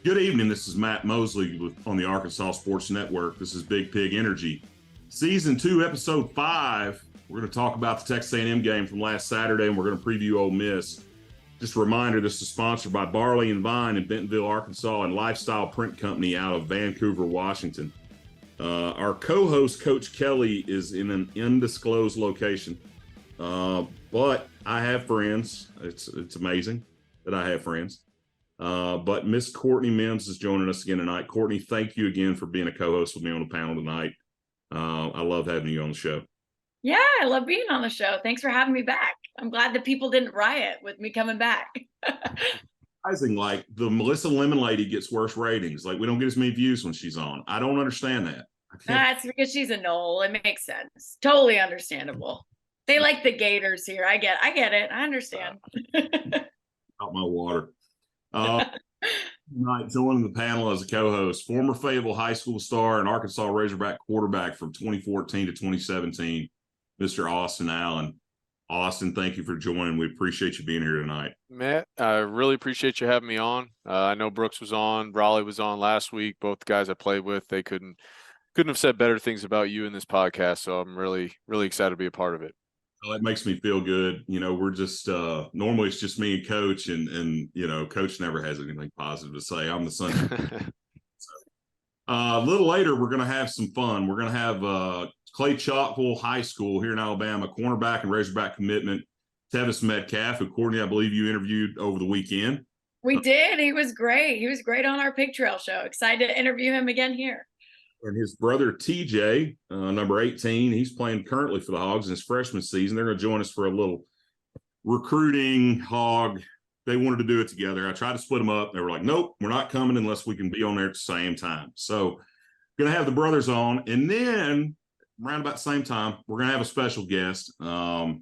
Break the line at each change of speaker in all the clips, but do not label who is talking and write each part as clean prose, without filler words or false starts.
Good evening. This is Matt Mosley on the Arkansas Sports Network. This is Big Pig Energy. Season 2, Episode 5. We're going to talk about the Texas A&M game from last Saturday, and we're going to preview Ole Miss. Just a reminder, this is sponsored by Barley and Vine in Bentonville, Arkansas, and Lifestyle Print Company out of Vancouver, Washington. Our co-host, Coach Kelly, is in an undisclosed location, but I have friends. It's amazing that I have friends. But Miss Courtney Mims is joining us again tonight. Courtney, thank you again for being a co-host with me on the panel tonight. I love having you on the show.
Yeah, I love being on the show. Thanks for having me back. I'm glad that people didn't riot with me coming back.
Surprising, like the Melissa Lemon lady gets worse ratings. Like we don't get as many views when she's on. I don't understand that.
That's because she's a Knoll. It makes sense. Totally understandable. They like the Gators here. I get it. I understand.
Out my water. Tonight, joining the panel as a co-host, former Fayetteville High School star and Arkansas Razorback quarterback from 2014 to 2017, Mr. Austin Allen. Austin, thank you for joining. We appreciate you being here tonight.
Matt, I really appreciate you having me on. I know Brooks was on, Raleigh was on last week. Both the guys I played with, they couldn't have said better things about you in this podcast. So I'm really, really excited to be a part of it.
Well, it makes me feel good. You know, we're just normally it's just me and Coach, and you know, Coach never has anything positive to say. I'm the son. A little later, we're going to have some fun. We're going to have Clay Chalkville High School here in Alabama, cornerback and Razorback commitment, TJ Metcalf, who, Courtney, I believe you interviewed over the weekend.
We did. He was great. He was great on our Pig Trail show. Excited to interview him again here.
And his brother, TJ, number 18, he's playing currently for the Hogs in his freshman season. They're going to join us for a little recruiting hog. They wanted to do it together. I tried to split them up. They were like, nope, we're not coming unless we can be on there at the same time. So going to have the brothers on. And then around about the same time, we're going to have a special guest. Got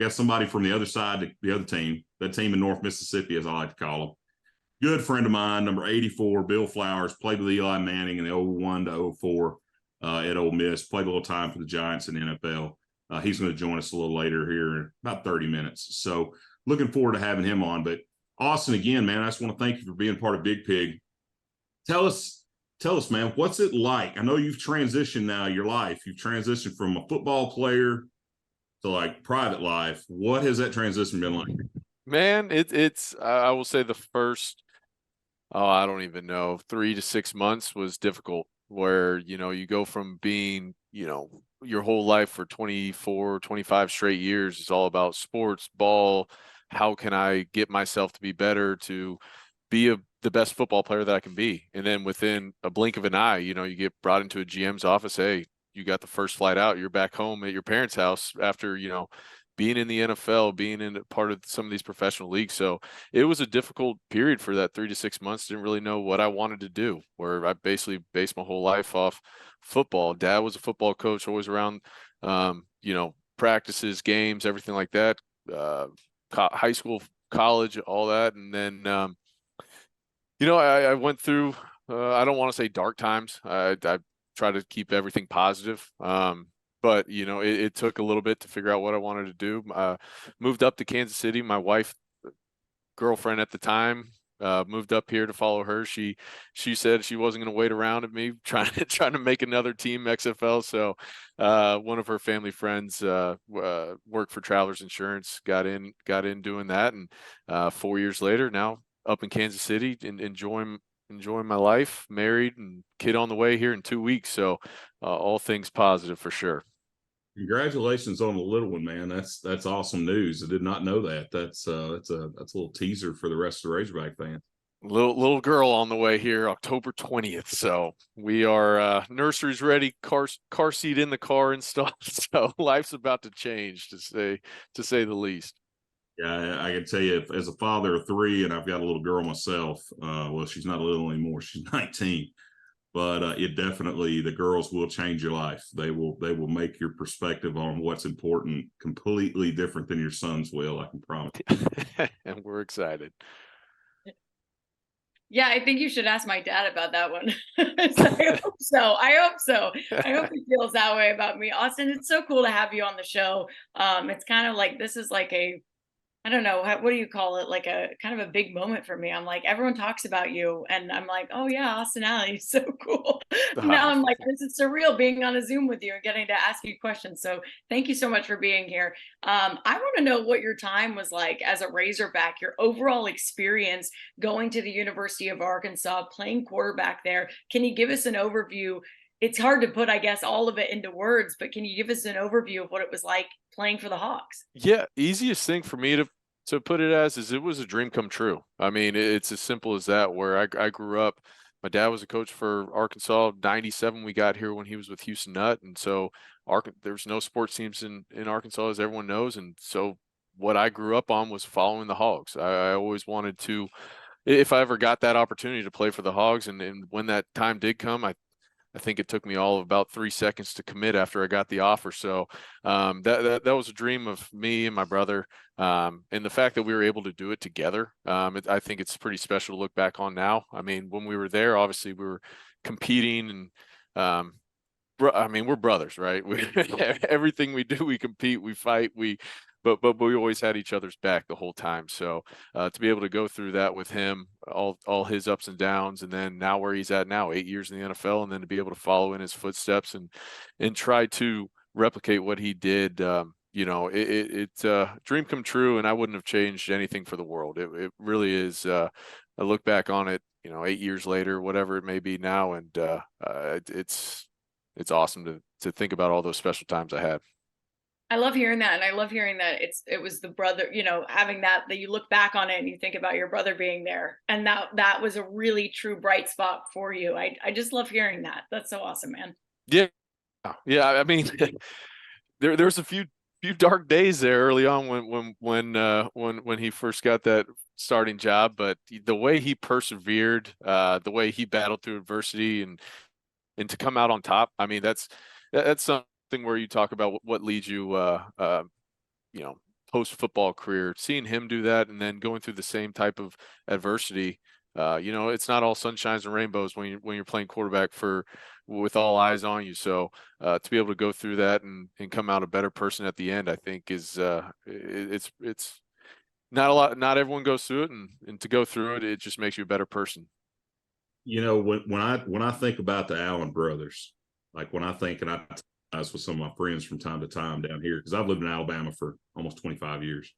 somebody from the other side, the other team, that team in North Mississippi, as I like to call them. Good friend of mine, number 84, Bill Flowers, played with Eli Manning in the 01 to 04 at Ole Miss, played a little time for the Giants in the NFL. He's going to join us a little later here in about 30 minutes. So looking forward to having him on. But Austin, again, man, I just want to thank you for being part of Big Pig. Tell us, man, what's it like? I know you've transitioned now your life. You've transitioned from a football player to like private life. What has that transition been like?
Man, it's I will say the first, I don't even know, 3 to 6 months was difficult, where, you know, you go from being, you know, your whole life for 24, 25 straight years is all about sports, ball. How can I get myself to be better, to be the best football player that I can be? And then within a blink of an eye, you know, you get brought into a GM's office. Hey, you got the first flight out. You're back home at your parents' house after, you know, being in the NFL, being in part of some of these professional leagues. So it was a difficult period for that 3 to 6 months. Didn't really know what I wanted to do, where I basically based my whole life off football. Dad was a football coach, always around, you know, practices, games, everything like that, high school, college, all that. And then, you know, I went through, I don't want to say dark times. I try to keep everything positive. But, you know, it took a little bit to figure out what I wanted to do. Moved up to Kansas City. My wife, girlfriend at the time, moved up here to follow her. She said she wasn't going to wait around at me trying to make another team XFL. So one of her family friends worked for Travelers Insurance, got in doing that. And 4 years later, now up in Kansas City and enjoying my life, married and kid on the way here in 2 weeks. So all things positive for sure.
Congratulations on the little one, man. That's awesome news. I did not know that. That's a little teaser for the rest of the Razorback fans.
Little girl on the way here, October 20th. So we are nursery's ready, car seat in the car installed. So life's about to change, to say the least.
Yeah, I can tell you, as a father of 3, and I've got a little girl myself. Well, she's not a little anymore; she's 19. But it definitely, the girls will change your life. They will make your perspective on what's important completely different than your sons will. I can promise.
And we're excited.
Yeah, I think you should ask my dad about that one. I hope so. I hope he feels that way about me. Austin, it's so cool to have you on the show. It's kind of like, this is like I don't know, what do you call it? Like a kind of a big moment for me. I'm like, everyone talks about you, and I'm like, oh yeah, Austin Allen, he's so cool. Now I'm like, this is surreal being on a Zoom with you and getting to ask you questions. So thank you so much for being here. I want to know what your time was like as a Razorback, your overall experience going to the University of Arkansas, playing quarterback there. Can you give us an overview? It's hard to put, I guess, all of it into words, but can you give us an overview of what it was like playing for the Hawks?
Yeah, easiest thing for me to put it as is it was a dream come true. I mean, it's as simple as that. Where I grew up, my dad was a coach for Arkansas. 97, we got here when he was with Houston Nutt, and so there's no sports teams in Arkansas, as everyone knows, and so what I grew up on was following the Hogs. I always wanted to, if I ever got that opportunity to play for the Hogs, and when that time did come, I think it took me all of about 3 seconds to commit after I got the offer. So that was a dream of me and my brother. And the fact that we were able to do it together, I think it's pretty special to look back on now. I mean, when we were there, obviously we were competing, and I mean, we're brothers, right? Everything we do, we compete, we fight, but we always had each other's back the whole time. So to be able to go through that with him, all his ups and downs, and then now where he's at now, 8 years in the NFL, and then to be able to follow in his footsteps and try to replicate what he did, it's a dream come true, and I wouldn't have changed anything for the world. It really is. I look back on it, 8 years later, whatever it may be now, and it's awesome to think about all those special times I had.
I love hearing that. And I love hearing that it was the brother, having that you look back on it and you think about your brother being there. And that was a really true bright spot for you. I just love hearing that. That's so awesome, man.
Yeah. Yeah. I mean, there's a few dark days there early on when he first got that starting job, but the way he persevered, the way he battled through adversity and to come out on top. I mean, that's something where you talk about what leads you, post football career. Seeing him do that and then going through the same type of adversity, it's not all sunshines and rainbows when you're playing quarterback with all eyes on you. So to be able to go through that and come out a better person at the end, I think is it's not a lot. Not everyone goes through it, and to go through it, it just makes you a better person.
When I think about the Allen brothers, like when I think, and I was with some of my friends from time to time down here, because I've lived in Alabama for almost 25 years.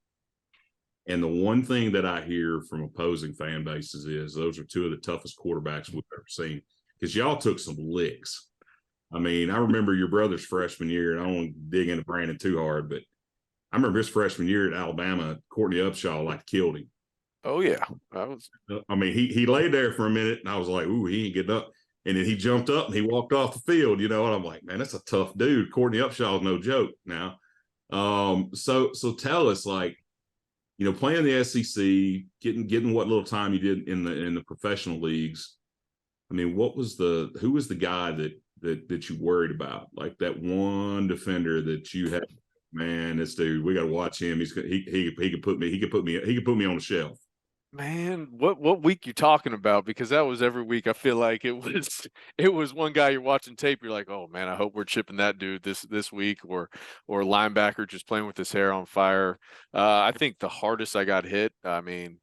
And the one thing that I hear from opposing fan bases is those are two of the toughest quarterbacks we've ever seen, because y'all took some licks. I mean, I remember your brother's freshman year, and I don't want to dig into Brandon too hard, but I remember his freshman year at Alabama, Courtney Upshaw killed him.
Oh yeah,
I mean, he laid there for a minute, and I was like, "Ooh, he ain't getting up." And then he jumped up and he walked off the field, and I'm like, "Man, that's a tough dude." Courtney Upshaw is no joke now. So tell us, playing the SEC, getting what little time you did in the professional leagues. I mean, who was the guy that you worried about? Like that one defender that you had, man, this dude, we got to watch him. He could put me on the shelf.
Man, what week you talking about? Because that was every week. I feel like it was one guy you're watching tape. You're like, oh man, I hope we're chipping that dude this week, or linebacker just playing with his hair on fire. I think the hardest I got hit, I mean,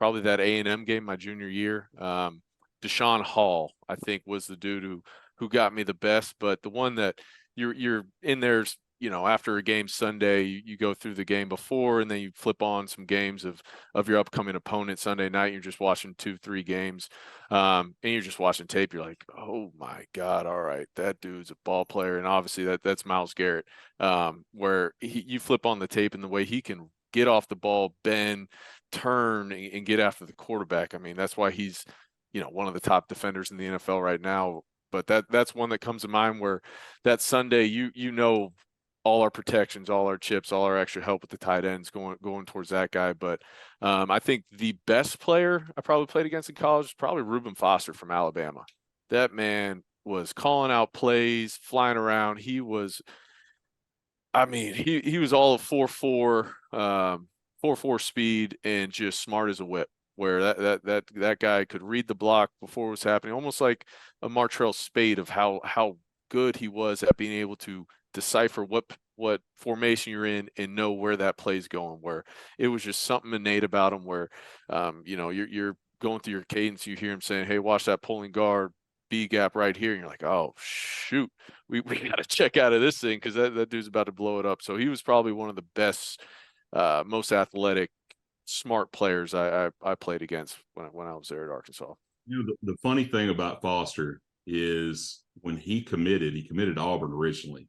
probably that A&M game my junior year. Deshaun Hall, I think, was the dude who got me the best. But the one that you're in there's, after a game Sunday, you go through the game before, and then you flip on some games of your upcoming opponent Sunday night. You're just watching 2-3 games, and you're just watching tape. You're like, oh my God, all right, that dude's a ball player, and obviously that's Myles Garrett. Where you flip on the tape and the way he can get off the ball, bend, turn, and get after the quarterback. I mean, that's why he's one of the top defenders in the NFL right now. But that's one that comes to mind, where that Sunday all our protections, all our chips, all our extra help with the tight ends going towards that guy. But I think the best player I probably played against in college was probably Reuben Foster from Alabama. That man was calling out plays, flying around. He was all of 4.4, 4.4 speed, and just smart as a whip. Where that guy could read the block before it was happening, almost like a Martrell Spade of how good he was at being able to decipher what what formation you're in and know where that play's going, where it was just something innate about him where, you know, you're going through your cadence, you hear him saying, hey, watch that pulling guard B gap right here. And you're like, oh, shoot, we got to check out of this thing because that dude's about to blow it up. So he was probably one of the best, most athletic, smart players I played against when I was there at Arkansas.
You know, the funny thing about Foster is when he committed to Auburn originally.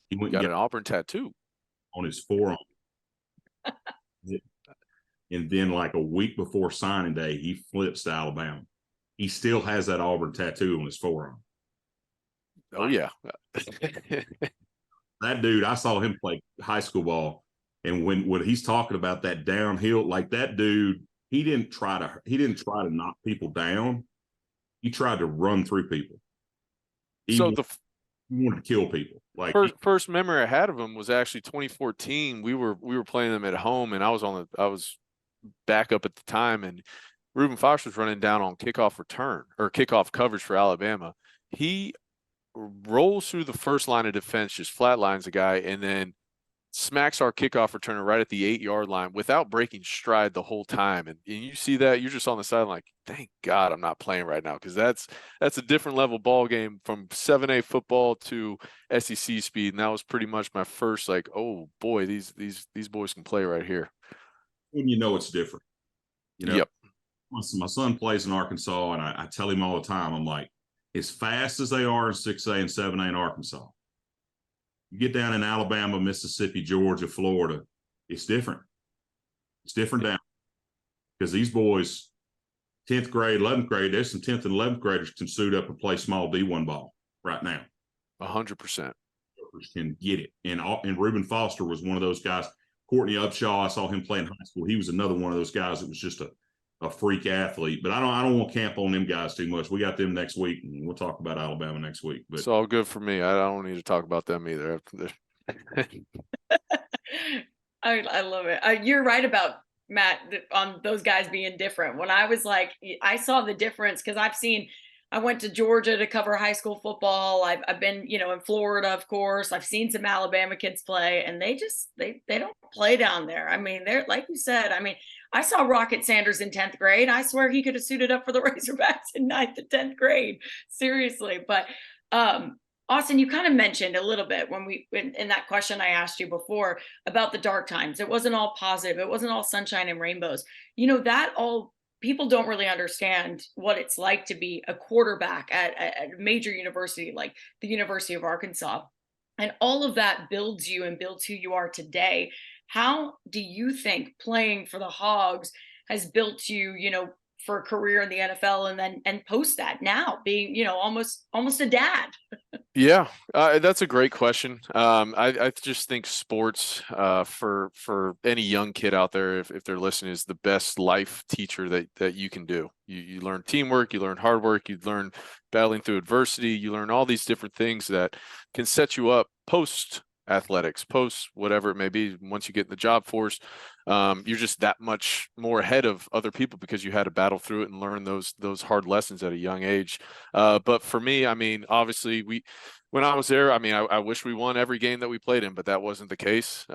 He went
Got
and
an Auburn tattoo
on his forearm. And then like a week before signing day, he flips to Alabama. He still has that Auburn tattoo on his forearm.
Oh, yeah.
That dude, I saw him play high school ball. And when he's talking about that downhill, like that dude, he didn't try to knock people down. He tried to run through people. He wanted to kill people. Like
first memory I had of him was actually 2014. We were playing them at home, and I was backup at the time, and Reuben Foster was running down on kickoff return or kickoff coverage for Alabama. He rolls through the first line of defense, just flatlines the guy, and then smacks our kickoff returner right at the 8-yard line without breaking stride the whole time. And you see that, you're just on the sideline like, thank God I'm not playing right now, because that's a different level ball game from 7A football to SEC speed. And that was pretty much my first like, oh boy, these boys can play right here.
When you know it's different. You know,
yep.
My son plays in Arkansas, and I tell him all the time, I'm like, as fast as they are in 6A and 7A in Arkansas, you get down in Alabama, Mississippi, Georgia, Florida, it's different. It's different down because these boys, 10th grade, 11th grade, there's some 10th and 11th graders can suit up and play small D1 ball right now.
100%.
Can get it. And Reuben Foster was one of those guys. Courtney Upshaw, I saw him play in high school. He was another one of those guys that was just a freak athlete. But I don't want to camp on them guys too much. We got them next week, and we'll talk about Alabama next week. But
it's all good for me. I don't need to talk about them either.
I love it. You're right about Matt on those guys being different. When I was like, I saw the difference because I went to Georgia to cover high school football. I've been, you know, in Florida, of course. I've seen some Alabama kids play, and they don't play down there. I mean, they're like you said. I mean, I saw Rocket Sanders in 10th grade. I swear he could have suited up for the Razorbacks in 9th and 10th grade. Seriously. But Austin, you kind of mentioned a little bit in that question I asked you before about the dark times. It wasn't all positive. It wasn't all sunshine and rainbows. You know, that all people don't really understand what it's like to be a quarterback at a major university like the University of Arkansas. And all of that builds you and builds who you are today. How do you think playing for the Hogs has built you, you know, for a career in the NFL and post that now being, you know, almost a dad?
Yeah, that's a great question. I just think sports for any young kid out there, if they're listening, is the best life teacher that you can do. You learn teamwork, you learn hard work, you learn battling through adversity, you learn all these different things that can set you up post athletics, post whatever it may be. Once you get in the job force, you're just that much more ahead of other people because you had to battle through it and learn those hard lessons at a young age. But for me, I mean, obviously when I was there, I mean, I wish we won every game that we played in, but that wasn't the case.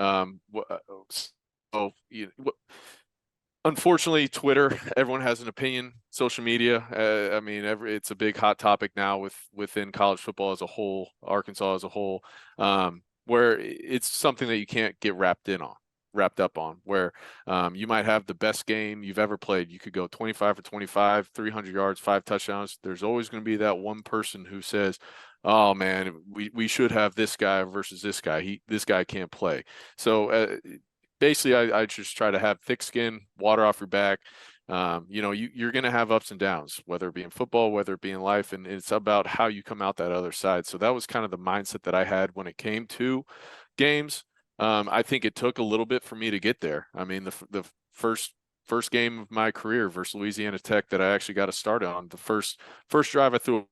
Unfortunately, Twitter, everyone has an opinion. Social media, I mean, it's a big hot topic now within college football as a whole, Arkansas as a whole, where it's something that you can't get wrapped up on, where you might have the best game you've ever played. You could go 25 for 25, 300 yards, 5 touchdowns. There's always going to be that one person who says, oh man, we should have this guy versus this guy. This guy can't play. So basically I just try to have thick skin, water off your back. You know, you're going to have ups and downs, whether it be in football, whether it be in life, and it's about how you come out that other side. So that was kind of the mindset that I had when it came to games. I think it took a little bit for me to get there. I mean, the first game of my career versus Louisiana Tech that I actually got to start on, the first drive I threw a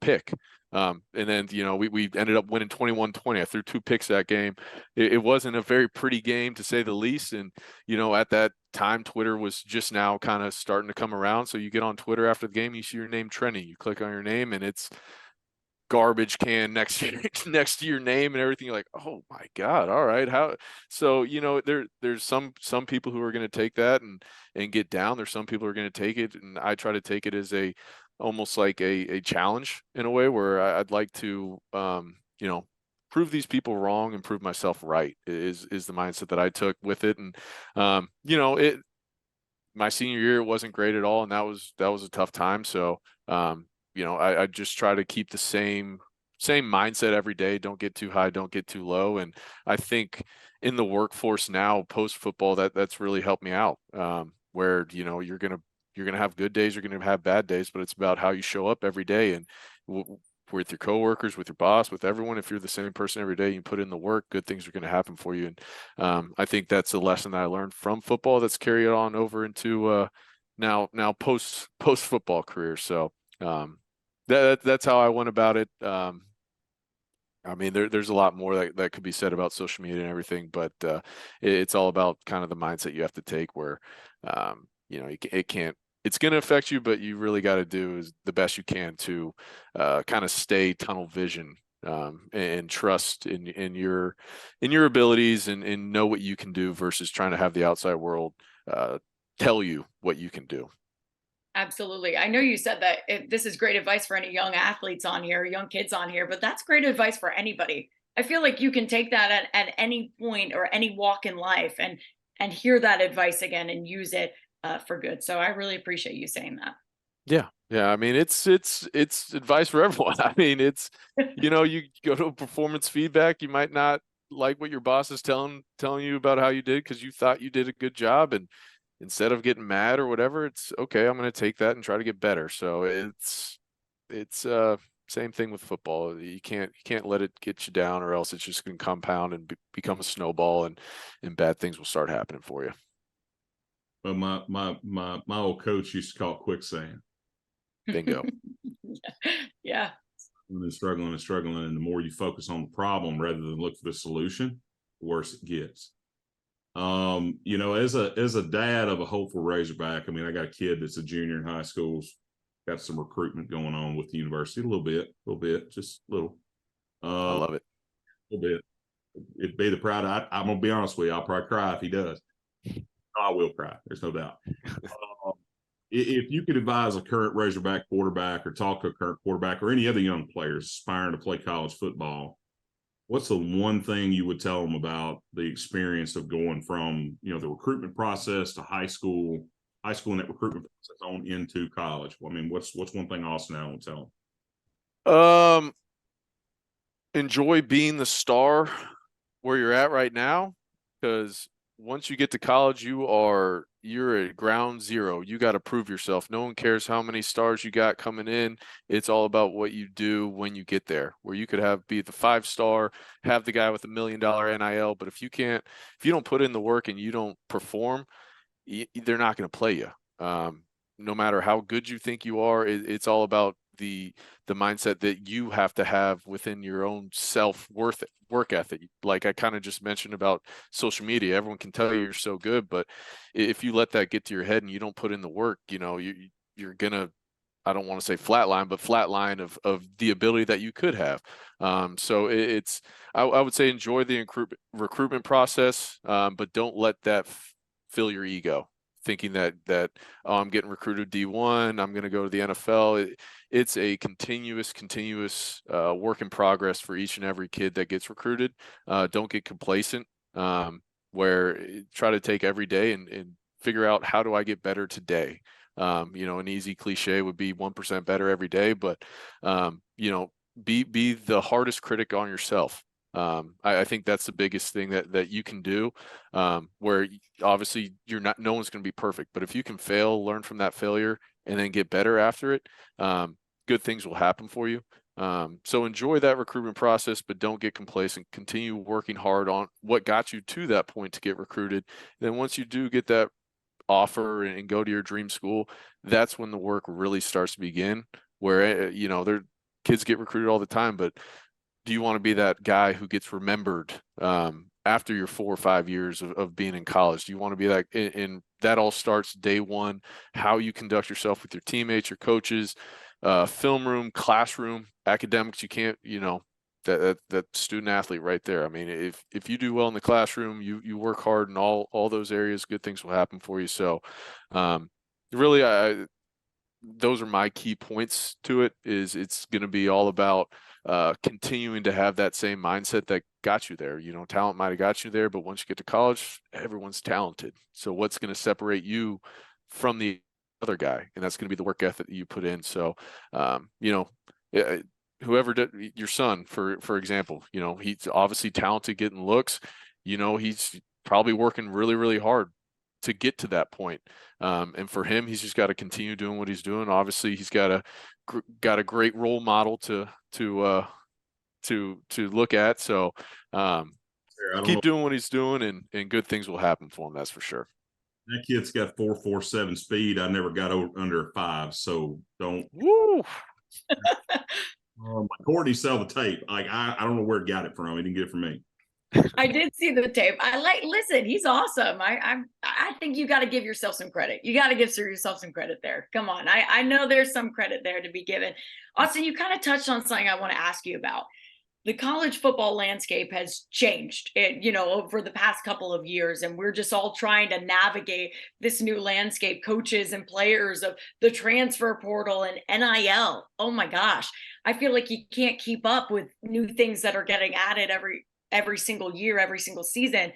pick. And then, you know, we ended up winning 21-20. I threw 2 picks that game. It wasn't a very pretty game, to say the least. And, you know, at that time, Twitter was just now kind of starting to come around. So you get on Twitter after the game, you see your name trending. You click on your name, and it's garbage can next to next to your name and everything. You're like, oh my God, all right. How? So, there's some people who are going to take that and get down. There's some people who are going to take it, and I try to take it as almost like a challenge in a way where I'd like to prove these people wrong and prove myself right is the mindset that I took with it. And my senior year wasn't great at all, and that was a tough time. So I just try to keep the same mindset every day. Don't get too high, don't get too low. And I think in the workforce now, post football, that's really helped me out. Where you're gonna have good days, you're gonna have bad days, but it's about how you show up every day and with your coworkers, with your boss, with everyone. If you're the same person every day, you put in the work, good things are going to happen for you. And I think that's a lesson that I learned from football that's carried on over into now post football career. So that's how I went about it. I mean, there's a lot more that could be said about social media and everything, but it's all about kind of the mindset you have to take where, it's going to affect you, but you really got to do is the best you can to kind of stay tunnel vision and trust in your abilities and know what you can do versus trying to have the outside world tell you what you can do.
Absolutely. I know you said that this is great advice for any young athletes on here, young kids on here, but that's great advice for anybody. I feel like you can take that at any point or any walk in life and hear that advice again and use it for good. So I really appreciate you saying that.
Yeah. I mean, it's advice for everyone. I mean, it's you go to a performance feedback, you might not like what your boss is telling you about how you did because you thought you did a good job, and instead of getting mad or whatever, it's okay. I'm going to take that and try to get better. So it's same thing with football. You can't let it get you down, or else it's just going to compound and become a snowball, and bad things will start happening for you.
But my old coach used to call it quicksand.
Bingo.
Yeah.
And struggling, and the more you focus on the problem rather than look for the solution, the worse it gets. As a dad of a hopeful Razorback, I mean, I got a kid that's a junior in high school, got some recruitment going on with the university, a little bit, just a little.
I love it.
A little bit. It'd be the proud. I'm gonna be honest with you. I'll probably cry if he does. I will cry. There's no doubt. If you could advise a current Razorback quarterback or talk to a current quarterback or any other young players aspiring to play college football, what's the one thing you would tell them about the experience of going from, the recruitment process to high school and that recruitment process on into college? I mean, what's one thing Austin Allen would tell them?
Enjoy being the star where you're at right now, because once you get to college, you're at ground zero. You got to prove yourself. No one cares how many stars you got coming in. It's all about what you do when you get there, where you could be the 5-star, have the guy with $1 million NIL. But if you don't put in the work and you don't perform, they're not going to play you. No matter how good you think you are, it's all about the mindset that you have to have within your own self-worth work ethic. Like I kind of just mentioned about social media, everyone can tell you you're so good, but if you let that get to your head and you don't put in the work, you're gonna, I don't want to say flatline, but flatline of the ability that you could have. So I would say enjoy the recruitment process, but don't let that fill your ego, thinking that I'm getting recruited D1, I'm going to go to the NFL. It's a continuous work in progress for each and every kid that gets recruited. Don't get complacent, where try to take every day and figure out, how do I get better today? An easy cliche would be 1% better every day, but be the hardest critic on yourself. I think that's the biggest thing that you can do, where obviously no one's going to be perfect, but if you can fail, learn from that failure, and then get better after it, good things will happen for you. So enjoy that recruitment process, but don't get complacent. Continue working hard on what got you to that point to get recruited. And then once you do get that offer and go to your dream school, that's when the work really starts to begin, where, kids get recruited all the time, but do you want to be that guy who gets remembered after your 4 or 5 years of being in college? Do you want to be that? And that all starts day one, how you conduct yourself with your teammates, your coaches, film room, classroom, academics, you can't, that student athlete right there. I mean, if you do well in the classroom, you work hard in all those areas, good things will happen for you. So really, those are my key points to it. Is it's going to be all about continuing to have that same mindset that got you there. Talent might have got you there, but once you get to college, everyone's talented. So what's going to separate you from the other guy? And that's going to be the work ethic that you put in. So, whoever did your son, for example, he's obviously talented getting looks. He's probably working really, really hard to get to that point. And for him, he's just got to continue doing what he's doing. Obviously, he's got a great role model to look at. So keep doing what he's doing, and good things will happen for him. That's for sure.
That kid's got 4.47 speed. I never got under a 5, so don't.
Woo!
Courtney sell the tape. Like I don't know where he got it from. He didn't get it from me.
I did see the tape. Listen, he's awesome. I think you got to give yourself some credit. You got to give yourself some credit there. Come on. I know there's some credit there to be given. Austin, you kind of touched on something I want to ask you about. The college football landscape has changed, over the past couple of years, and we're just all trying to navigate this new landscape. Coaches and players of the transfer portal and NIL. Oh my gosh, I feel like you can't keep up with new things that are getting added every single year, every single season.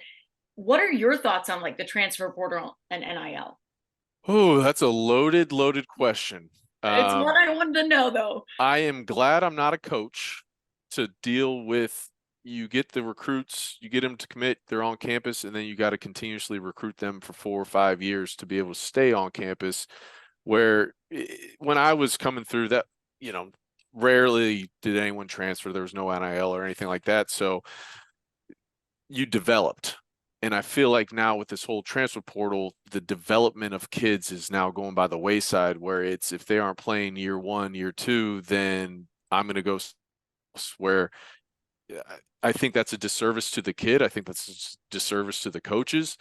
What are your thoughts on the transfer portal and NIL?
Oh, that's a loaded question.
It's what I wanted to know, though.
I am glad I'm not a coach to deal with. You get the recruits, you get them to commit, they're on campus, and then you got to continuously recruit them for 4 or 5 years to be able to stay on campus. Where when I was coming through that, rarely did anyone transfer. There was no NIL or anything like that. So you developed. And I feel like now with this whole transfer portal, the development of kids is now going by the wayside, where it's, if they aren't playing year 1, year 2, then I'm going to go where I think that's a disservice to the kid. I think that's a disservice to the coaches,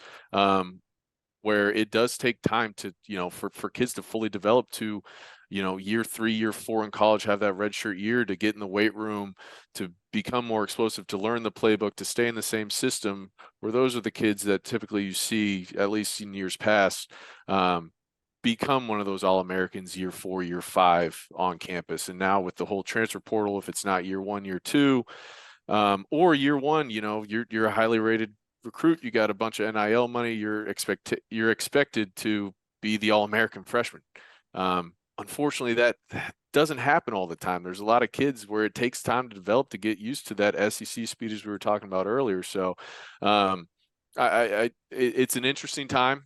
where it does take time to, for kids to fully develop to, year 3, year 4 in college, have that redshirt year to get in the weight room, to become more explosive, to learn the playbook, to stay in the same system, where those are the kids that typically you see, at least in years past, become one of those All-Americans year 4, year 5 on campus. And now with the whole transfer portal, if it's not year 1, year 2, or year 1, you're a highly rated recruit, you got a bunch of NIL money, you're expected to be the All-American freshman. Unfortunately, that doesn't happen all the time. There's a lot of kids where it takes time to develop, to get used to that SEC speed, as we were talking about earlier. So it's an interesting time.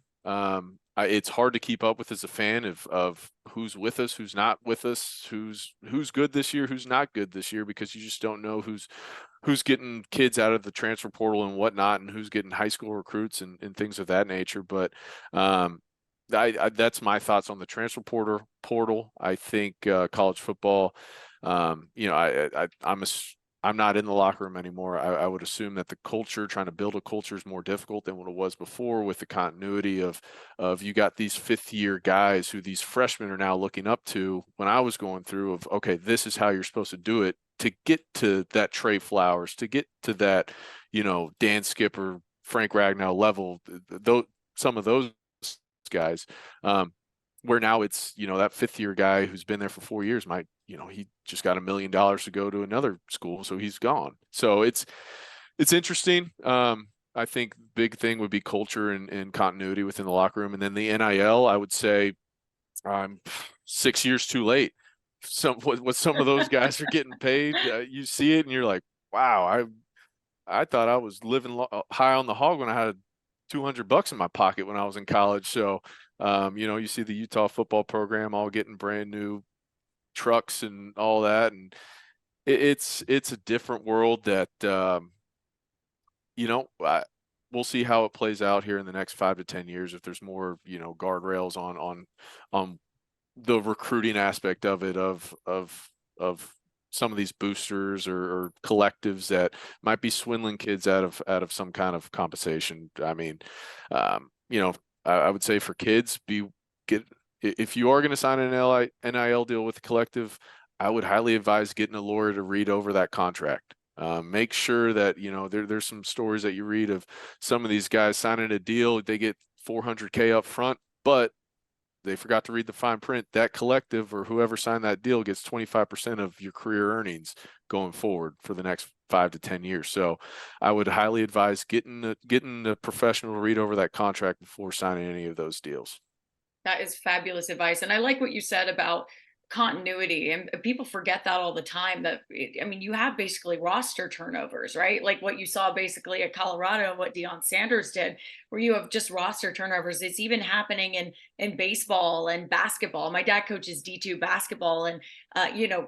It's hard to keep up with as a fan of who's with us, who's not with us, who's good this year, who's not good this year, because you just don't know who's getting kids out of the transfer portal and whatnot, and who's getting high school recruits and things of that nature. But that's my thoughts on the transfer portal. I think college football, I'm not in the locker room anymore. I would assume that the culture, trying to build a culture, is more difficult than what it was before, with the continuity of you got these 5th-year guys who these freshmen are now looking up to. When I was going through of, okay, this is how you're supposed to do it to get to that Trey Flowers, to get to that, Dan Skipper, Frank Ragnow level, some of those guys, where now it's, that 5th-year guy who's been there for 4 years might, he just got $1 million to go to another school, so he's gone. So it's interesting. I think big thing would be culture and continuity within the locker room. And then the NIL, I would say I'm 6 years too late. What some of those guys are getting paid, you see it and you're like, wow, I thought I was living high on the hog when I had $200 in my pocket when I was in college. So, you see the Utah football program all getting brand new trucks and all that. And it's a different world that, we'll see how it plays out here in the next 5 to 10 years. If there's more, guardrails on the recruiting aspect of it, of some of these boosters or collectives that might be swindling kids out of some kind of compensation. I mean, I would say for kids, if you are going to sign an NIL deal with the collective, I would highly advise getting a lawyer to read over that contract. Make sure that, there's some stories that you read of some of these guys signing a deal, they get $400K up front, but they forgot to read the fine print. That collective or whoever signed that deal gets 25% of your career earnings going forward for the next 5 to 10 years. So I would highly advise getting the professional to read over that contract before signing any of those deals.
That is fabulous advice. And I like what you said about continuity, and people forget that all the time, that you have basically roster turnovers, right? Like what you saw basically at Colorado and what Deion Sanders did, where you have just roster turnovers. It's even happening in baseball and basketball. My dad coaches D2 basketball, and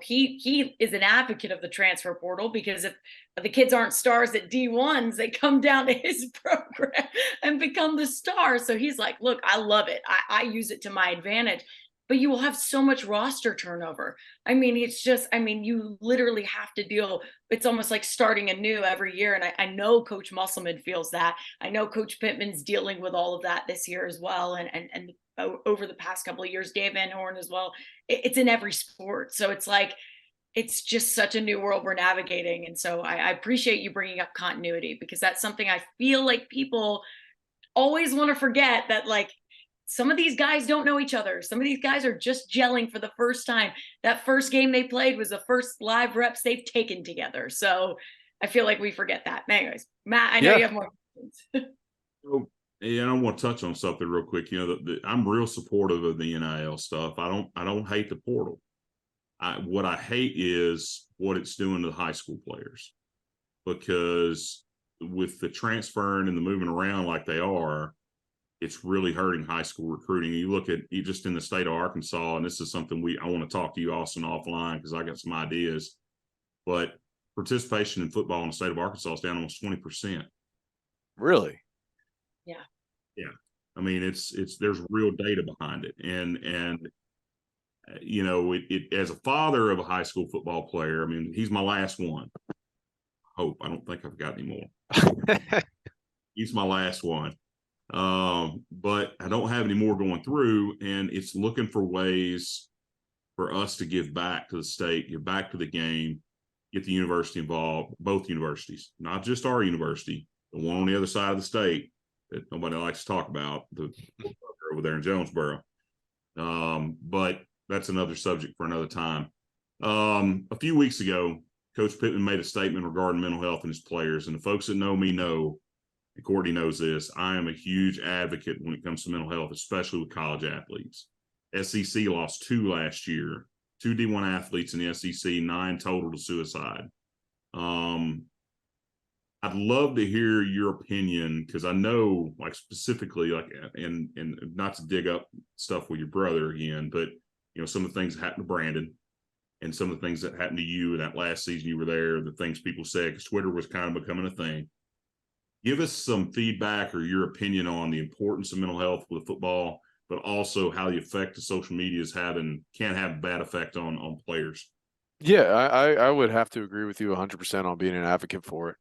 he is an advocate of the transfer portal, because if the kids aren't stars at D1s, they come down to his program and become the star. So he's like, look, I love it. I use it to my advantage. But you will have so much roster turnover. It's just, you literally have to deal. It's almost like starting anew every year. And I know Coach Musselman feels that. I know Coach Pittman's dealing with all of that this year as well. And over the past couple of years, Dave Van Horn as well. It's in every sport. So it's like, it's just such a new world we're navigating. And so I appreciate you bringing up continuity, because that's something I feel like people always want to forget, that like, some of these guys don't know each other. Some of these guys are just gelling for the first time. That first game they played was the first live reps they've taken together. So I feel like we forget that. Anyways, Matt, I know you have more questions.
And I want to touch on something real quick. I'm real supportive of the NIL stuff. I don't hate the portal. What I hate is what it's doing to the high school players, because with the transferring and the moving around like they are, it's really hurting high school recruiting. You look at just in the state of Arkansas, and this is something I want to talk to you, Austin, offline, because I got some ideas. But participation in football in the state of Arkansas is down almost 20%.
Really?
Yeah.
Yeah. There's real data behind it. And as a father of a high school football player, he's my last one. I don't think I've got any more. He's my last one. But I don't have any more going through, and it's looking for ways for us to give back to the state, give back to the game, get the university involved, both universities, not just our university, the one on the other side of the state that nobody likes to talk about, the over there in Jonesboro. But that's another subject for another time. A few weeks ago, Coach Pittman made a statement regarding mental health in his players, and the folks that know me know, and Courtney knows this, I am a huge advocate when it comes to mental health, especially with college athletes. SEC lost 2 last year, 2 D1 athletes in the SEC, 9 total to suicide. I'd love to hear your opinion, because I know, like, specifically, like, and not to dig up stuff with your brother again, but some of the things that happened to Brandon and some of the things that happened to you in that last season you were there, the things people said, because Twitter was kind of becoming a thing. Give us some feedback or your opinion on the importance of mental health with football, but also how the effect of social media can have a bad effect on players.
Yeah, I would have to agree with you 100% on being an advocate for it.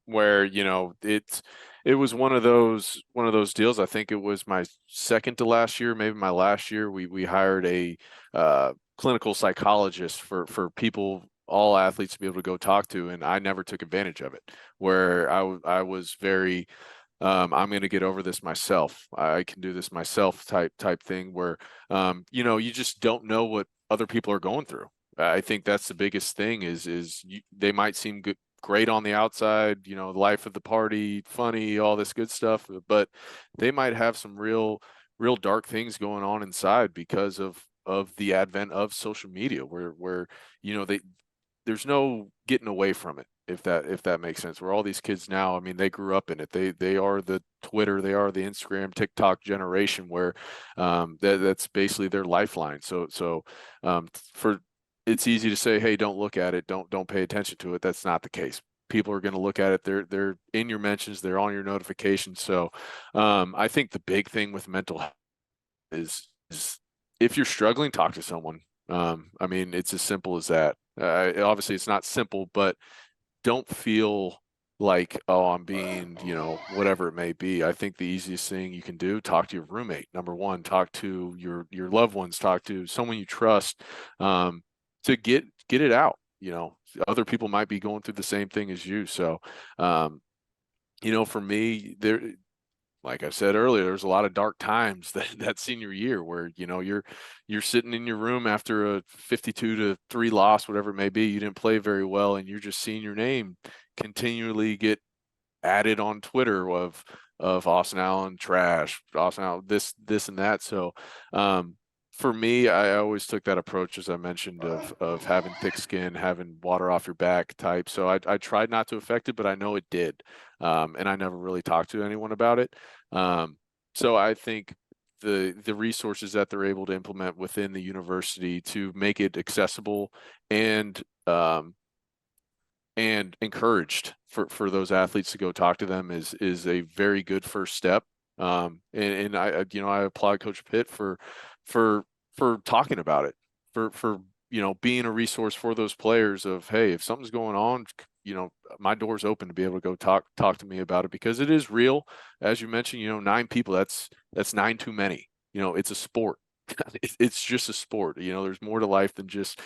Where it was one of those deals. I think it was my second to last year, maybe my last year. We hired a clinical psychologist for people, all athletes, to be able to go talk to, and I never took advantage of it. Where I was very I'm going to get over this myself. I can do this myself type thing, where you just don't know what other people are going through. I think that's the biggest thing is they might seem great on the outside, the life of the party, funny, all this good stuff, but they might have some real dark things going on inside because of the advent of social media, where there's no getting away from it, if that makes sense. Where all these kids now, they grew up in it. They are the Twitter, they are the Instagram, TikTok generation, where that's basically their lifeline. So it's easy to say, hey, don't look at it, don't pay attention to it. That's not the case. People are going to look at it. They're in your mentions, they're on your notifications. So I think the big thing with mental health is if you're struggling, talk to someone. It's as simple as that. Obviously it's not simple, but don't feel like, oh, I'm being, whatever it may be. I think the easiest thing you can do, talk to your roommate. Number one, talk to your loved ones, talk to someone you trust, to get it out. Other people might be going through the same thing as you. So, for me, like I said earlier, there's a lot of dark times that senior year where, you're sitting in your room after a 52-3 loss, whatever it may be. You didn't play very well, and you're just seeing your name continually get added on Twitter of Austin Allen trash, Austin Allen this and that. So, for me, I always took that approach, as I mentioned, of having thick skin, having water off your back type. So I tried not to affect it, but I know it did. And I never really talked to anyone about it. So I think the resources that they're able to implement within the university to make it accessible and encouraged for those athletes to go talk to them is a very good first step. And I applaud Coach Pitt for talking about it, for being a resource for those players of, hey, if something's going on, my door's open to be able to go talk to me about it, because it is real. As you mentioned, 9 people, that's 9 too many. It's a sport. It's just a sport. There's more to life than just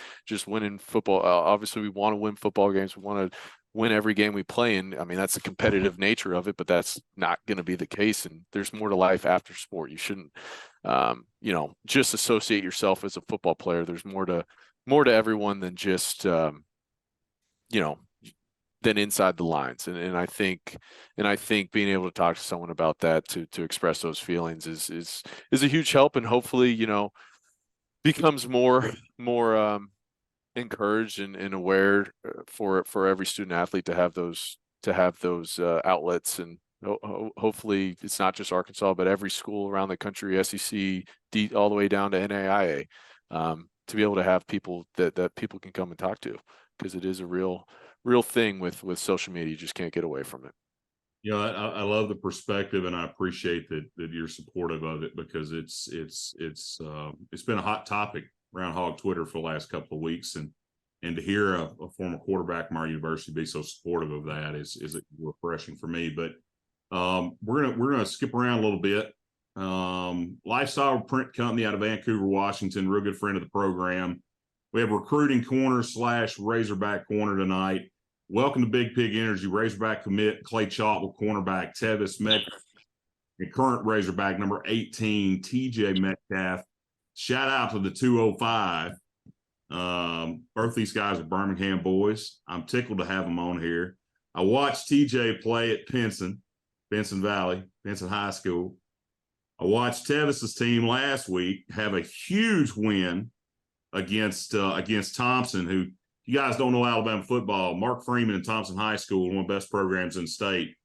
winning football. Obviously we want to win football games. We want to win every game we play in. I mean, that's the competitive nature of it, but that's not going to be the case. And there's more to life after sport. You shouldn't, just associate yourself as a football player. There's more to everyone than just, than inside the lines. And I think being able to talk to someone about that, to express those feelings is a huge help, and hopefully, becomes more encouraged and aware for every student athlete to have those outlets. And hopefully it's not just Arkansas, but every school around the country, SEC, all the way down to NAIA, to be able to have people that people can come and talk to, because it is a real thing with social media. You just can't get away from it.
I love the perspective, and I appreciate that you're supportive of it, because it's been a hot topic around Hog Twitter for the last couple of weeks, and to hear a former quarterback from our university be so supportive of that is refreshing for me. But we're gonna skip around a little bit. Lifestyle Print Company out of Vancouver, Washington, real good friend of the program. We have recruiting corner / Razorback corner tonight. Welcome to Big Pig Energy. Razorback commit Clay Chotwell, cornerback TJ Metcalf, and current Razorback number 18 TJ Metcalf. Shout out to the 205. Both these guys are Birmingham boys. I'm tickled to have them on here. I watched TJ play at Pinson Valley, Pinson High School. I watched Tevis's team last week have a huge win against Thompson, who, you guys don't know Alabama football. Mark Freeman and Thompson High School, one of the best programs in the state.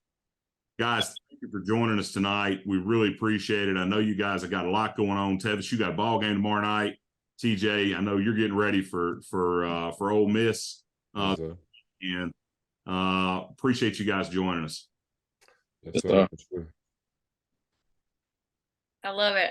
Guys, thank you for joining us tonight. We really appreciate it. I know you guys have got a lot going on. Tevis, you got a ball game tomorrow night. TJ, I know you're getting ready for Ole Miss. And appreciate you guys joining us.
Yes, sir.
I love it.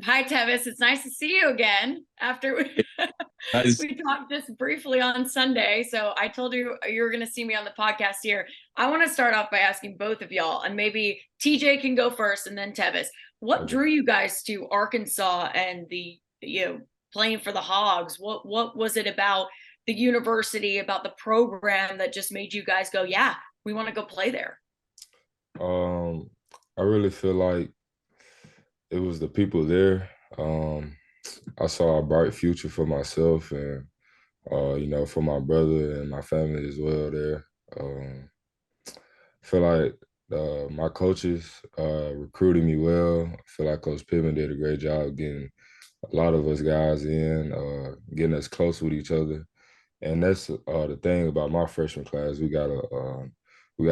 Hi, Tevis. It's nice to see you again after we talked just briefly on Sunday. So I told you were going to see me on the podcast here. I want to start off by asking both of y'all, and maybe TJ can go first and then Tevis. What drew you guys to Arkansas and the, playing for the Hogs? What was it about the university, about the program, that just made you guys go, yeah, we want to go play there?
I really feel like it was the people there. I saw a bright future for myself and, for my brother and my family as well there. I feel like my coaches recruited me well. I feel like Coach Pittman did a great job getting a lot of us guys in, getting us close with each other. And that's the thing about my freshman class. We got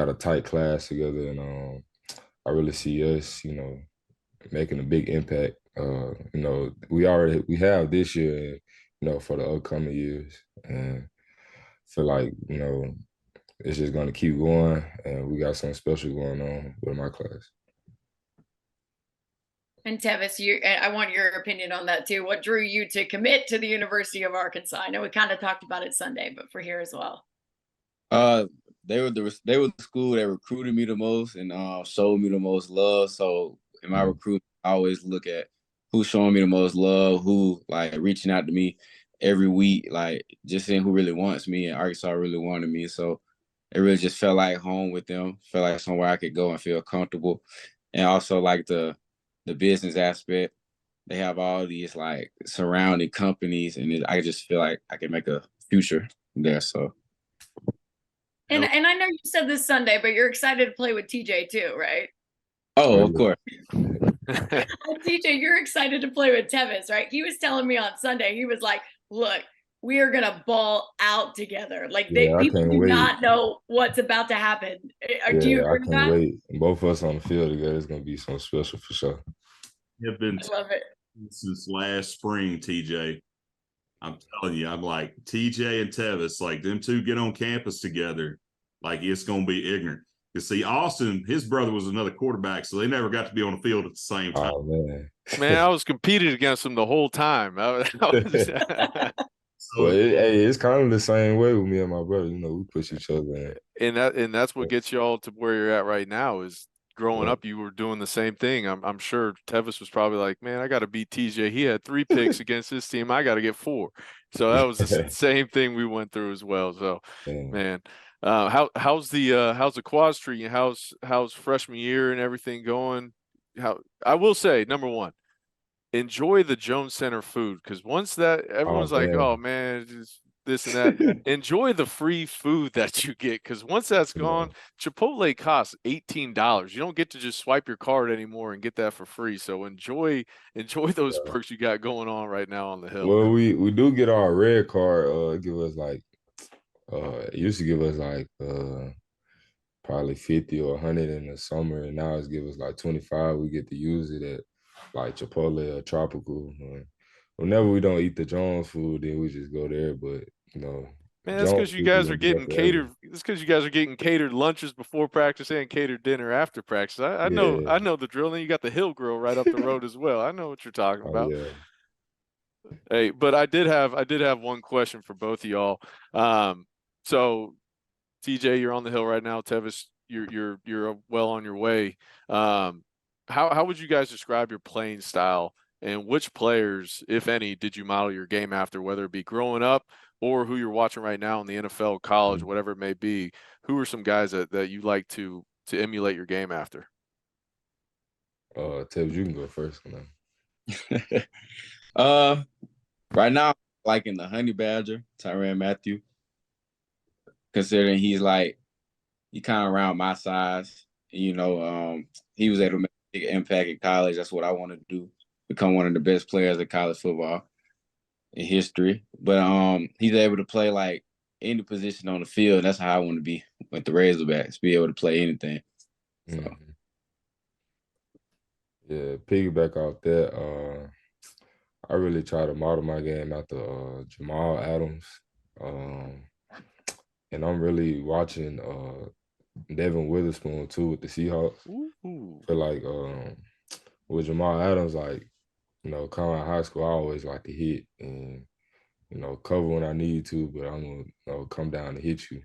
a tight class together, and I really see us, making a big impact. We have this year, for the upcoming years, and feel like, it's just going to keep going, and we got something special going on with my class.
And Tevis, I want your opinion on that too. What drew you to commit to the University of Arkansas? I know we kind of talked about it Sunday, but for here as well.
they were the school that recruited me the most and showed me the most love. So in my recruit, I always look at who's showing me the most love, who like reaching out to me every week, like just seeing who really wants me, and Arkansas really wanted me. So it really just felt like home with them, felt like somewhere I could go and feel comfortable. And also like the business aspect. They have all these like surrounding companies, and I just feel like I can make a future there. So.
And I know you said this Sunday, but you're excited to play with TJ too, right?
Oh, of course.
TJ, you're excited to play with Tevis, right? He was telling me on Sunday, he was like, look, we are gonna ball out together. Like people do not know what's about to happen. Do you agree with that?
I can't wait. Both of us on the field together, it's gonna be something special for sure.
Have been
I love it.
Since last spring, TJ. I'm telling you, I'm like TJ and Tevis, like them two get on campus together, like it's gonna be ignorant. You see, Austin, his brother was another quarterback, so they never got to be on the field at the same time.
Oh man,
I was competing against him the whole time. Well,
it's kind of the same way with me and my brother. You know, we push each other in.
And that's what gets you all to where you're at right now. Is growing up, you were doing the same thing. I'm sure Tevis was probably like, man, I got to beat TJ. He had 3 picks against this team. I got to get 4. So that was the same thing we went through as well. So, man, how's the quad treat? How's freshman year and everything going? I will say, number one, enjoy the Jones Center food, because once that everyone's like, oh man, it's this and that. Enjoy the free food that you get, because once that's gone, Chipotle costs $18. You don't get to just swipe your card anymore and get that for free. So enjoy those perks you got going on right now on the hill.
Well, we do get our red card. Give us like it used to give us like probably 50 or 100 in the summer, and now it's give us like 25. We get to use it at like Chipotle or Tropical. Whenever we don't eat the Jones food, then we just go there. But you know,
man, that's because you guys are getting catered. It's because you guys are getting catered lunches before practice and catered dinner after practice. I know the drill. And you got the Hill Grill right up the road as well. I know what you're talking about.
Yeah.
Hey, but I did have one question for both of y'all. So TJ, you're on the hill right now. Tevis, you're well on your way. How would you guys describe your playing style, and which players, if any, did you model your game after, whether it be growing up or who you're watching right now in the NFL, college, whatever it may be? Who are some guys that you like to emulate your game after?
Tevis, you can go first.
Right now, liking the Honey Badger, Tyrann Mathieu, considering he kind of around my size. You know, he was able to make a big impact in college. That's what I want to do, become one of the best players in college football in history. But he's able to play like any position on the field. That's how I want to be with the Razorbacks, be able to play anything. So.
Yeah, piggyback off that, I really try to model my game after Jamal Adams. And I'm really watching Devin Witherspoon too with the Seahawks. I feel like with Jamal Adams, like, you know, coming out of high school, I always like to hit and, you know, cover when I need to, but I'm going to come down to hit you.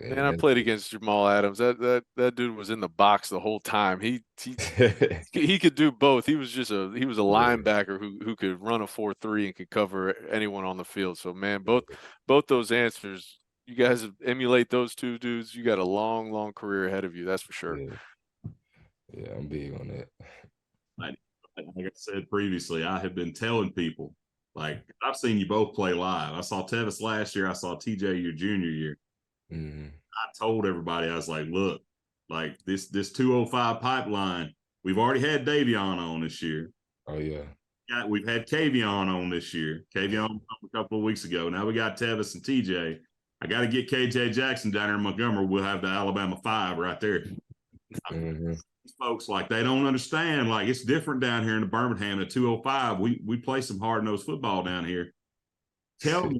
Man, I played against Jamal Adams. That dude was in the box the whole time. He could do both. He was a linebacker who could run a 4-3 and could cover anyone on the field. So man, both those answers, you guys emulate those two dudes. You got a long, long career ahead of you. That's for sure.
Yeah, I'm big on that.
Like I said previously, I have been telling people, like, I've seen you both play live. I saw Tevis last year. I saw TJ your junior year. I told everybody, I was like, look, like this 205 pipeline, we've already had Davion on this year.
Oh, yeah.
We've had Kavion on this year. Kavion a couple of weeks ago. Now we got Tevis and TJ. I got to get KJ Jackson down here in Montgomery. We'll have the Alabama 5 right there. Folks, like, they don't understand. Like, it's different down here in the Birmingham at 205. We play some hard-nosed football down here. Tell me,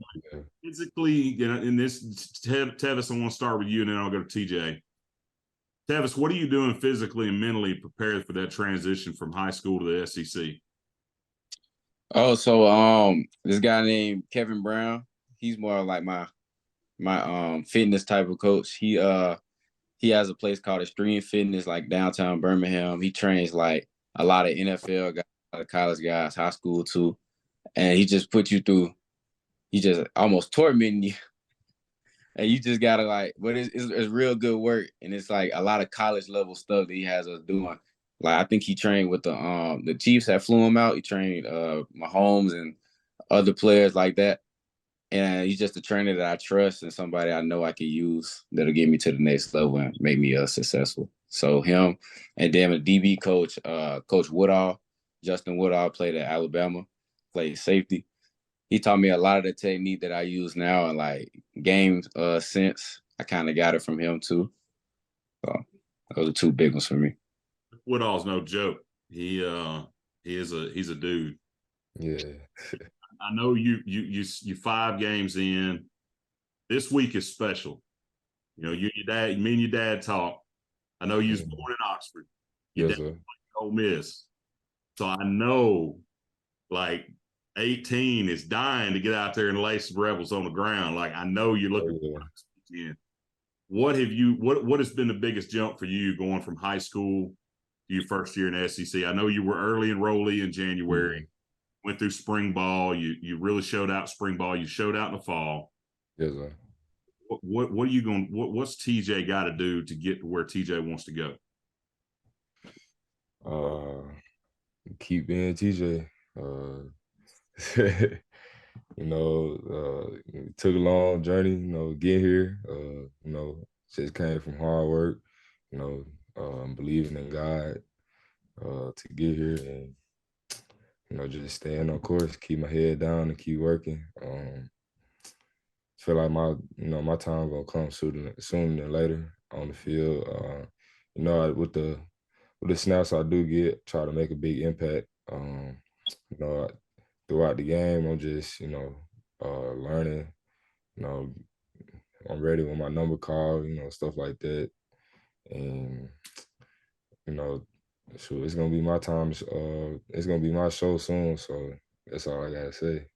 physically, you know, in this, Tevis, I want to start with you, and then I'll go to TJ. Tevis, what are you doing physically and mentally prepared for that transition from high school to the SEC?
Oh, so this guy named Kevin Brown, he's more like my fitness type of coach. He he has a place called Extreme Fitness, like downtown Birmingham. He trains like a lot of NFL guys, a lot of college guys, high school too. And he just put you through, he just almost tormenting you. And you just gotta like, but it's real good work. And it's like a lot of college level stuff that he has us doing. Like I think he trained with the Chiefs that flew him out. He trained Mahomes and other players like that. And he's just a trainer that I trust and somebody I know I can use that'll get me to the next level and make me successful. So him, and then a DB coach, Coach Woodall, Justin Woodall played at Alabama, played safety. He taught me a lot of the technique that I use now and like game sense. I kind of got it from him too. So those are two big ones for me.
Woodall's no joke. He's a dude.
Yeah.
I know you 5 games in. This week is special. You know, me and your dad talk. I know you was born in Oxford. Your
Yes,
dad
sir.
played Ole Miss. So I know like 18 is dying to get out there and lay some Rebels on the ground. Like I know you're looking forward to this weekend. What has been the biggest jump for you going from high school to your first year in SEC? I know you were early enrollee in January. Went through spring ball. You really showed out spring ball. You showed out in the fall.
Yes, sir.
What are you going? What's TJ got to do to get to where TJ wants to go?
Keep being TJ. It took a long journey, get here. Just came from hard work, believing in God to get here and, just staying on course, keep my head down and keep working. Feel like my time gonna come sooner than later on the field. With the snaps I do get, try to make a big impact. Throughout the game, I'm just, learning. I'm ready when my number called, stuff like that. And, it's gonna be my time. It's gonna be my show soon. So that's all I gotta say.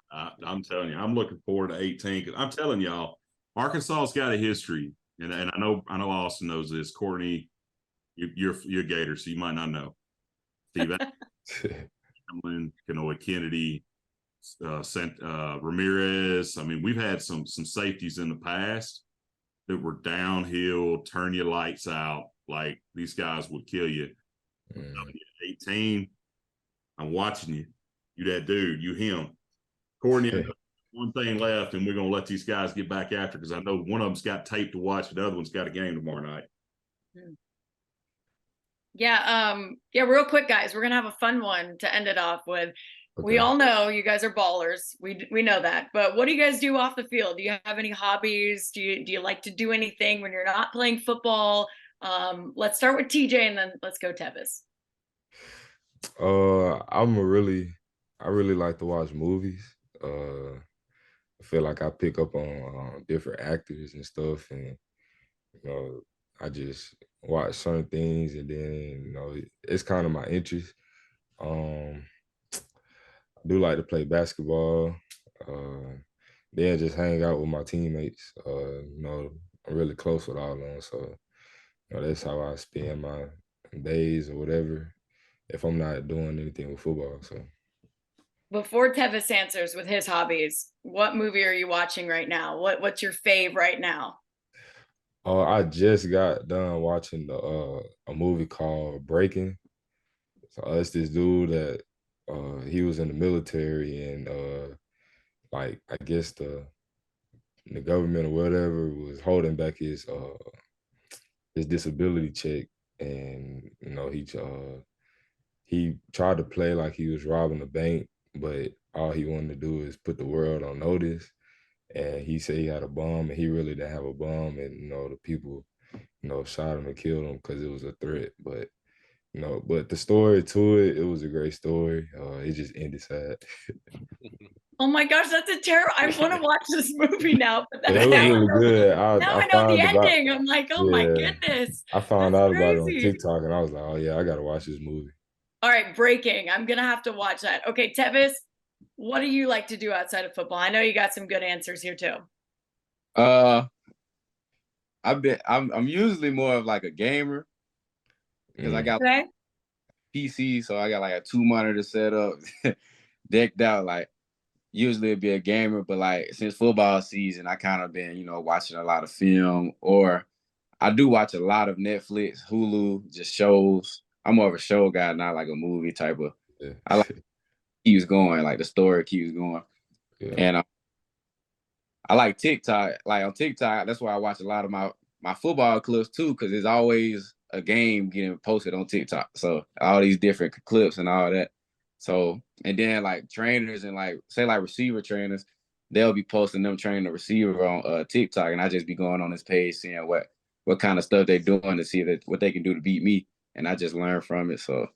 I'm telling you, I'm looking forward to 18 because I'm telling y'all, Arkansas's got a history, and I know Austin knows this. Courtney, you're a Gator, so you might not know. Steve Hamlin, Kanoa Kennedy, Ramirez. I mean, we've had some safeties in the past that were downhill, turn your lights out. Like these guys would kill you. 18, I'm watching you. You that dude, you him. Courtney, one thing left, and we're going to let these guys get back after because I know one of them's got tape to watch, and the other one's got a game tomorrow night.
Yeah, real quick, guys. We're going to have a fun one to end it off with. Okay. We all know you guys are ballers. We know that. But what do you guys do off the field? Do you have any hobbies? Do you like to do anything when you're not playing football? Let's start with TJ, and then let's go Tevis.
I really like to watch movies. I feel like I pick up on different actors and stuff, and I just watch certain things, and then it's kind of my interest. I do like to play basketball. Then just hang out with my teammates. I'm really close with all of them, so that's how I spend my days or whatever. If I'm not doing anything with football, so.
Before Tevis answers with his hobbies, what movie are you watching right now? What's your fave right now?
I just got done watching a movie called Breaking. So it's this dude that he was in the military, and I guess the government or whatever was holding back his disability check, and he tried to play like he was robbing a bank, but all he wanted to do is put the world on notice. And he said he had a bomb, and he really didn't have a bomb. And, the people, shot him and killed him because it was a threat. But, but the story to it was a great story. It just ended sad.
Oh my gosh, that's a terrible. I want to watch this movie now. But
it was really good.
Now I know the ending. I'm like, oh my goodness.
I found out about it on TikTok, and I was like, oh yeah, I got to watch this movie.
All right, Breaking. I'm going to have to watch that. Okay, Tevis, what do you like to do outside of football? I know you got some good answers here too.
I I'm usually more of like a gamer because I got
Okay.
PC, so I got like a 2 monitor setup, decked out. Like usually it'd be a gamer, but like since football season, I kind of been watching a lot of film, or I do watch a lot of Netflix, Hulu, just shows. I'm more of a show guy, not like a movie type of.
Yeah.
I like keeps going, like the story keeps going,
Yeah.
and I like TikTok. Like on TikTok, that's why I watch a lot of my football clips too, because there's always a game getting posted on TikTok. So all these different clips and all that. So and then like trainers and like say like receiver trainers, they'll be posting them training the receiver on TikTok, and I just be going on this page seeing what kind of stuff they're doing to see what they can do to beat me, and I just learn from it. So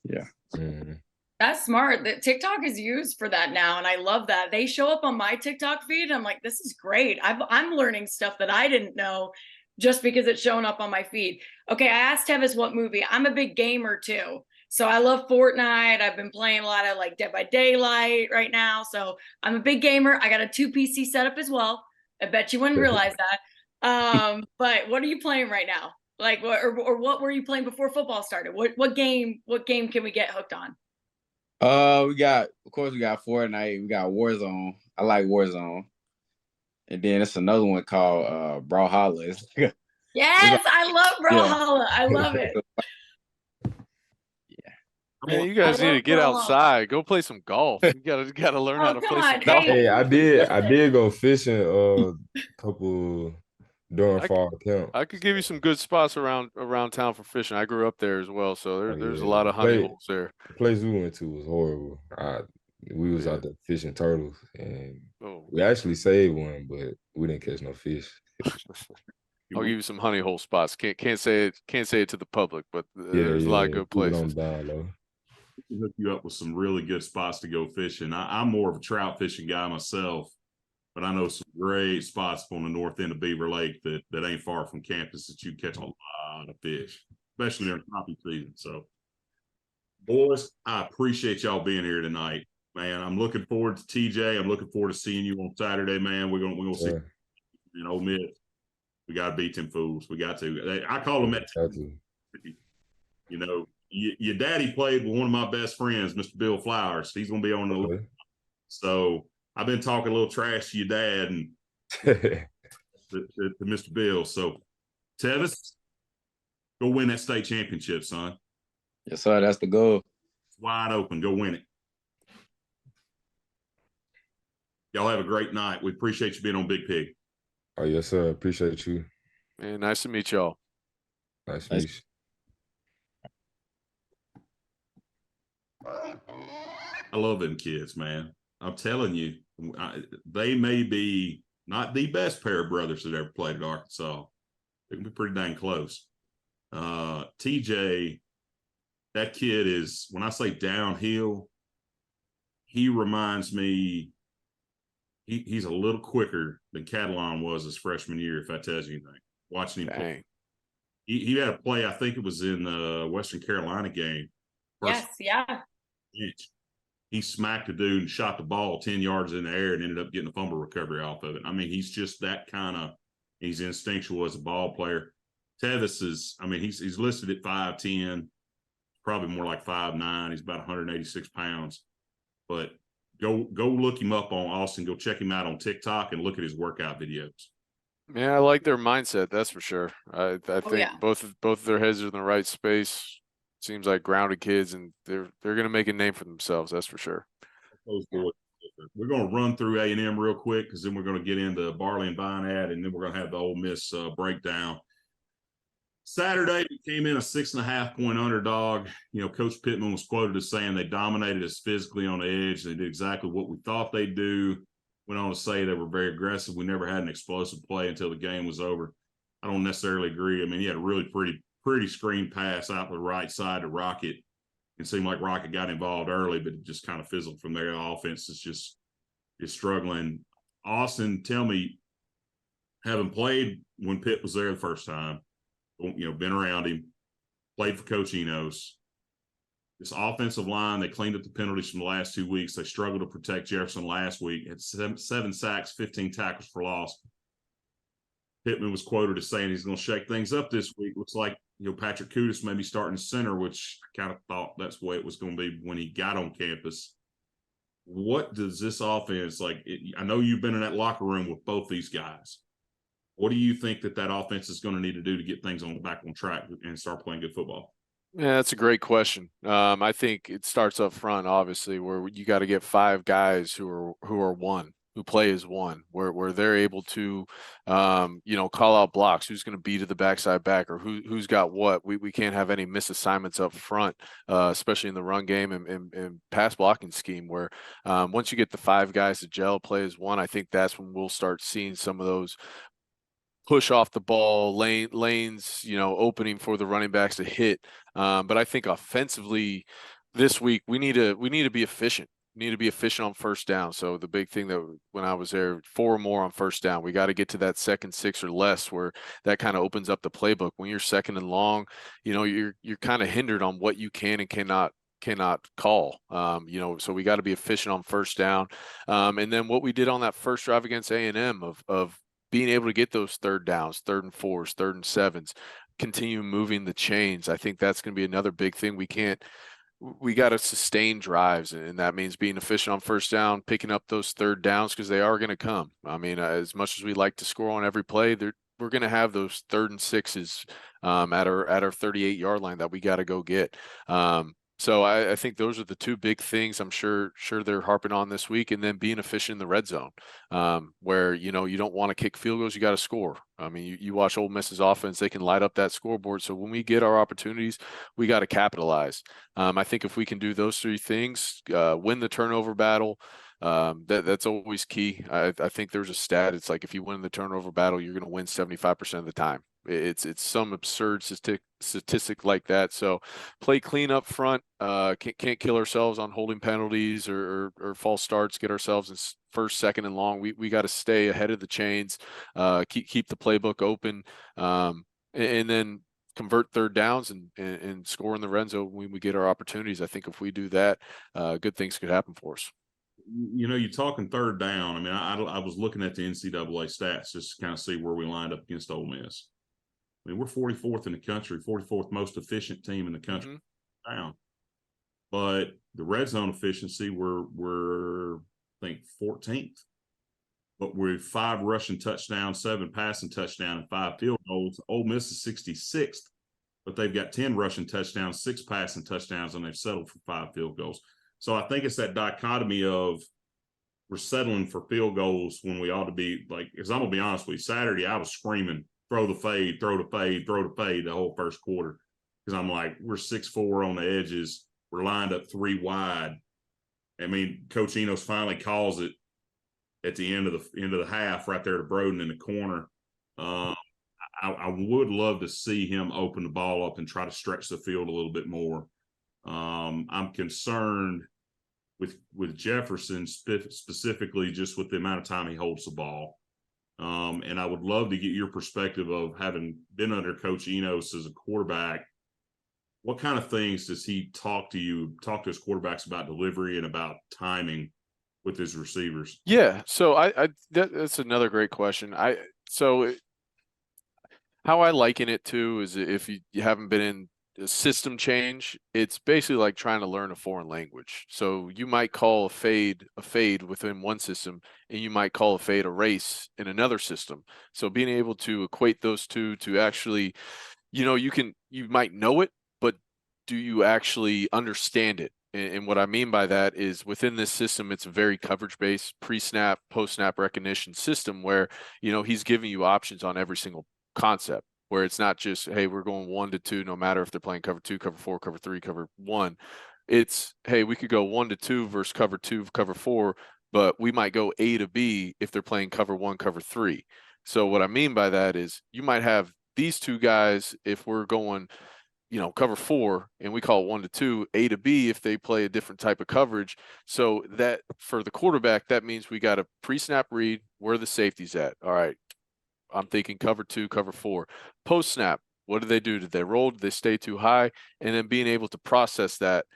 yeah.
Mm-hmm.
That's smart. That TikTok is used for that now, and I love that. They show up on my TikTok feed. I'm like, this is great. I'm learning stuff that I didn't know just because it's showing up on my feed. Okay, I asked Tevis what movie. I'm a big gamer too. So I love Fortnite. I've been playing a lot of like Dead by Daylight right now. So I'm a big gamer. I got a 2 PC setup as well. I bet you wouldn't realize that. But what are you playing right now? Like what or what were you playing before football started? What game can we get hooked on?
We got Fortnite, we got Warzone. I like Warzone. And then it's another one called Brawlhalla.
Yes, I love Brawlhalla.
Yeah.
I love it.
Man, you guys need to get outside. Go play some golf. You gotta learn how to play some golf.
Hey, I did go fishing couple during fall camp.
I could give you some good spots around town for fishing. I grew up there as well, so there's a lot of honey holes there.
The place we went to was horrible. We was out there fishing turtles, and we actually saved one, but we didn't catch no fish.
I'll give you some honey hole spots. Can't say it to the public, but there's a lot of good places.
We can hook you up with some really good spots to go fishing. I'm more of a trout fishing guy myself, but I know some great spots on the north end of Beaver Lake that ain't far from campus that you catch a lot of fish, especially during crappie season. So, boys, I appreciate y'all being here tonight, man. I'm looking forward to TJ. I'm looking forward to seeing you on Saturday, man. We're gonna see in Ole Miss. We got to beat them fools. We got to. I call them that. You know, your daddy played with one of my best friends, Mr. Bill Flowers. He's going to be on the list. So I've been talking a little trash to your dad and to Mr. Bill. So, Tevis, go win that state championship, son.
Yes, sir. That's the goal.
It's wide open. Go win it. Y'all have a great night. We appreciate you being on Big Pig.
Oh, yes, sir. Appreciate you.
Man, nice to meet y'all.
Nice to meet you.
I love them kids, man. I'm telling you, they may be not the best pair of brothers that ever played at Arkansas. They can be pretty dang close. TJ, that kid is, when I say downhill, he reminds me, he's a little quicker than Catalan was his freshman year, if that tells you anything. Watching him play. He had a play, I think it was in the Western Carolina game.
Yes, yeah.
He smacked a dude and shot the ball 10 yards in the air and ended up getting a fumble recovery off of it. I mean, he's just that kind of, he's instinctual as a ball player. Tevis is, I mean, he's listed at 5'10", probably more like 5'9". He's about 186 pounds. But go look him up on Austin. Go check him out on TikTok and look at his workout videos.
Yeah, I like their mindset. That's for sure. I think both of their heads are in the right space. Seems like grounded kids, and they're going to make a name for themselves. That's for sure.
We're going to run through A&M real quick because then we're going to get into Barley and Vinad, and then we're going to have the Ole Miss breakdown. Saturday, we came in a 6.5-point underdog. You know, Coach Pittman was quoted as saying they dominated us physically on the edge. They did exactly what we thought they'd do. Went on to say they were very aggressive. We never had an explosive play until the game was over. I don't necessarily agree. I mean, he had a really pretty screen pass out the right side to Rocket. It seemed like Rocket got involved early, but it just kind of fizzled from there. The offense is struggling. Austin, tell me, having played when Pitt was there the first time, you know, been around him, played for Coach Enos, this offensive line, they cleaned up the penalties from the last 2 weeks. They struggled to protect Jefferson last week. Had 7 sacks, 15 tackles for loss. Pittman was quoted as saying he's going to shake things up this week. Looks like, Patrick Kudus may be starting center, which I kind of thought that's the way it was going to be when he got on campus. What does this offense I know you've been in that locker room with both these guys. What do you think that offense is going to need to do to get things back on track and start playing good football?
Yeah, that's a great question. I think it starts up front, obviously, where you got to get 5 guys who are one, who play as one, where they're able to, call out blocks, who's going to be to the backside back, or who's got what. We can't have any misassignments up front, especially in the run game and pass blocking scheme. Where once you get the 5 guys to gel, play as one, I think that's when we'll start seeing some of those push off the ball lanes, opening for the running backs to hit. But I think offensively this week, we need to be efficient. We need to be efficient on first down. So the big thing that when I was there, 4 or more on first down, we got to get to that 2nd 6 or less, where that kind of opens up the playbook. When you're 2nd and long, you're kind of hindered on what you can and cannot call. So we got to be efficient on first down. And then what we did on that first drive against A&M of being able to get those 3rd downs, 3rd and 4s, 3rd and 7s, continue moving the chains. I think that's going to be another big thing. We got to sustain drives, and that means being efficient on first down, picking up those 3rd downs, because they are going to come. I mean, as much as we like to score on every play, we're going to have those 3rd and 6s at our 38-yard line that we got to go get. So I think those are the 2 big things I'm sure they're harping on this week, and then being efficient in the red zone, where, you don't want to kick field goals, you got to score. I mean, you watch Ole Miss's offense, they can light up that scoreboard. So when we get our opportunities, we got to capitalize. I think if we can do those 3 things, win the turnover battle, that's always key. I think there's a stat. It's like if you win the turnover battle, you're going to win 75% of the time. It's some absurd statistic like that. So play clean up front. Can't kill ourselves on holding penalties or false starts. Get ourselves in 1st, 2nd, and long. We got to stay ahead of the chains. Keep the playbook open, and then convert 3rd downs and score in the red zone when we get our opportunities. I think if we do that, good things could happen for us.
You're talking 3rd down. I mean, I was looking at the NCAA stats just to kind of see where we lined up against Ole Miss. I mean, we're 44th in the country, 44th most efficient team in the country down. But the red zone efficiency, we're I think 14th. But we're 5 rushing touchdowns, 7 passing touchdowns, and 5 field goals. Ole Miss is 66th, but they've got 10 rushing touchdowns, 6 passing touchdowns, and they've settled for 5 field goals. So I think it's that dichotomy of we're settling for field goals when we ought to be because I'm going to be honest with you, Saturday I was screaming, throw the fade, throw the fade, throw the fade the whole first quarter. Because I'm like, we're 6'4" on the edges. We're lined up 3 wide. I mean, Coach Enos finally calls it at the end of the half right there to Broden in the corner. I would love to see him open the ball up and try to stretch the field a little bit more. I'm concerned with Jefferson specifically just with the amount of time he holds the ball. And I would love to get your perspective of having been under Coach Enos as a quarterback. What kind of things does he talk to his quarterbacks about delivery and about timing with his receivers?
Yeah. So that's another great question. How I liken it to is if you haven't been in a system change, it's basically like trying to learn a foreign language. So you might call a fade within one system, and you might call a fade a race in another system. So being able to equate those 2 to actually, you might know it, but do you actually understand it? And what I mean by that is within this system, it's a very coverage-based pre-snap, post-snap recognition system where, he's giving you options on every single concept, where it's not just, hey, we're going 1 to 2, no matter if they're playing cover 2, cover 4, cover 3, cover 1. It's, hey, we could go 1 to 2 versus cover 2, cover 4, but we might go A to B if they're playing cover 1, cover 3. So what I mean by that is you might have these 2 guys if we're going, cover 4, and we call it 1 to 2, A to B if they play a different type of coverage. So that for the quarterback, that means we got a pre-snap read where the safety's at. All right. I'm thinking cover 2, cover 4. Post snap, what do? Did they roll? Did they stay too high? And then being able to process that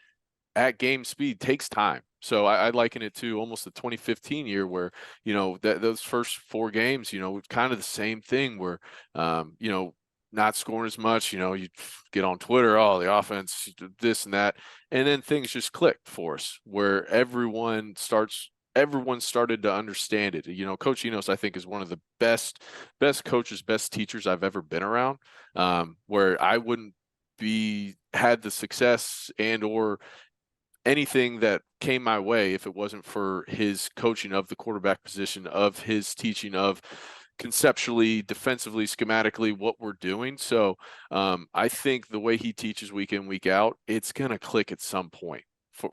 at game speed takes time. So I liken it to almost the 2015 year where, you know, that those first 4 games, you know, kind of the same thing where, you know, not scoring as much, you know, you get on Twitter, oh, the offense, this and that. And then things just clicked for us where everyone started to understand it. You know, Coach Enos, I think, is one of the best coaches, best teachers I've ever been around, where I wouldn't had the success and or anything that came my way if it wasn't for his coaching of the quarterback position, of his teaching of conceptually, defensively, schematically what we're doing. So I think the way he teaches week in, week out, it's going to click at some point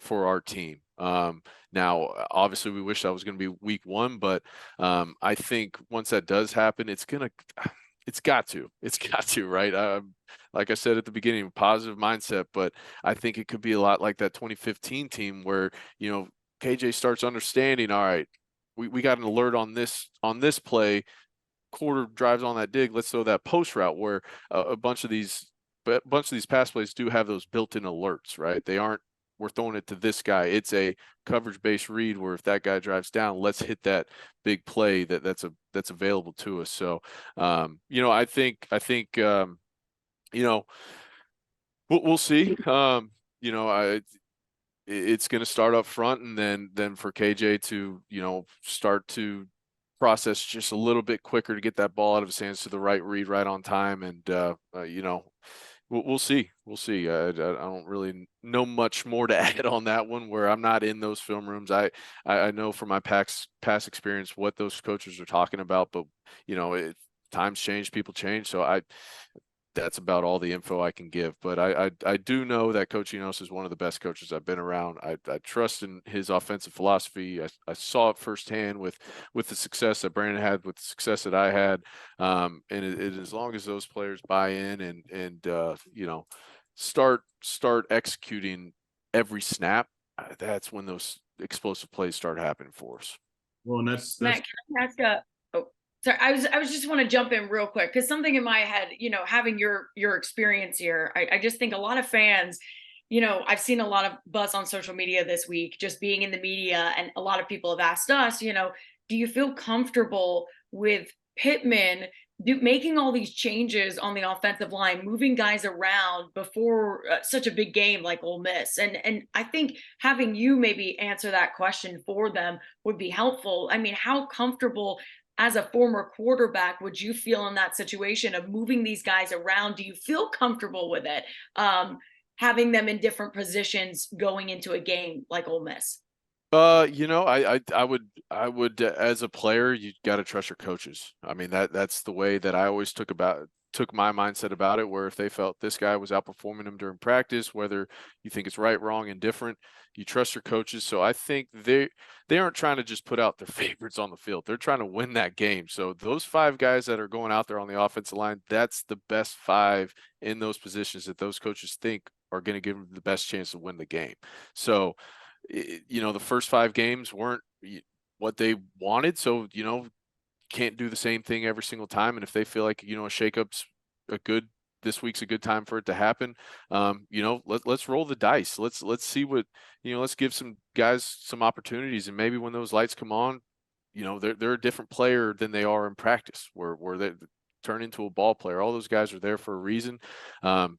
for our team. Now, obviously, we wish that was going to be week 1, but I think once that does happen, it's got to, right? Like I said at the beginning, positive mindset, but I think it could be a lot like that 2015 team where, you know, KJ starts understanding, all right, we got an alert on this play, quarter drives on that dig, let's throw that post route where a bunch of these pass plays do have those built-in alerts, right? They aren't, we're throwing it to this guy. It's a coverage-based read where if that guy drives down, let's hit that big play that's available to us. So, you know, I think, you know, we'll see. You know, it's going to start up front, and then for KJ to, you know, start to process just a little bit quicker to get that ball out of his hands to the right read right on time, and you know. We'll see. We'll see. I don't really know much more to add on that one where I'm not in those film rooms. I know from my past experience what those coaches are talking about, but you know, times change, people change. So that's about all the info I can give. But I do know that Coach Enos is one of the best coaches I've been around. I trust in his offensive philosophy. I saw it firsthand with the success that Brandon had, with the success that I had. And as long as those players buy in and you know, start executing every snap, that's when those explosive plays start happening for us.
Well, and that's
Matt, can I ask sorry, I was just want to jump in real quick because something in my head, you know, having your experience here, I just think a lot of fans, you know, I've seen a lot of buzz on social media this week, just being in the media, and a lot of people have asked us, you know, do you feel comfortable with Pittman making all these changes on the offensive line, moving guys around before such a big game like Ole Miss? And I think having you maybe answer that question for them would be helpful. I mean, how comfortable as a former quarterback would you feel in that situation of moving these guys around? Do you feel comfortable with it? Having them in different positions going into a game like Ole Miss?
You know, I would as a player, you got to trust your coaches. I mean, that's the way that I always took my mindset about it, where if they felt this guy was outperforming them during practice, whether you think it's right, wrong, indifferent, you trust your coaches. So I think they aren't trying to just put out their favorites on the field. They're trying to win that game. So those 5 guys that are going out there on the offensive line, that's the best 5 in those positions that those coaches think are going to give them the best chance to win the game. So, you know, the first 5 games weren't what they wanted. So, you know, can't do the same thing every single time. And if they feel like, you know, a shakeup's this week's a good time for it to happen, you know, let's roll the dice. Let's see what, you know, let's give some guys some opportunities. And maybe when those lights come on, you know, they're a different player than they are in practice, where they turn into a ball player. All those guys are there for a reason.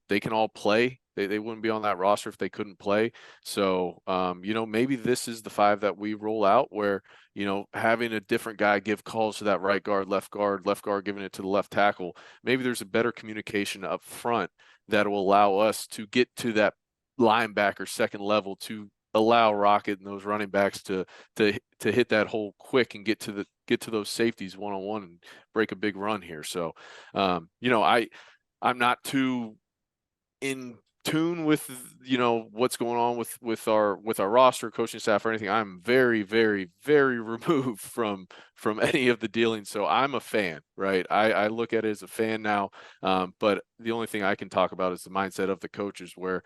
They can all play. They wouldn't be on that roster if they couldn't play. So, you know, maybe this is the 5 that we roll out where, you know, having a different guy give calls to that right guard, left guard giving it to the left tackle. Maybe there's a better communication up front that will allow us to get to that linebacker second level, to allow Rocket and those running backs to hit that hole quick and get to those safeties one-on-one and break a big run here. So, you know, I'm not too in tune with, you know, what's going on with our roster, coaching staff, or anything. I'm very, very, very removed from any of the dealings. So I'm a fan, right? I look at it as a fan now. But the only thing I can talk about is the mindset of the coaches, where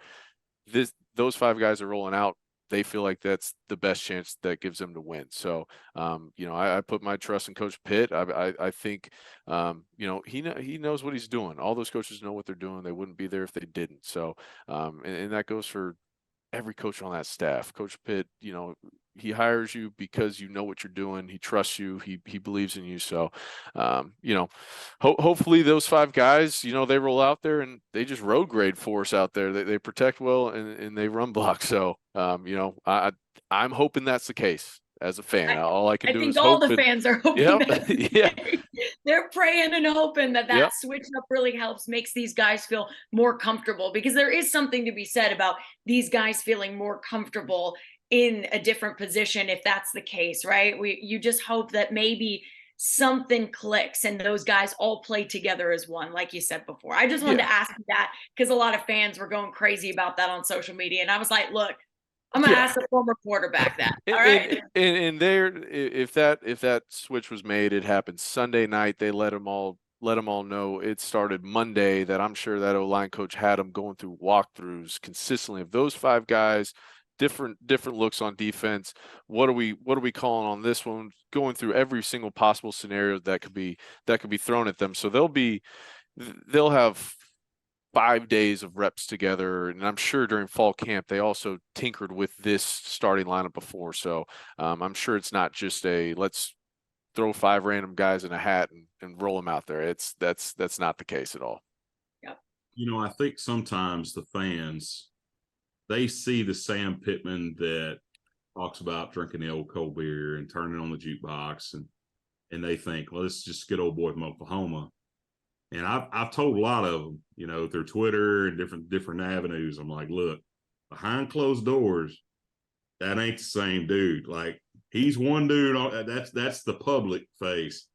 those 5 guys are rolling out. They feel like that's the best chance that gives them to win. So, you know, I put my trust in Coach Pitt. I think, you know, he knows what he's doing. All those coaches know what they're doing. They wouldn't be there if they didn't. So, and that goes for every coach on that staff. Coach Pitt, you know, he hires you because you know what you're doing. He trusts you. He believes in you. So, you know, hopefully those 5 guys, you know, they roll out there and they just road grade for us out there. They protect well and they run block. So, you know, I'm hoping that's the case as a fan. All I can do is
all
hope.
the fans are hoping.
Yep.
That
Yeah.
They're praying and hoping that
Yep.
switch up really helps, makes these guys feel more comfortable, because there is something to be said about these guys feeling more comfortable in a different position if that's the case, right? You just hope that maybe something clicks and those guys all play together as one, like you said before. I just wanted to ask you that because a lot of fans were going crazy about that on social media, and I was like, look, I'm gonna ask the former quarterback that. All right.
And there, if that switch was made, it happened Sunday night. They let them all know it started Monday. That I'm sure that O-line coach had them going through walkthroughs consistently of those 5 guys, different looks on defense. What are we calling on this one? Going through every single possible scenario that could be thrown at them. So they'll have 5 days of reps together, and I'm sure during fall camp they also tinkered with this starting lineup before. So I'm sure it's not just a let's throw 5 random guys in a hat and roll them out there. That's not the case at all.
Yep.
You know, I think sometimes the fans, they see the Sam Pittman that talks about drinking the old cold beer and turning on the jukebox, and they think, well, this is just a good old boy from Oklahoma. And I've told a lot of them, you know, through Twitter and different avenues. I'm like, look, behind closed doors, that ain't the same dude. Like, he's one dude. That's the public face.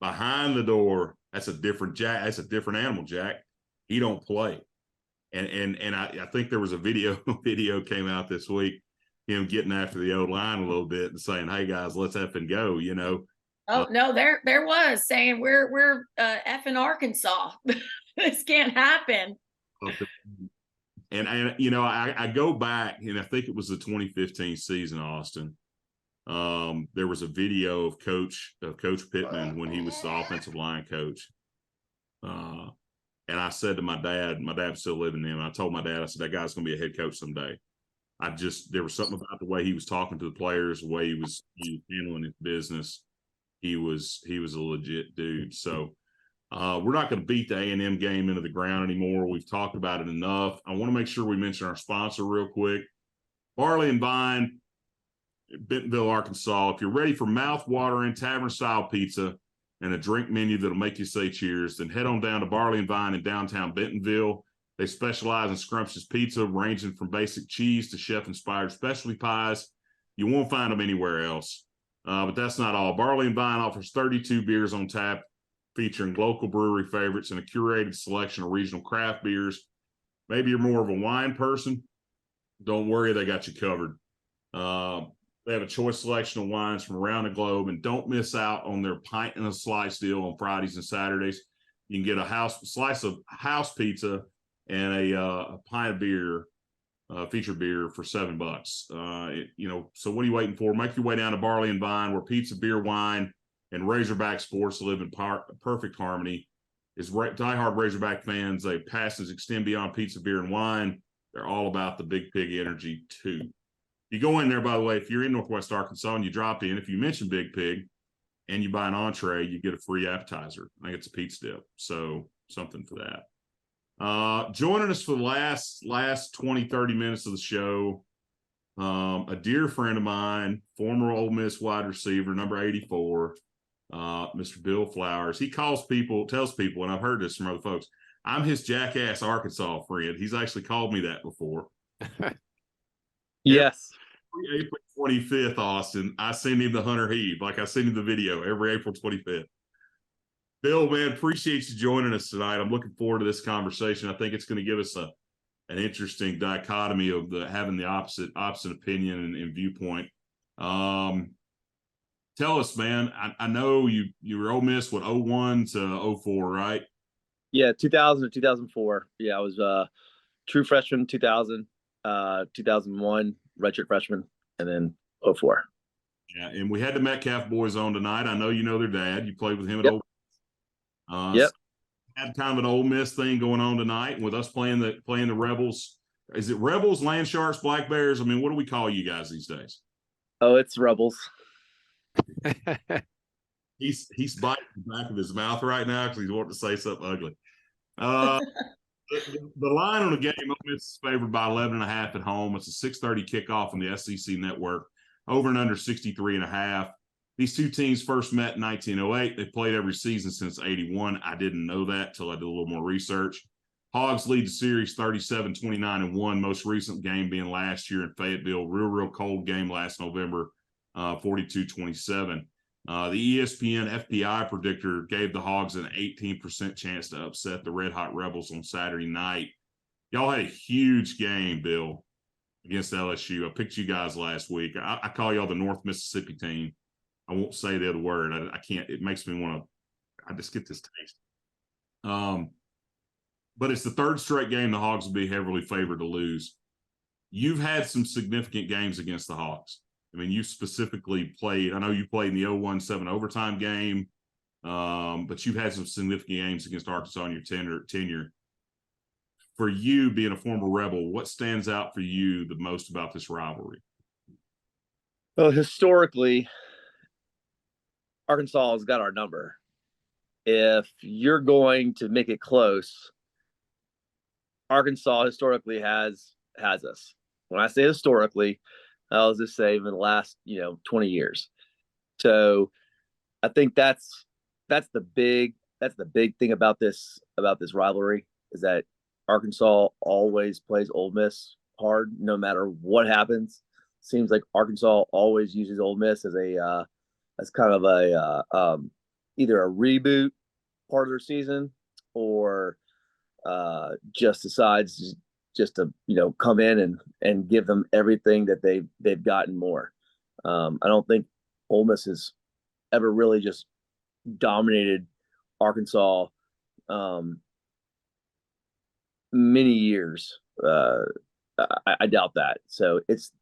Behind the door, that's a different Jack. That's a different animal, Jack. He don't play. And I think there was a video came out this week, him getting after the O-line a little bit and saying, hey guys, let's effing go, you know.
Oh no, there was saying we're effing Arkansas. This can't happen.
And you know, I go back, and I think it was the 2015 season, Austin. There was a video of Coach Pittman when he was the offensive line coach. And I said to my dad was still living then. I told my dad, I said, that guy's going to be a head coach someday. There was something about the way he was talking to the players, the way he was handling his business. He was a legit dude. So we're not going to beat the A&M game into the ground anymore. We've talked about it enough. I want to make sure we mention our sponsor real quick. Barley and Vine, Bentonville, Arkansas. If you're ready for mouth-watering tavern-style pizza and a drink menu that'll make you say cheers, then head on down to Barley and Vine in downtown Bentonville. They specialize in scrumptious pizza, ranging from basic cheese to chef-inspired specialty pies. You won't find them anywhere else. But that's not all. Barley and Vine offers 32 beers on tap, featuring local brewery favorites and a curated selection of regional craft beers. Maybe you're more of a wine person. Don't worry, they got you covered. They have a choice selection of wines from around the globe, and don't miss out on their pint and a slice deal on Fridays and Saturdays. You can get a slice of house pizza and a pint of beer, featured beer for $7. You know, so what are you waiting for? Make your way down to Barley and Vine, where pizza, beer, wine, and Razorback sports live in perfect harmony. As diehard Razorback fans, their passions extend beyond pizza, beer, and wine. They're all about the Big Pig energy too. You go in there, by the way, if you're in Northwest Arkansas and you drop in, if you mention Big Pig and you buy an entree, you get a free appetizer. I think it's a pizza dip. So something for that. Joining us for the last 20, 30 minutes of the show, a dear friend of mine, former Ole Miss wide receiver, number 84, Mr. Bill Flowers. He tells people, and I've heard this from other folks, I'm his jackass Arkansas friend. He's actually called me that before.
Yes.
April 25th, Austin, I send him the Hunter Heave. Like I send him the video every April 25th. Bill, man, appreciate you joining us tonight. I'm looking forward to this conversation. I think it's going to give us an interesting dichotomy of having the opposite opinion and viewpoint. Tell us, man, I know you were Ole Miss, 01 to 04, right?
Yeah, 2000 to 2004. Yeah, I was true freshman 2000, 2001, redshirt freshman, and then 04.
Yeah, and we had the Metcalf boys on tonight. I know you know their dad. You played with him at
Yep.
Ole Miss.
Yep.
So had kind of an Ole Miss thing going on tonight with us playing the Rebels. Is it Rebels, Land Sharks, Black Bears? I mean, what do we call you guys these days?
Oh, it's Rebels.
He's biting the back of his mouth right now because he's wanting to say something ugly. The line on the game, Ole Miss is favored by 11.5 at home. It's a 6:30 kickoff on the SEC network. Over and under 63.5. These two teams first met in 1908. They played every season since 81. I didn't know that until I did a little more research. Hogs lead the series 37-29-1. Most recent game being last year in Fayetteville. Real cold game last November, 42-27. The ESPN FPI predictor gave the Hogs an 18% chance to upset the Red Hot Rebels on Saturday night. Y'all had a huge game, Bill, against LSU. I picked you guys last week. I call y'all the North Mississippi team. I won't say the other word. I can't. It makes me want to. I just get this taste. But it's the third straight game the Hogs will be heavily favored to lose. You've had some significant games against the Hogs. I mean, you specifically played. I know you played in the 0-1-7 overtime game, but you've had some significant games against Arkansas in your tenure. For you, being a former Rebel, what stands out for you the most about this rivalry?
Well, historically, Arkansas has got our number. If you're going to make it close, Arkansas historically has us. When I say historically, I'll just say in the last 20 years. So I think that's the big thing about this rivalry is that Arkansas always plays Ole Miss hard no matter what happens. Seems like Arkansas always uses Ole Miss as kind of a either a reboot part of their season or just decides just to come in and give them everything that they've gotten more. I don't think Ole Miss has ever really just dominated Arkansas many years. I doubt that. So this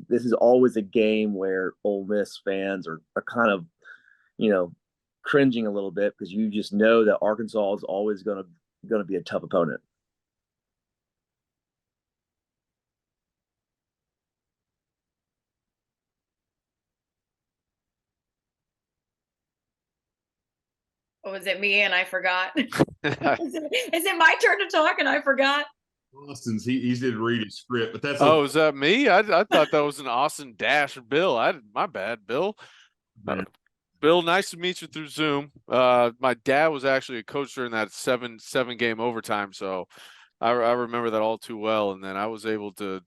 is always a game where Ole Miss fans are kind of cringing a little bit because you just know that Arkansas is always going to be a tough opponent.
Oh, was it me and I forgot? Is it my turn to talk and I forgot?
Austin's he didn't read his script, but that's
is that me? I thought that was an Austin dash or Bill. My bad, Bill. Bill, nice to meet you through Zoom. My dad was actually a coach during that seven game overtime, so I remember that all too well. And then I was able to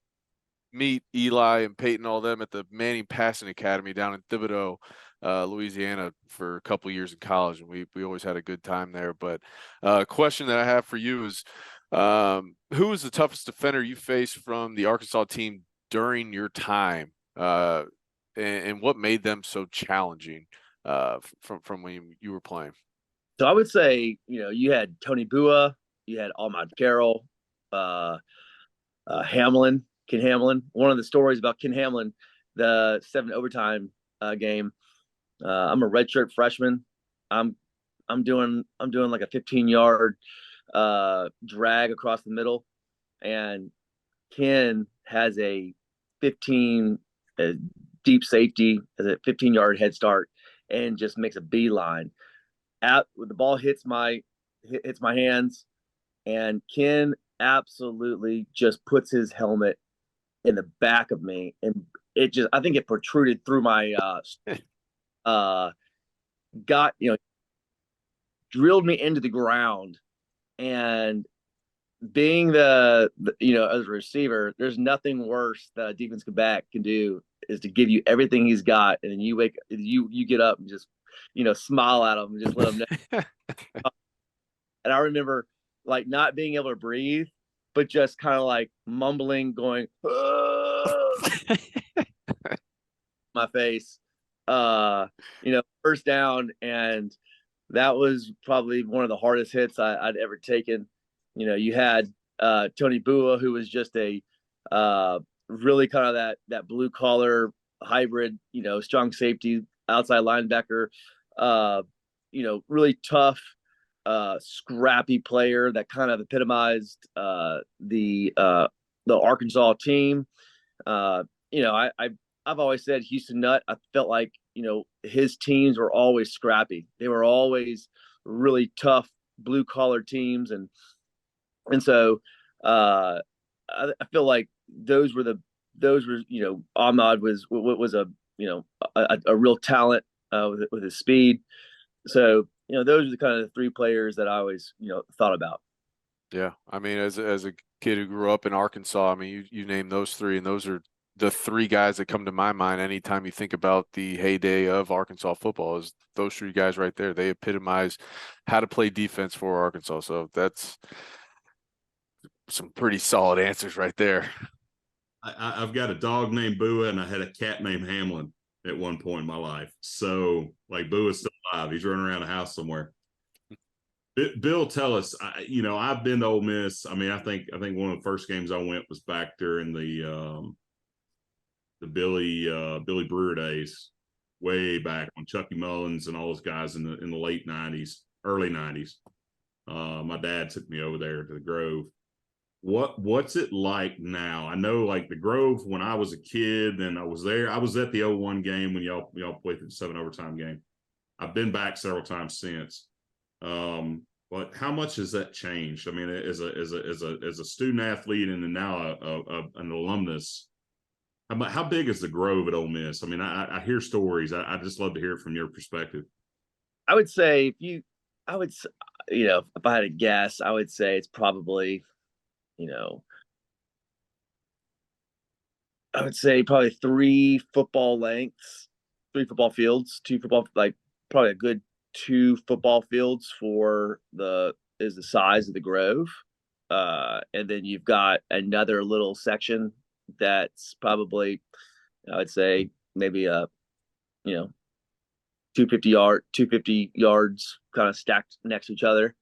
meet Eli and Peyton, all them at the Manning Passing Academy down in Thibodaux, Louisiana, for a couple of years in college, and we always had a good time there. But a question that I have for you is, who was the toughest defender you faced from the Arkansas team during your time, and what made them so challenging from when you were playing?
So I would say, you had Tony Bua, you had Ahmad Carroll, Hamlin, Ken Hamlin. One of the stories about Ken Hamlin, the 7 overtime game. I'm a redshirt freshman. I'm doing like a 15-yard drag across the middle, and Ken has a 15 deep safety as a 15-yard head start and just makes a beeline. The ball hits my hands, and Ken absolutely just puts his helmet in the back of me, and I think it protruded through my drilled me into the ground. And being the as a receiver, there's nothing worse that a defensive back can do is to give you everything he's got, and then you get up and just smile at him and just let him know. And I remember like not being able to breathe, but just kind of like mumbling, going my face, first down. And that was probably one of the hardest hits I'd ever taken. You had Tony Bua, who was just a really kind of that blue collar hybrid, strong safety, outside linebacker, really tough, scrappy player that kind of epitomized the the Arkansas team. I've always said Houston Nutt. I felt like, his teams were always scrappy. They were always really tough blue collar teams. And so I feel like those were, Ahmad was a real talent with his speed. So, those are the kind of the three players that I always, thought about.
Yeah. I mean, as a kid who grew up in Arkansas, I mean, you name those three, and those are the three guys that come to my mind anytime you think about the heyday of Arkansas football. Is those three guys right there. They epitomize how to play defense for Arkansas. So that's some pretty solid answers right there.
I've got a dog named Bua, and I had a cat named Hamlin at one point in my life. So, like, Bua's still alive. He's running around the house somewhere. Bill, tell us. I've been to Ole Miss. I mean, I think one of the first games I went was back during the Billy Brewer days, way back when Chucky Mullins and all those guys in the late '90s, early '90s. My dad took me over there to the Grove. What's it like now? I know, like, the Grove when I was a kid, and I was there. I was at the 0-1 game when y'all played the 7 overtime game. I've been back several times since. But how much has that changed? I mean, as a student athlete and then now an alumnus, how big is the Grove at Ole Miss? I mean, I hear stories. I just love to hear it from your perspective.
I would say if I had to guess, I would say it's probably, I would say probably 3 football lengths, 3 football fields, 2 football, like probably a good 2 football fields is the size of the Grove. And then you've got another little section that's probably, I would say maybe 250 yards kind of stacked next to each other.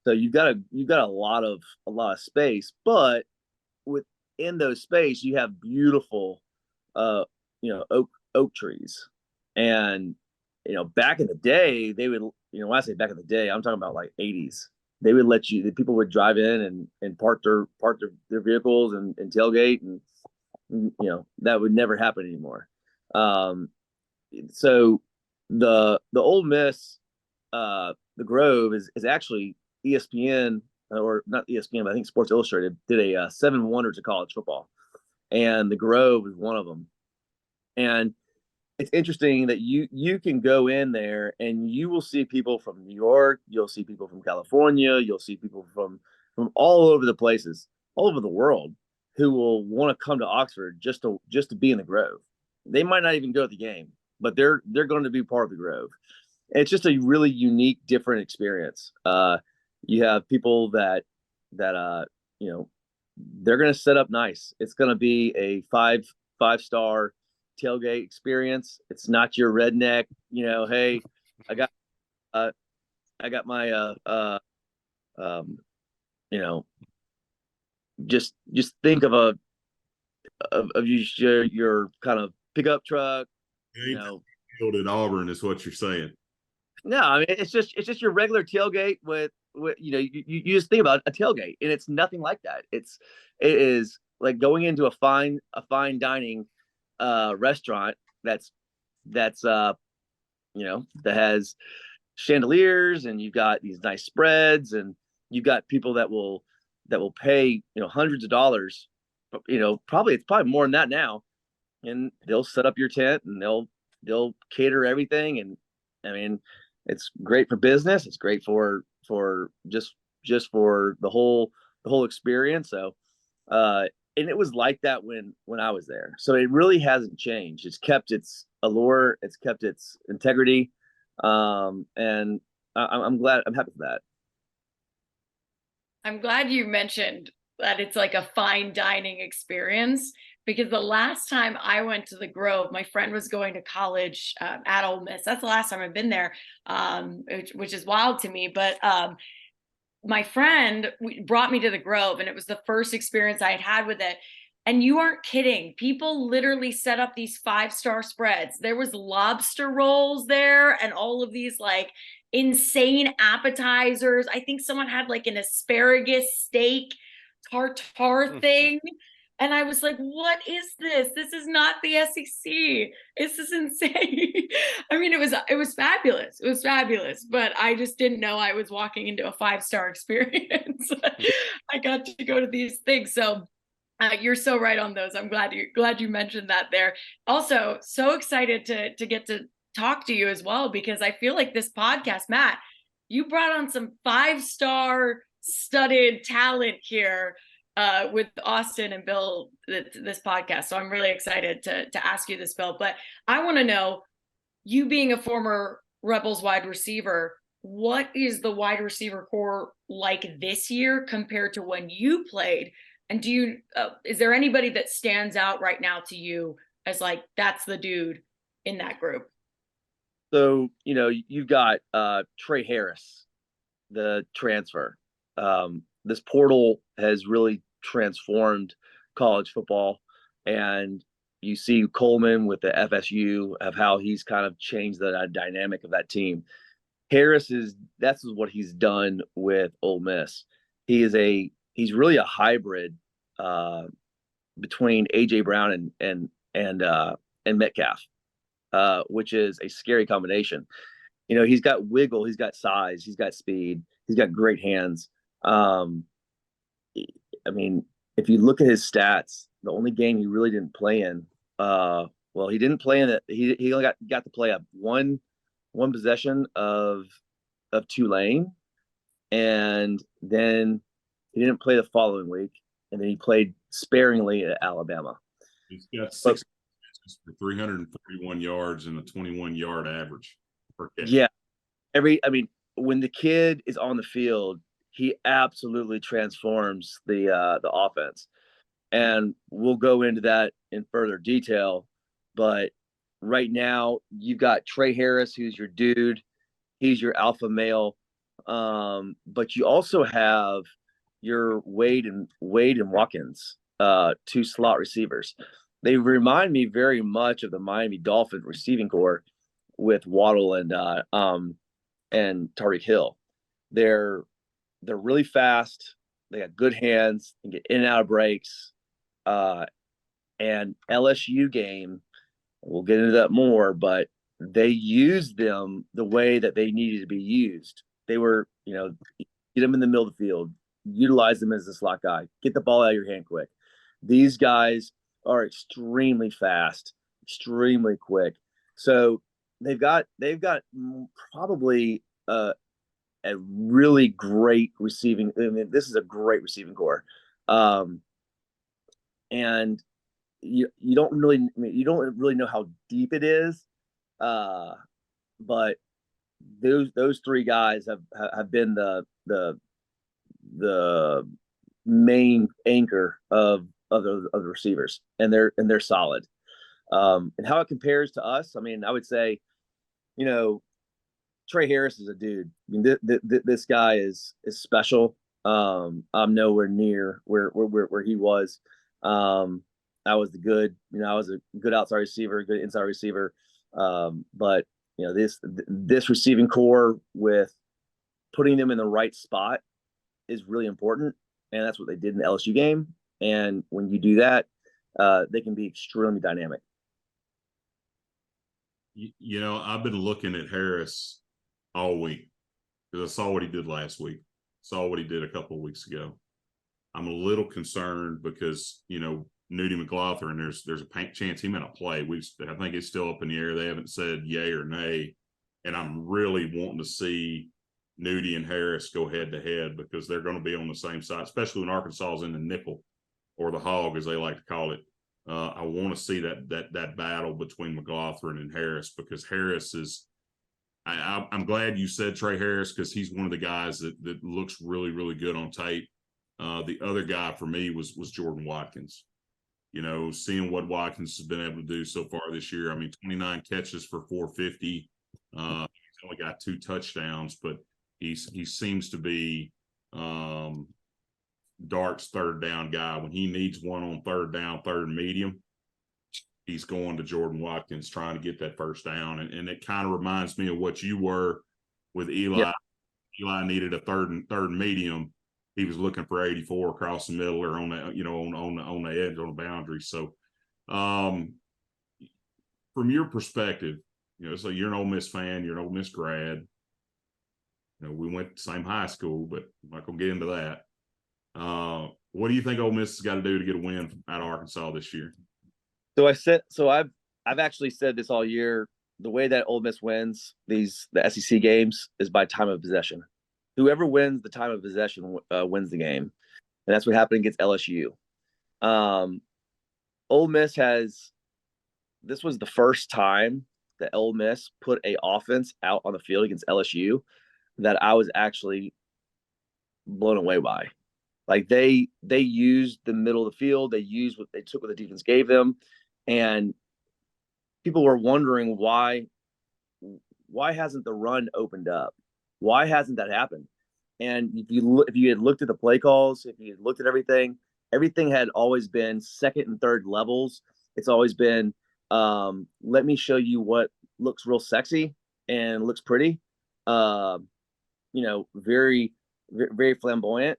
So you've got a lot of space, but within those space you have beautiful oak trees. And back in the day, they would, when I say back in the day, I'm talking about like 80s. They would let people would drive in and park their vehicles and tailgate, and that would never happen anymore. So the Ole Miss, the Grove is actually ESPN, or not ESPN, but I think Sports Illustrated did a 7 Wonders of college football, and the Grove is one of them. And it's interesting that you can go in there and you will see people from New York, you'll see people from California, you'll see people from all over the places, all over the world, who will want to come to Oxford just to be in the Grove. They might not even go to the game, but they're going to be part of the Grove. And it's just a really unique, different experience. You have people that they're going to set up nice. It's going to be a five-star tailgate experience. It's not your redneck, hey, I got my just think of your kind of pickup truck,
Field at Auburn is what you're saying.
No, I mean, it's just your regular tailgate with you just think about a tailgate, and it's nothing like that. It is like going into a fine dining restaurant that has chandeliers, and you've got these nice spreads, and you've got people that will pay hundreds of dollars, probably it's more than that now, and they'll set up your tent and they'll cater everything. And I mean, it's great for business, it's great for just for the whole experience. So and it was like that when I was there. So it really hasn't changed. It's kept its allure, it's kept its integrity. And I'm glad, I'm happy for that.
I'm glad you mentioned that it's like a fine dining experience, because the last time I went to the Grove, my friend was going to college at Ole Miss. That's the last time I've been there, which is wild to me. But my friend brought me to the Grove, and it was the first experience I had with it. And you aren't kidding. People literally set up these 5-star spreads. There was lobster rolls there and all of these like insane appetizers. I think someone had like an asparagus steak, tartar thing. And I was like, what is this? This is not the SEC. This is insane. I mean, it was fabulous. It was fabulous, but I just didn't know I was walking into a 5-star experience. I got to go to these things. So you're so right on those. I'm glad you mentioned that there. Also, so excited to get to talk to you as well, because I feel like this podcast, Matt, you brought on some 5-star studded talent here with Austin and Bill, this podcast. So I'm really excited to ask you this, Bill. But I want to know, you being a former Rebels wide receiver, what is the wide receiver core like this year compared to when you played? And is there anybody that stands out right now to you as like, that's the dude in that group?
So, you've got Trey Harris, the transfer. This portal has really transformed college football, and you see Coleman with the FSU of how he's kind of changed the dynamic of that team. That's what he's done with Ole Miss. He's really a hybrid between AJ Brown and Metcalf, which is a scary combination. He's got wiggle, he's got size, he's got speed, he's got great hands. I mean, if you look at his stats, the only game he really didn't play in, he didn't play in it. He only got to play one possession of Tulane, and then he didn't play the following week, and then he played sparingly at Alabama.
He's got 6 for 341 yards and a 21-yard average per catch.
Yeah, when the kid is on the field, he absolutely transforms the offense, and we'll go into that in further detail. But right now, you've got Trey Harris, who's your dude. He's your alpha male. But you also have your Wade and Watkins, 2 slot receivers. They remind me very much of the Miami Dolphin receiving corps with Waddle and Tyreek Hill. They're really fast. They got good hands and get in and out of breaks. And LSU game, we'll get into that more, but they used them the way that they needed to be used. They were, get them in the middle of the field, utilize them as a slot guy, get the ball out of your hand quick. These guys are extremely fast, extremely quick. So they've got probably a really great receiving. I mean, this is a great receiving core. And you don't really know how deep it is. But those 3 guys have been the main anchor of the receivers, and they're solid. And how it compares to us, I mean, I would say, Trey Harris is a dude. I mean, this guy is special. I'm nowhere near where he was. I was I was a good outside receiver, good inside receiver. But this receiving core, with putting them in the right spot, is really important, and that's what they did in the LSU game. And when you do that, they can be extremely dynamic.
I've been looking at Harris all week because I saw what he did last week, saw what he did a couple of weeks ago. I'm a little concerned because, Nudie McLaughlin, there's a chance he may not play. I think it's still up in the air. They haven't said yay or nay. And I'm really wanting to see Nudie and Harris go head to head, because they're going to be on the same side, especially when Arkansas is in the nickel, or the hog, as they like to call it. I want to see that battle between McLaughlin and Harris, because Harris is I'm glad you said Trey Harris, because he's one of the guys that looks really, really good on tape. The other guy for me was Jordan Watkins. Seeing what Watkins has been able to do so far this year. I mean, 29 catches for 450. He's only got 2 touchdowns, but he seems to be Dart's third down guy. When he needs one on third down, third and medium, he's going to Jordan Watkins trying to get that first down. And it kind of reminds me of what you were with Eli.
Yeah.
Eli needed a third and medium, he was looking for 84 across the middle or on the, you know, on the edge, on the boundary. So from your perspective, you know, so you're an Ole Miss fan, you're an Ole Miss grad. You know, we went to the same high school, but I'm not gonna get into that. What do you think Ole Miss has got to do to get a win out of Arkansas this year?
So I've actually said this all year. The way that Ole Miss wins the SEC games is by time of possession. Whoever wins the time of possession wins the game, and that's what happened against LSU. Ole Miss this was the first time that Ole Miss put a offense out on the field against LSU that I was actually blown away by. Like they used the middle of the field, they took what the defense gave them, and people were wondering why hasn't the run opened up? Why hasn't that happened? And if you had looked at the play calls, if you had looked at everything had always been second and third levels. It's always been let me show you what looks real sexy and looks pretty. You know, very, very flamboyant.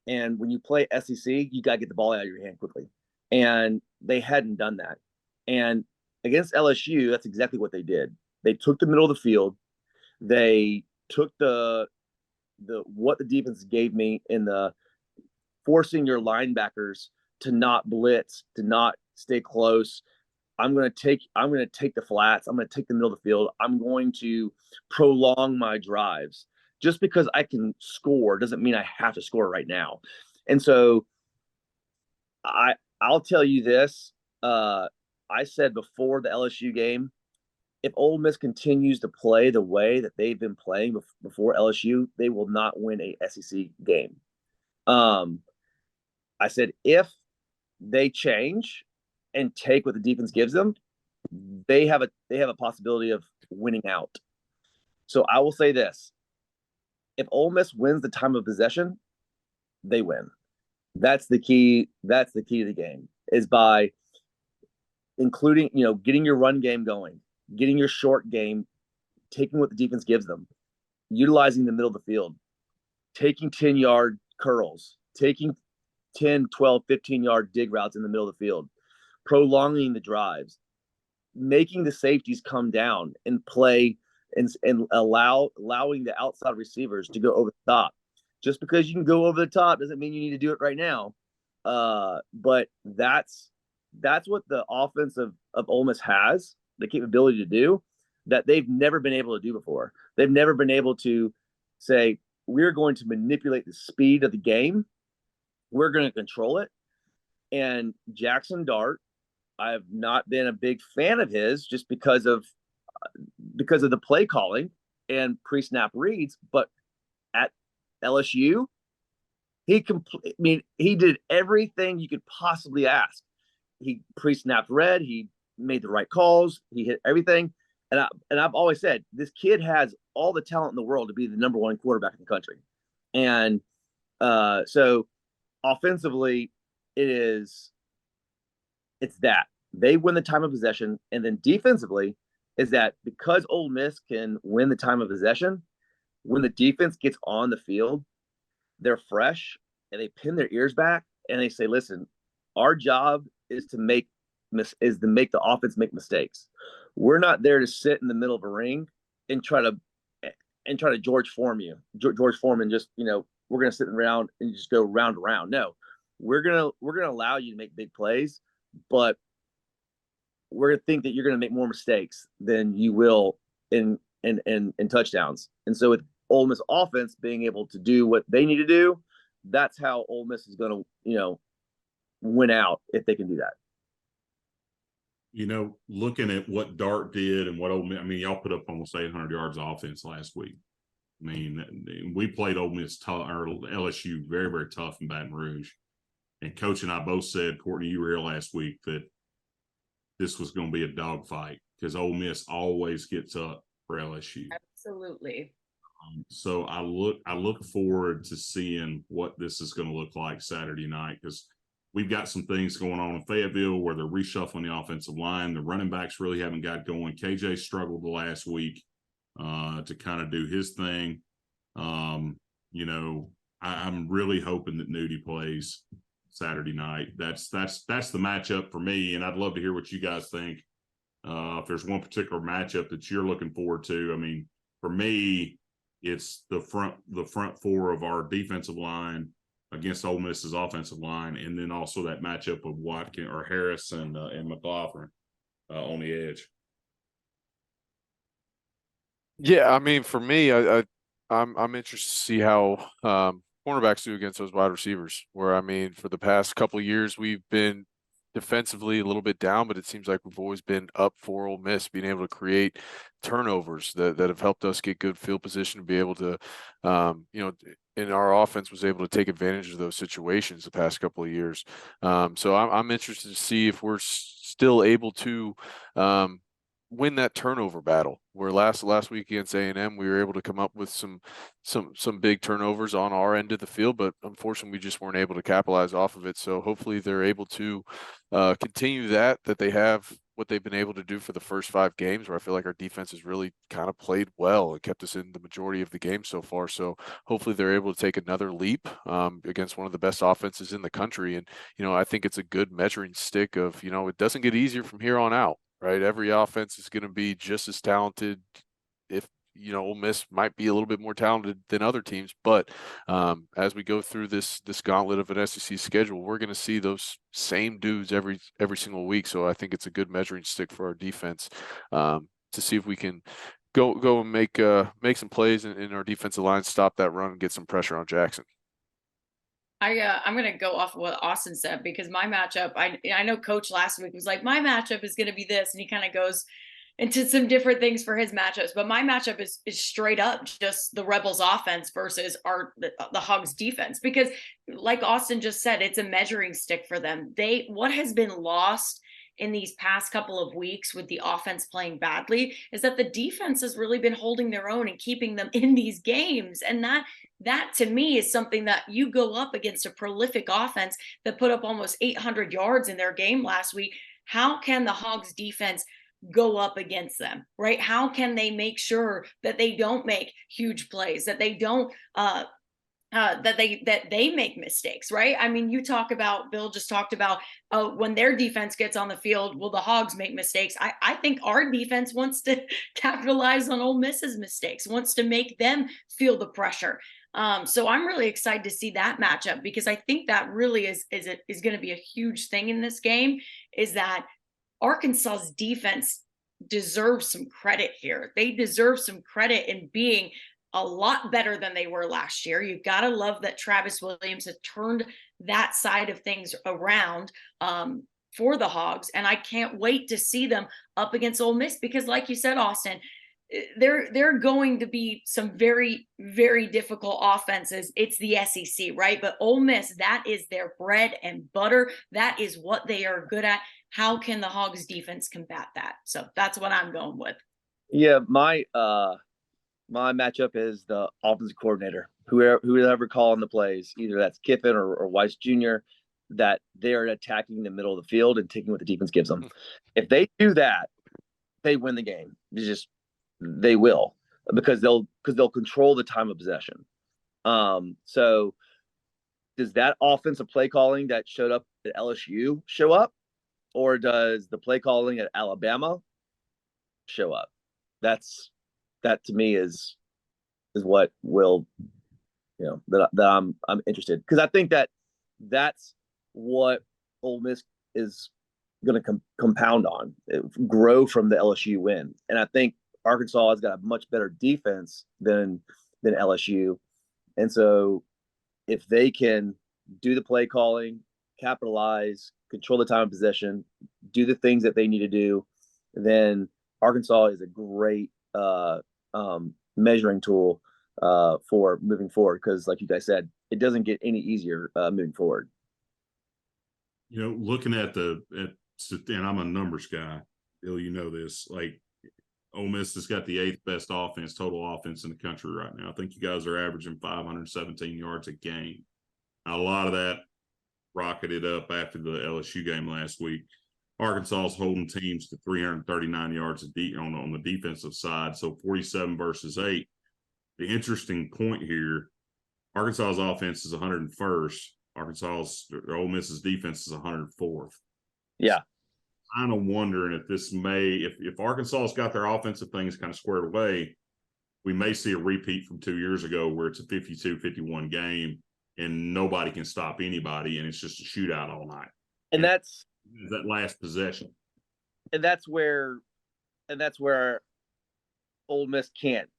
And when you play SEC, you got to get the ball out of your hand quickly. And they hadn't done that. And against LSU, that's exactly what they did. They took the middle of the field. They took what the defense gave me in the forcing your linebackers to not blitz, to not stay close. I'm going to take the flats. I'm going to take the middle of the field. I'm going to prolong my drives. Just because I can score doesn't mean I have to score right now. And so I'll tell you this. I said before the LSU game, if Ole Miss continues to play the way that they've been playing before LSU, they will not win a SEC game. I said if they change and take what the defense gives them, they have a possibility of winning out. So I will say this. If Ole Miss wins the time of possession, they win. That's the key. That's the key to the game, is by including, you know, getting your run game going, getting your short game, taking what the defense gives them, utilizing the middle of the field, taking 10-yard curls, taking 10, 12, 15-yard dig routes in the middle of the field, prolonging the drives, making the safeties come down and play and allowing the outside receivers to go over the top. Just because you can go over the top doesn't mean you need to do it right now. But that's what the offense of Ole Miss has the capability to do that they've never been able to do before. They've never been able to say, we're going to manipulate the speed of the game. We're going to control it. And Jackson Dart, I have not been a big fan of his just because of the play calling and pre-snap reads, but at LSU, he did everything you could possibly ask. He pre-snapped read, he made the right calls, he hit everything. And I've always said this kid has all the talent in the world to be the number one quarterback in the country. And so offensively, it's that they win the time of possession, and then defensively is that because Ole Miss can win the time of possession, when the defense gets on the field, they're fresh and they pin their ears back and they say, listen, our job is to make the offense make mistakes. We're not there to sit in the middle of a ring and try to George Foreman just, you know, we're going to sit around and just go round to round. No, we're going to allow you to make big plays, but we're going to think that you're going to make more mistakes than you will in touchdowns. And so with Ole Miss offense being able to do what they need to do, that's how Ole Miss is going to, you know, win out if they can do that.
You know, looking at what Dart did and what Ole Miss, I mean, y'all put up almost 800 yards of offense last week. I mean, we played Ole Miss or LSU very, very tough in Baton Rouge. And Coach and I both said, Courtney, you were here last week, that this was going to be a dogfight because Ole Miss always gets up for LSU.
Absolutely.
So I look forward to seeing what this is going to look like Saturday night, because we've got some things going on in Fayetteville where they're reshuffling the offensive line. The running backs really haven't got going. KJ struggled the last week to kind of do his thing. You know, I'm really hoping that Nudie plays Saturday night. That's the matchup for me, and I'd love to hear what you guys think. If there's one particular matchup that you're looking forward to, I mean, for me, it's the front four of our defensive line against Ole Miss's offensive line, and then also that matchup of Watkins or Harris and McLaughlin on the edge.
Yeah, I mean, for me, I'm interested to see how cornerbacks do against those wide receivers. Where, I mean, for the past couple of years, we've been defensively a little bit down, but it seems like we've always been up for Ole Miss, being able to create turnovers that have helped us get good field position to be able to, and our offense was able to take advantage of those situations the past couple of years. So I'm interested to see if we're still able to win that turnover battle. Where last week against A&M, we were able to come up with some big turnovers on our end of the field, but unfortunately we just weren't able to capitalize off of it. So hopefully they're able to continue that they have what they've been able to do for the first 5 games, where I feel like our defense has really kind of played well and kept us in the majority of the game so far. So hopefully they're able to take another leap against one of the best offenses in the country. And, I think it's a good measuring stick of, it doesn't get easier from here on out. Right, every offense is going to be just as talented. If Ole Miss might be a little bit more talented than other teams, but as we go through this gauntlet of an SEC schedule, we're going to see those same dudes every single week. So I think it's a good measuring stick for our defense to see if we can go and make some plays in our defensive line, stop that run, and get some pressure on Jackson.
I'm going to go off of what Austin said, because my matchup, I know Coach last week was like, my matchup is going to be this, and he kind of goes into some different things for his matchups. But my matchup is straight up just the Rebels offense versus the Hogs defense, because like Austin just said, it's a measuring stick for them. What has been lost in these past couple of weeks with the offense playing badly is that the defense has really been holding their own and keeping them in these games. And that to me is something that you go up against a prolific offense that put up almost 800 yards in their game last week. How can the Hogs defense go up against them, right? How can they make sure that they don't make huge plays, that they don't that they make mistakes, right? I mean, Bill just talked about when their defense gets on the field, will the Hogs make mistakes? I think our defense wants to capitalize on Ole Miss's mistakes, wants to make them feel the pressure. So I'm really excited to see that matchup, because I think that really is going to be a huge thing in this game, is that Arkansas's defense deserves some credit here. They deserve some credit in being a lot better than they were last year. You've got to love that Travis Williams has turned that side of things around for the Hogs. And I can't wait to see them up against Ole Miss, because like you said, Austin, they're going to be some very, very difficult offenses. It's the SEC, right? But Ole Miss, that is their bread and butter. That is what they are good at. How can the Hogs defense combat that? So that's what I'm going with.
Yeah, my matchup is the offensive coordinator, whoever calling the plays, either that's Kiffin or Weiss Jr., that they're attacking the middle of the field and taking what the defense gives them. If they do that, they win the game. They will, because they'll control the time of possession. So does that offensive play calling that showed up at LSU show up, or does the play calling at Alabama show up? That to me is what will, that I'm interested, because I think that's what Ole Miss is going to compound on, grow from the LSU win. And I think Arkansas has got a much better defense than LSU. And so if they can do the play calling, capitalize, control the time of possession, do the things that they need to do, then Arkansas is a great measuring tool for moving forward. Because like you guys said, it doesn't get any easier moving forward.
Looking at and I'm a numbers guy, Bill, this, like, Ole Miss has got the 8th best total offense in the country right now. I think you guys are averaging 517 yards a game. Now, a lot of that rocketed up after the LSU game last week. Arkansas is holding teams to 339 yards on the defensive side, so 47 versus 8. The interesting point here Arkansas's offense is 101st. Ole Miss's defense is 104th.
Yeah.
Kind of wondering if this if Arkansas's got their offensive things kind of squared away, we may see a repeat from 2 years ago where it's a 52-51 game and nobody can stop anybody and it's just a shootout all night.
And that's
that last possession.
And that's where Ole Miss can't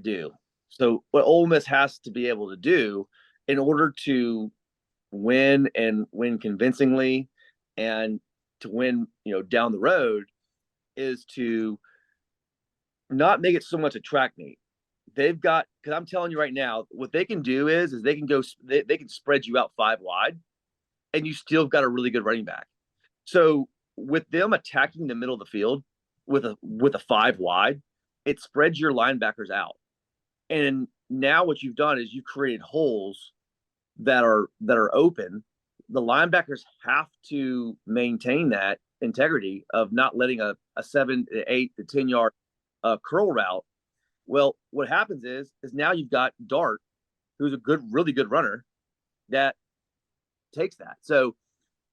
do. So what Ole Miss has to be able to do in order to win and win convincingly and to win, down the road is to not make it so much a track meet. They've got, because I'm telling you right now, what they can do is they can go, they can spread you out 5 wide and you still got a really good running back. So with them attacking the middle of the field with a 5 wide, it spreads your linebackers out. And now what you've done is you've created holes that are open. The linebackers have to maintain that integrity of not letting a 7 to 8 to 10 yard curl route. Well, what happens is now you've got Dart, who's a really good runner, that takes that. So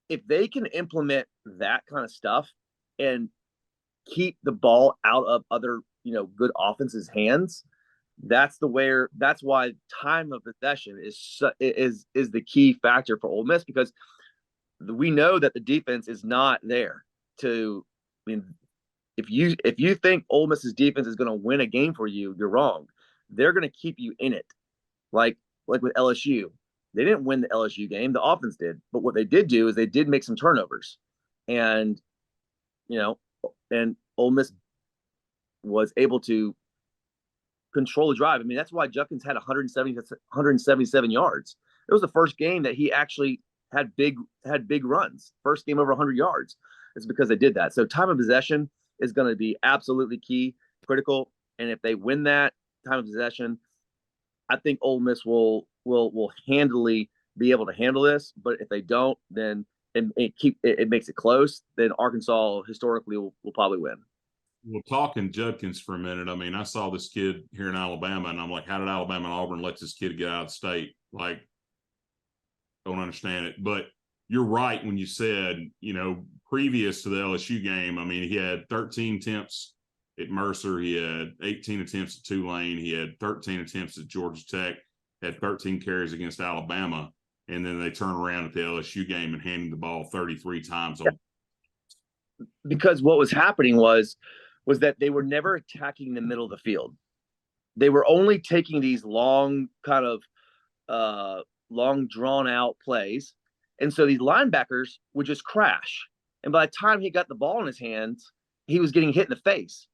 if they can implement that kind of stuff and keep the ball out of other, good offenses' hands, that's why time of possession is the key factor for Ole Miss, because we know that the defense is not there to. I mean, if you think Ole Miss's defense is going to win a game for you, you're wrong. They're going to keep you in it, like with LSU. They didn't win the LSU game; the offense did. But what they did do is they did make some turnovers, and and Ole Miss was able to control the drive. I mean, that's why Judkins had 177 yards. It was the first game that he actually had big runs. First game over 100 yards. It's because they did that. So time of possession is going to be absolutely key, critical. And if they win that time of possession, I think Ole Miss will handily be able to handle this. But if they don't, then it makes it close. Then Arkansas historically will probably win.
Well, talking Judkins for a minute, I mean, I saw this kid here in Alabama, and I'm like, how did Alabama and Auburn let this kid get out of state? Like, don't understand it. But you're right when you said, previous to the LSU game, I mean, he had 13 attempts at Mercer. He had 18 attempts at Tulane. He had 13 attempts at Georgia Tech, had 13 carries against Alabama. And then they turn around at the LSU game and handing the ball 33 times.
Yeah. Because what was happening was that they were never attacking the middle of the field. They were only taking these long drawn out plays. And so these linebackers would just crash. And by the time he got the ball in his hands, he was getting hit in the face.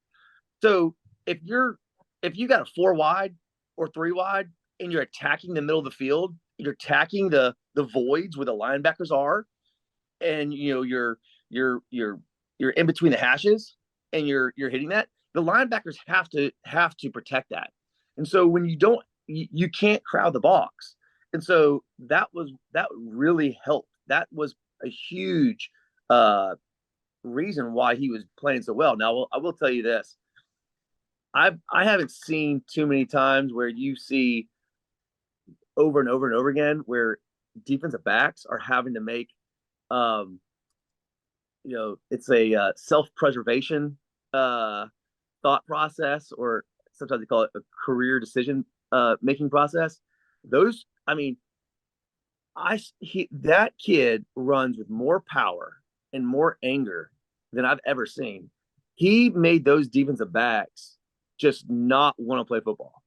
So if you got a 4 wide or 3 wide and you're attacking the middle of the field, you're attacking the voids where the linebackers are, and you're in between the hashes, and you're hitting that, the linebackers have to protect that. And so when you don't, you can't crowd the box. And so that really helped. That was a huge reason why he was playing so well. Now, I will tell you this. I haven't seen too many times where you see over and over and over again where defensive backs are having to make, it's a self-preservation thought process, or sometimes they call it a career decision making process. That kid runs with more power and more anger than I've ever seen. He made those defensive backs just not want to play football.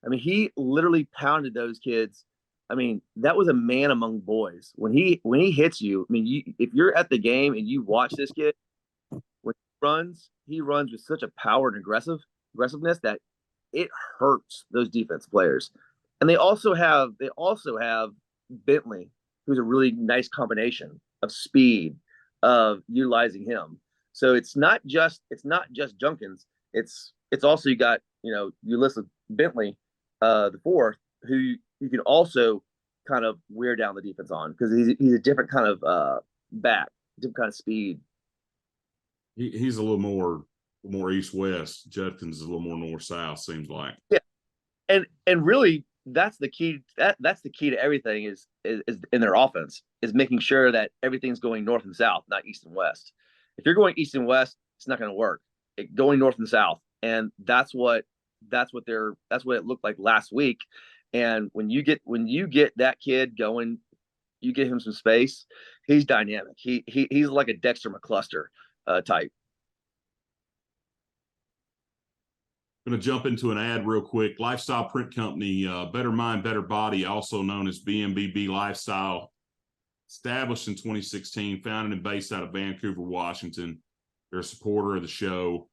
I mean, he literally pounded those kids. I mean, that was a man among boys. When he hits you, I mean, if you're at the game and you watch this kid, when he runs with such a power and aggressiveness that it hurts those defense players. And they also have Bentley, who's a really nice combination of speed, of utilizing him. So it's not just Junkins. It's also, you got, Ulysses Bentley, the fourth, who you can also kind of wear down the defense on, because he's a different kind of back, different kind of speed.
He's a little more east-west. Judkins is a little more north-south, seems like.
Yeah. And really, that's the key. That's the key to everything is in their offense is making sure that everything's going north and south, not east and west. If you're going east and west, it's not going to work. Going north and south, and that's what it looked like last week. And when you get that kid going, you get him some space. He's dynamic. He's like a Dexter McCluster type.
Going to jump into an ad real quick. Lifestyle print company, Better Mind, Better Body, also known as BMBB Lifestyle, established in 2016, founded and based out of Vancouver, Washington. They're a supporter of the show,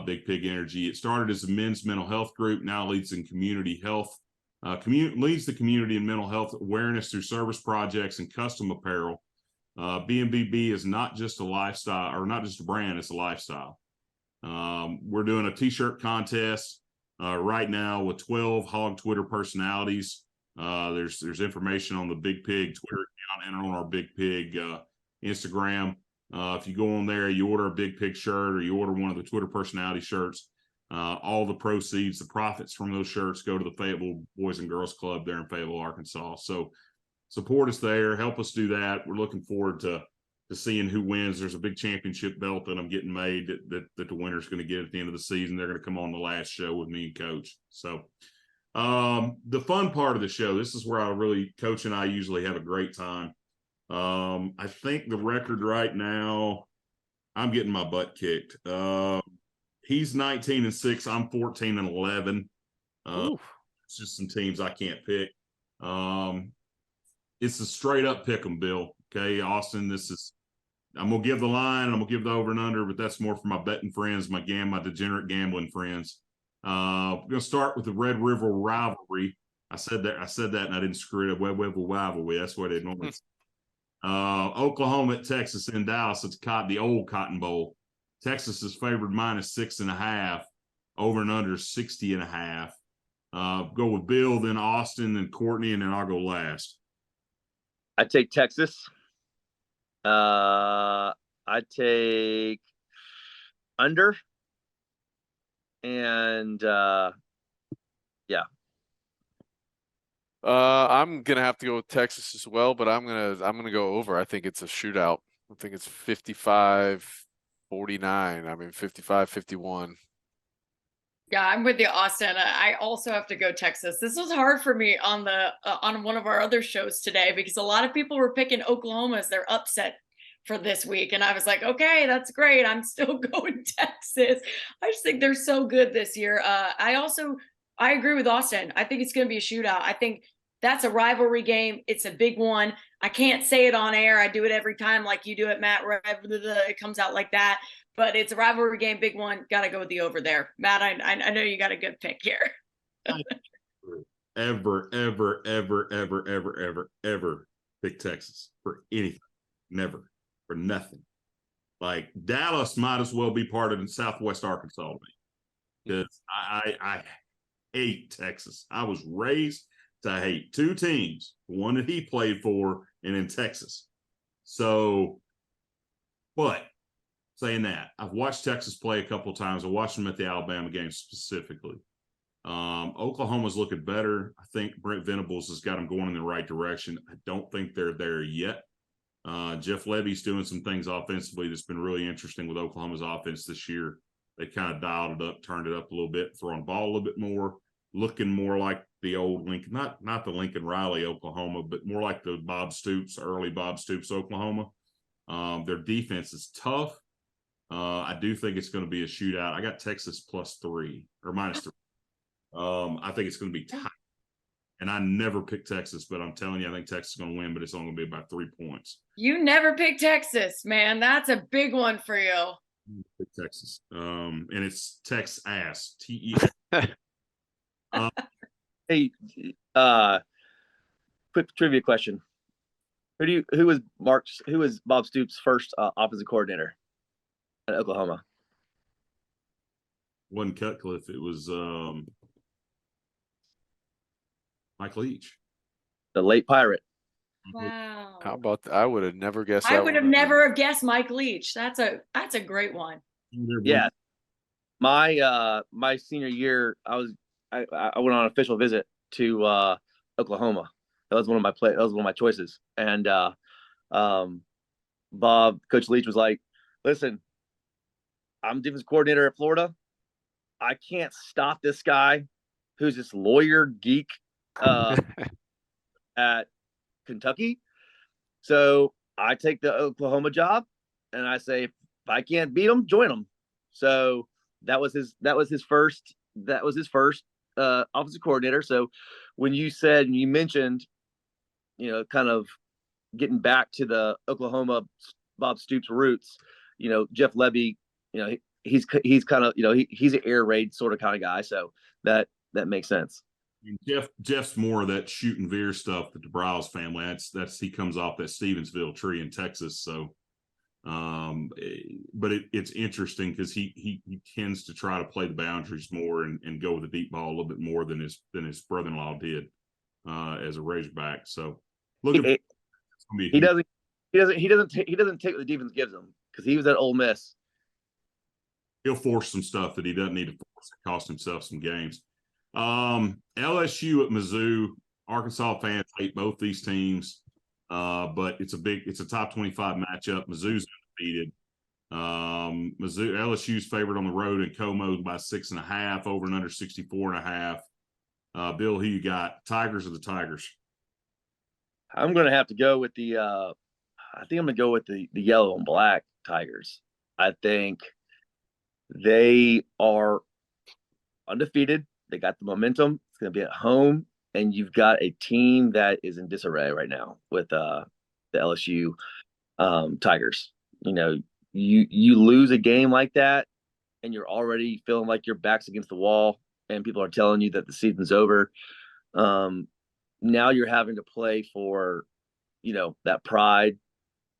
Big Pig Energy. It started as a men's mental health group, now leads in community health, leads the community in mental health awareness through service projects and custom apparel. BMBB is not just a lifestyle, or not just a brand, it's a lifestyle. We're doing a t-shirt contest right now with 12 hog Twitter personalities. There's information on the Big Pig Twitter account and on our Big Pig Instagram. If you go on there, you order a Big Pig shirt or you order one of the Twitter personality shirts, all the proceeds, the profits from those shirts go to the Fayetteville Boys and Girls Club there in Fayetteville, Arkansas. So support us there. Help us do that. We're looking forward to seeing who wins. There's a big championship belt that I'm getting made that the winner's going to get at the end of the season. They're going to come on the last show with me and Coach. So the fun part of the show, this is where Coach and I usually have a great time. I think the record right now, I'm getting my butt kicked. He's 19-6. I'm 14-11. It's just some teams I can't pick. It's a straight up pick 'em, Bill. Okay, Austin, I'm going to give the line, I'm going to give the over and under, but that's more for my betting friends, my degenerate gambling friends. We're going to start with the Red River rivalry. I said that and I didn't screw it up. Red River rivalry, that's what they normally say. Oklahoma at Texas in Dallas. It's the old Cotton Bowl. Texas is favored -6.5, over and under 60.5. Go with Bill, then Austin, then Courtney, and then I'll go last.
I take Texas. I take under, and yeah.
I'm gonna have to go with Texas as well, but I'm gonna go over. I think it's a shootout. I think it's 55-49. I mean 55-51.
Yeah, I'm with you, Austin. I also have to go Texas. This was hard for me on on one of our other shows today because a lot of people were picking Oklahoma as their upset for this week, and I was like, okay, that's great. I'm still going Texas. I just think they're so good this year. I agree with Austin. I think it's going to be a shootout. I think that's a rivalry game. It's a big one. I can't say it on air. I do it every time like you do it, Matt. It comes out like that. But it's a rivalry game, big one. Got to go with the over there. Matt, I know you got a good pick here.
ever pick Texas for anything. Never. For nothing. Like, Dallas might as well be part of Southwest Arkansas to me. Because I hate Texas. I was raised to hate two teams, the one that he played for and in Texas. So, but saying that, I've watched Texas play a couple of times. I watched them at the Alabama game specifically. Oklahoma's looking better. I think Brent Venables has got them going in the right direction. I don't think they're there yet. Jeff Levy's doing some things offensively that's been really interesting with Oklahoma's offense this year. They kind of dialed it up, turned it up a little bit, throwing the ball a little bit more, looking more like the old Lincoln, not the Lincoln Riley Oklahoma, but more like the early Bob Stoops Oklahoma. Their defense is tough. I do think it's going to be a shootout. I got Texas +3 or -3. I think it's going to be tight. And I never picked Texas, but I'm telling you, I think Texas is going to win, but it's only going to be about 3 points.
You never picked Texas, man. That's a big one for you.
Pick Texas. And it's Tex-ass. TE.
Hey, quick trivia question. Who was Bob Stoops' first offensive coordinator at Oklahoma?
Wasn't Cutcliffe. It was Mike Leach.
The late Pirate.
Wow.
How about that? I would have never guessed.
I would have never have guessed Mike Leach. That's a great one.
Yeah. My senior year, I went on an official visit to Oklahoma. That was one of my choices. And Coach Leach was like, "Listen, I'm defense coordinator at Florida. I can't stop this guy who's this lawyer geek at Kentucky. So I take the Oklahoma job, and I say, if I can't beat him, join him." So that was his first offensive coordinator. So when you mentioned, kind of getting back to the Oklahoma Bob Stoops roots, Jeff Lebby, he's kind of, he's an air raid sort of kind of guy. So that makes sense.
Jeff's more of that shoot and veer stuff that the Browse family. That's he comes off that Stevensville tree in Texas. So, but it's interesting because he tends to try to play the boundaries more and go with the deep ball a little bit more than his brother-in-law did as a Razorback. So he
doesn't take what the defense gives him, because he was at Ole Miss.
He'll force some stuff that he doesn't need to force. It cost himself some games. LSU at Mizzou. Arkansas fans hate both these teams, but it's a top 25 matchup. Mizzou's undefeated. LSU's favored on the road in Como by 6.5, over and under 64.5. Bill, who you got? Tigers or the Tigers?
I'm going to have to go with the yellow and black Tigers. I think they are undefeated. They got the momentum. It's going to be at home, and you've got a team that is in disarray right now with the LSU Tigers. You lose a game like that, and you're already feeling like your back's against the wall, and people are telling you that the season's over. Now you're having to play for, that pride.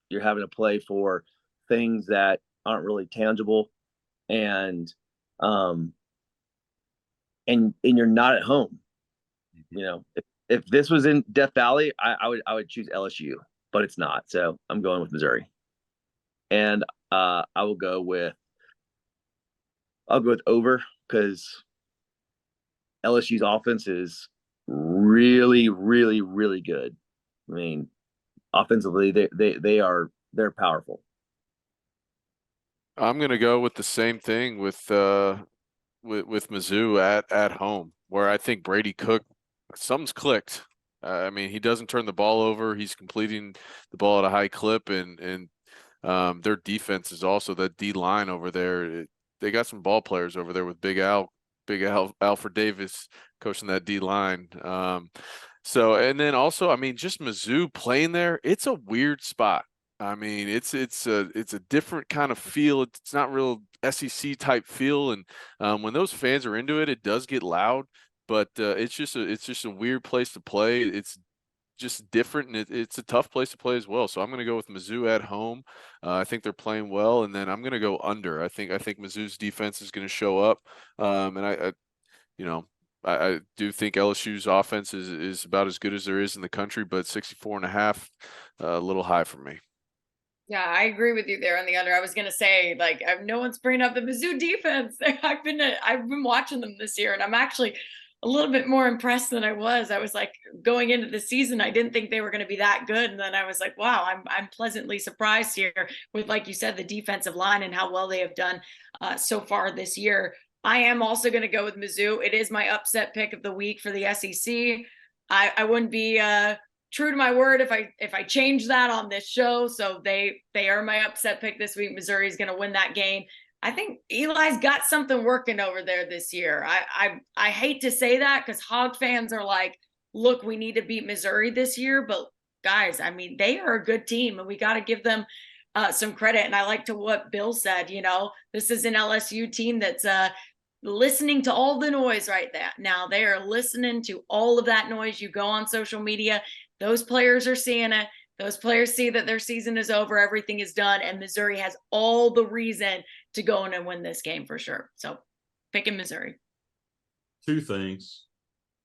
You're having to play for things that aren't really tangible, and you're not at home. If this was in Death Valley, I would choose LSU, but it's not. So I'm going with Missouri, and I will go with over, because LSU's offense is really, really, really good. I mean, offensively, they're powerful.
I'm going to go with the same thing with Mizzou at home, where I think Brady Cook, something's clicked. I mean, he doesn't turn the ball over. He's completing the ball at a high clip, and their defense is also that D line over there. They got some ball players over there with Big Alfred Davis coaching that D line. So, and then also, I mean, just Mizzou playing there, it's a weird spot. I mean, it's a different kind of feel. It's not real SEC type feel, and when those fans are into it, it does get loud. But it's just a weird place to play. It's just different, and it's a tough place to play as well. So I'm going to go with Mizzou at home. I think they're playing well, and then I'm going to go under. I think Mizzou's defense is going to show up, and I do think LSU's offense is about as good as there is in the country, but 64.5, a little high for me.
Yeah, I agree with you there on the under. I was going to say, no one's bringing up the Mizzou defense. I've been watching them this year, and I'm actually a little bit more impressed than I was. I was like, going into the season, I didn't think they were going to be that good, and then I was like, wow, I'm pleasantly surprised here with, like you said, the defensive line and how well they have done so far this year. I am also going to go with Mizzou. It is my upset pick of the week for the SEC. I wouldn't be true to my word if I change that on this show. So they are my upset pick this week. Missouri is going to win that game. I think Eli's got something working over there this year. I hate to say that, because Hog fans are like, look, we need to beat Missouri this year. But guys, I mean, they are a good team, and we got to give them some credit. And I like to what Bill said, this is an LSU team that's listening to all the noise right now. They are listening to all of that noise. You go on social media, those players are seeing it. Those players see that their season is over, everything is done, and Missouri has all the reason to go in and win this game for sure. So picking Missouri.
Two things.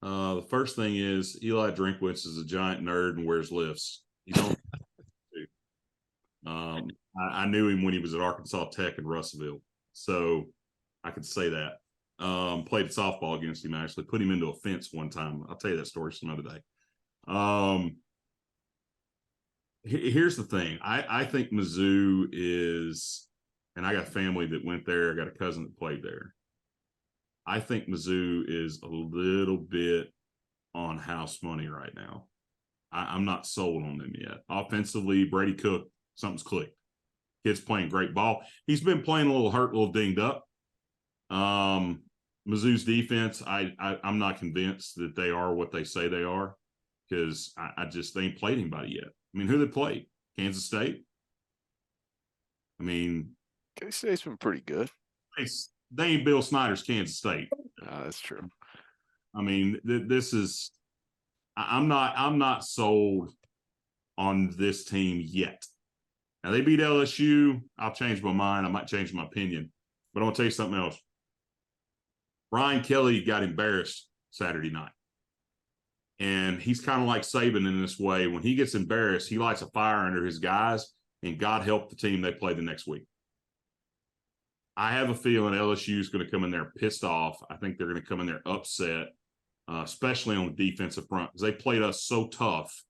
The first thing is Eli Drinkwitz is a giant nerd and wears lifts. You don't I knew him when he was at Arkansas Tech in Russellville, so I could say that. Played softball against him, actually. Put him into a fence one time. I'll tell you that story some other day. Here's the thing. I think Mizzou is, and I got family that went there. I got a cousin that played there. I think Mizzou is a little bit on house money right now. I'm not sold on them yet. Offensively, Brady Cook, something's clicked. Kid's playing great ball. He's been playing a little hurt, a little dinged up. Mizzou's defense, I'm not convinced that they are what they say they are, because they ain't played anybody yet. I mean, who they played? Kansas State? I mean,
Kansas State's been pretty good.
They ain't Bill Snyder's Kansas State.
That's true.
I mean, this is – I'm not sold on this team yet. Now, they beat LSU. I'll change my mind. I might change my opinion. But I'm going to tell you something else. Brian Kelly got embarrassed Saturday night. And he's kind of like Saban in this way. When he gets embarrassed, he lights a fire under his guys, and God help the team they play the next week. I have a feeling LSU is going to come in there pissed off. I think they're going to come in there upset, especially on the defensive front, because they played us so tough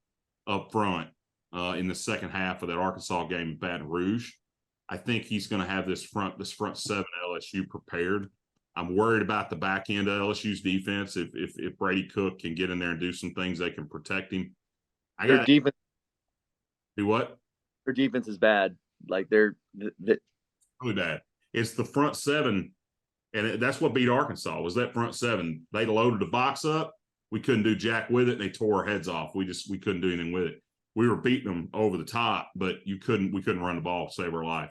up front in the second half of that Arkansas game in Baton Rouge. I think he's going to have this front seven LSU prepared. I'm worried about the back end of LSU's defense. If Brady Cook can get in there and do some things, they can protect him.
Their defense.
Do what?
Their defense is bad. Like they're
really bad. It's the front seven, and that's what beat Arkansas, was that front seven. They loaded the box up. We couldn't do jack with it, and they tore our heads off. We couldn't do anything with it. We were beating them over the top, but we couldn't run the ball to save our life.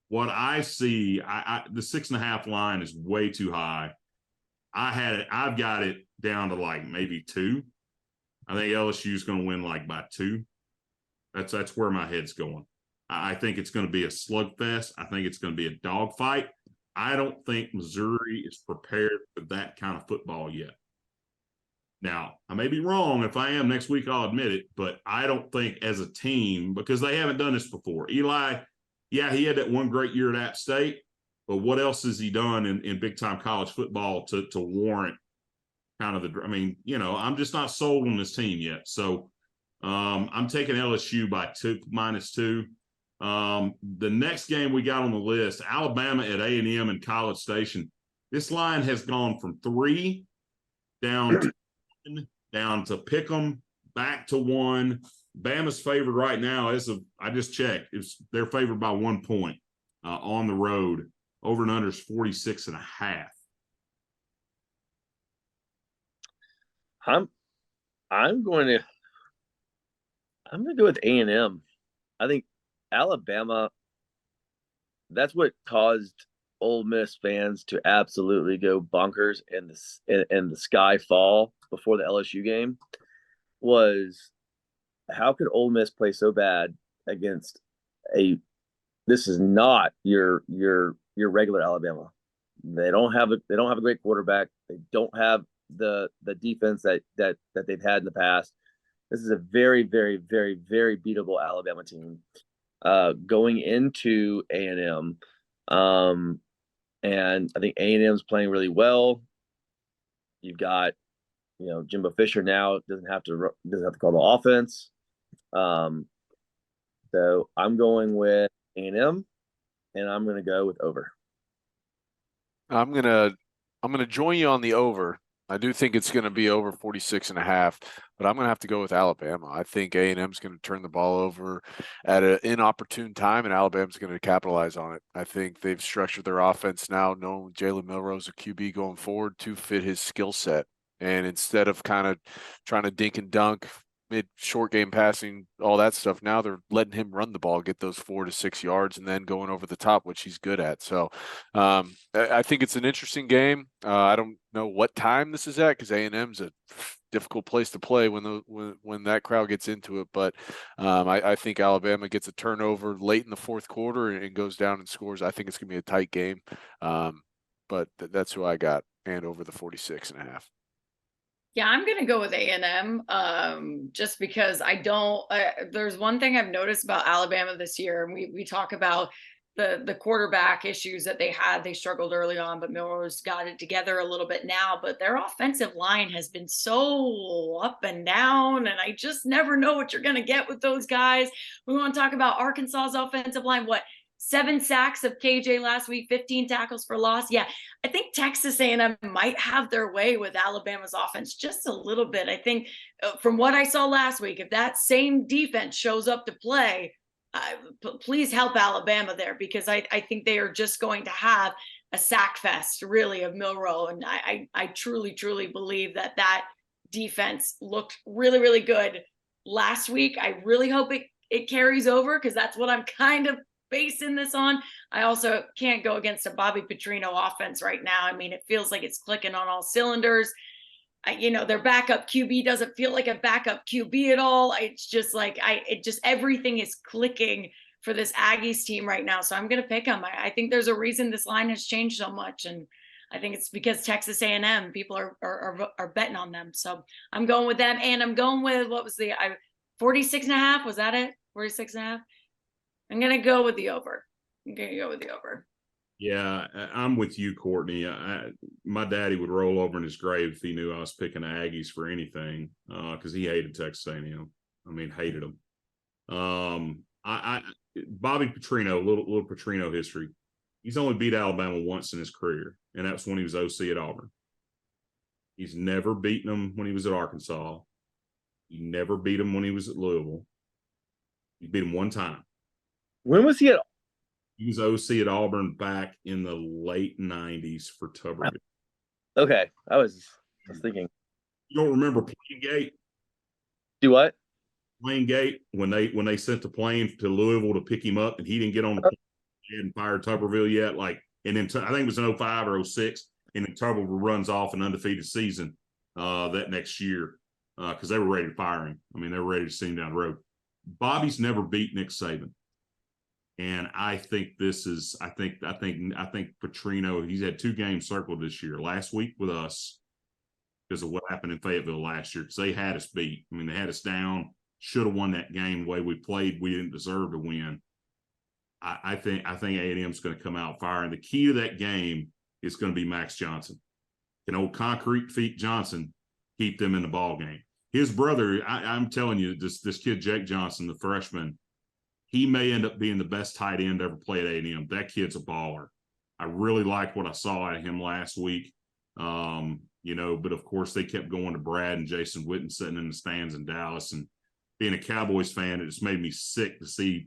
What I see, the 6.5 line is way too high. I've got it down to like maybe 2. I think LSU is going to win like by 2. That's where my head's going. I think it's going to be a slugfest. I think it's going to be a dogfight. I don't think Missouri is prepared for that kind of football yet. Now, I may be wrong. If I am next week, I'll admit it. But I don't think as a team, because they haven't done this before. Eli, yeah, he had that one great year at App State. But what else has he done in big-time college football to warrant kind of I'm just not sold on this team yet. So I'm taking LSU by -2. The next game we got on the list, Alabama at A&M in College Station. This line has gone from 3 down to 1, down to Pick'em, back to 1. Bama's favored right now, I just checked, they're favored by 1 point on the road. Over and under is 46.5.
I'm going to go with A&M. I think Alabama, that's what caused Ole Miss fans to absolutely go bonkers and the sky fall before the LSU game, was how could Ole Miss play so bad against this is not your regular Alabama. They don't have a great quarterback. They don't have the defense that they've had in the past. This is a very, very, very, very beatable Alabama team going into A&M. And I think A&M's playing really well. You've got, Jimbo Fisher now doesn't have to call the offense. So I'm going with A&M, and I'm going to go with over.
I'm gonna join you on the over. I do think it's going to be over 46.5, but I'm going to have to go with Alabama. I think A&M is going to turn the ball over at an inopportune time, and Alabama's going to capitalize on it. I think they've structured their offense now, knowing Jalen Milroe's a QB going forward, to fit his skill set. And instead of kind of trying to dink and dunk, short game passing, all that stuff, now they're letting him run the ball, get those 4 to 6 yards, and then going over the top, which he's good at. So I think it's an interesting game. I don't know what time this is at, because A&M's a difficult place to play when that crowd gets into it. But I think Alabama gets a turnover late in the fourth quarter and goes down and scores. I think it's going to be a tight game. But that's who I got, and over the 46.5.
Yeah, I'm going to go with A&M just because there's one thing I've noticed about Alabama this year. And we talk about the quarterback issues that they had. They struggled early on, but Milroe's got it together a little bit now. But their offensive line has been so up and down, and I just never know what you're going to get with those guys. We want to talk about Arkansas's offensive line. What, 7 sacks of KJ last week, 15 tackles for loss. Yeah, I think Texas A&M might have their way with Alabama's offense just a little bit. I think from what I saw last week, if that same defense shows up to play, please help Alabama there, because I think they are just going to have a sack fest really of Milroe. And I truly, truly believe that defense looked really, really good last week. I really hope it carries over, because that's what I'm kind of basing this on. I also can't go against a Bobby Petrino offense right now. I mean, it feels like it's clicking on all cylinders. Their backup QB doesn't feel like a backup QB at all. It's just like everything is clicking for this Aggies team right now. So I'm going to pick them. I think there's a reason this line has changed so much, and I think it's because Texas A&M people are betting on them. So I'm going with them, and I'm going with, what was the 46.5? Was that it? 46.5. I'm going to go with the over.
Yeah, I'm with you, Courtney. My daddy would roll over in his grave if he knew I was picking the Aggies for anything, because he hated Texas A&M. I mean, hated them. Bobby Petrino, little Petrino history. He's only beat Alabama once in his career, and that's when he was OC at Auburn. He's never beaten them when he was at Arkansas. He never beat him when he was at Louisville. He beat him one time.
When was he at?
He was OC at Auburn back in the late 90s for Tuberville.
Okay. I was thinking.
You don't remember Plain Gate?
Do what?
Plain Gate, when they sent the plane to Louisville to pick him up, and he didn't get on the plane, he hadn't fired Tuberville yet. And then I think it was in 05 or 06, and then Tuberville runs off an undefeated season that next year because they were ready to fire him. I mean, they were ready to send him down the road. Bobby's never beat Nick Saban. And I think I think Petrino, he's had 2 games circled this year. Last week with us, because of what happened in Fayetteville last year, because they had us beat. I mean, they had us down, should have won that game the way we played. We didn't deserve to win. I think A&M's going to come out firing. The key to that game is going to be Max Johnson. Can old concrete feet Johnson keep them in the ball game? His brother, I'm telling you, this kid Jake Johnson, the freshman, he may end up being the best tight end ever played at A&M. That kid's a baller. I really liked what I saw out of him last week. But of course they kept going to Brad and Jason Witten sitting in the stands in Dallas. And being a Cowboys fan, it just made me sick to see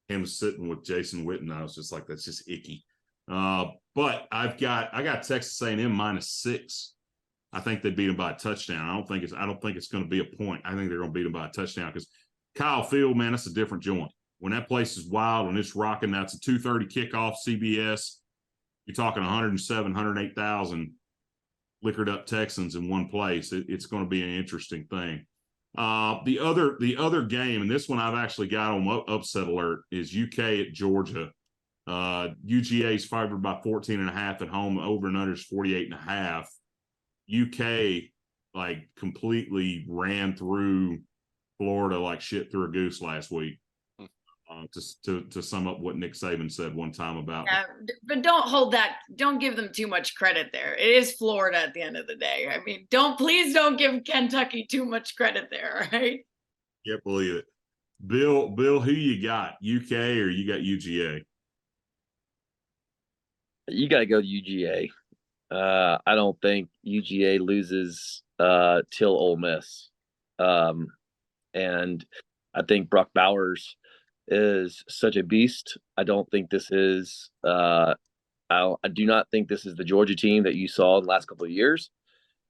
him sitting with Jason Witten. I was just like, that's just icky. But I got Texas A&M -6. I think they beat him by a touchdown. I don't think it's going to be a point. I think they're going to beat him by a touchdown, because Kyle Field, man, that's a different joint. When that place is wild and it's rocking, that's a 2:30 kickoff, CBS. You're talking 107, 108,000 liquored up Texans in one place. It's going to be an interesting thing. The other game, and this one I've actually got on upset alert, is UK at Georgia. UGA is favored by 14.5 at home. Over and under is 48.5. UK completely ran through Florida like shit through a goose last week. To sum up what Nick Saban said one time about.
Yeah, but don't give them too much credit there. It is Florida at the end of the day. I mean, please don't give Kentucky too much credit there, right?
Can't believe it. Bill, who you got? UK or you got UGA?
You got to go UGA. I don't think UGA loses till Ole Miss. And I think Brock Bowers is such a beast. I don't think this is I do not think this is the Georgia team that you saw in the last couple of years.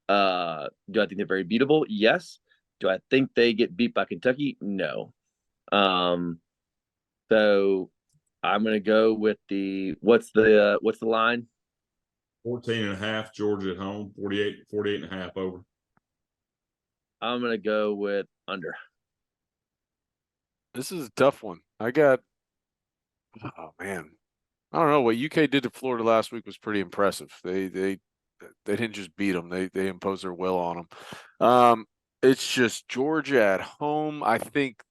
Do I think they're very beatable? Yes. Do I think they get beat by Kentucky? No. So I'm gonna go with what's the line?
14.5 Georgia at home, 48.5 over.
I'm gonna go with under.
This is a tough one. I don't know what UK did to Florida last week was pretty impressive. They didn't just beat them; they imposed their will on them. It's just Georgia at home. I think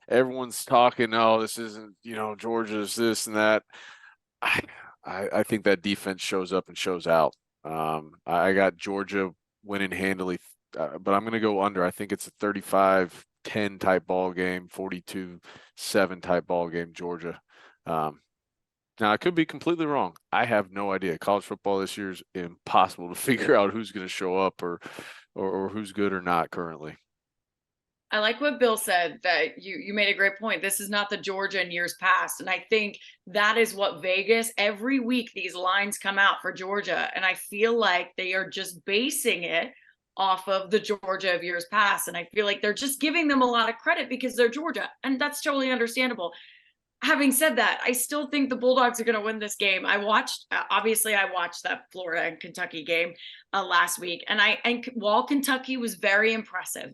everyone's talking, oh, this isn't, Georgia's this and that. I think that defense shows up and shows out. I got Georgia winning handily, but I'm going to go under. I think it's a 35-10 type ball game, 42-7 type ball game, Georgia. Now, I could be completely wrong. I have no idea. College football this year is impossible to figure out who's going to show up or who's good or not currently.
I like what Bill said, that you made a great point. This is not the Georgia in years past. And I think that is what Vegas, every week these lines come out for Georgia. And I feel like they are just basing it off of the Georgia of years past. And I feel like they're just giving them a lot of credit because they're Georgia. And that's totally understandable. Having said that, I still think the Bulldogs are going to win this game. I watched that Florida and Kentucky game last week. And while Kentucky was very impressive,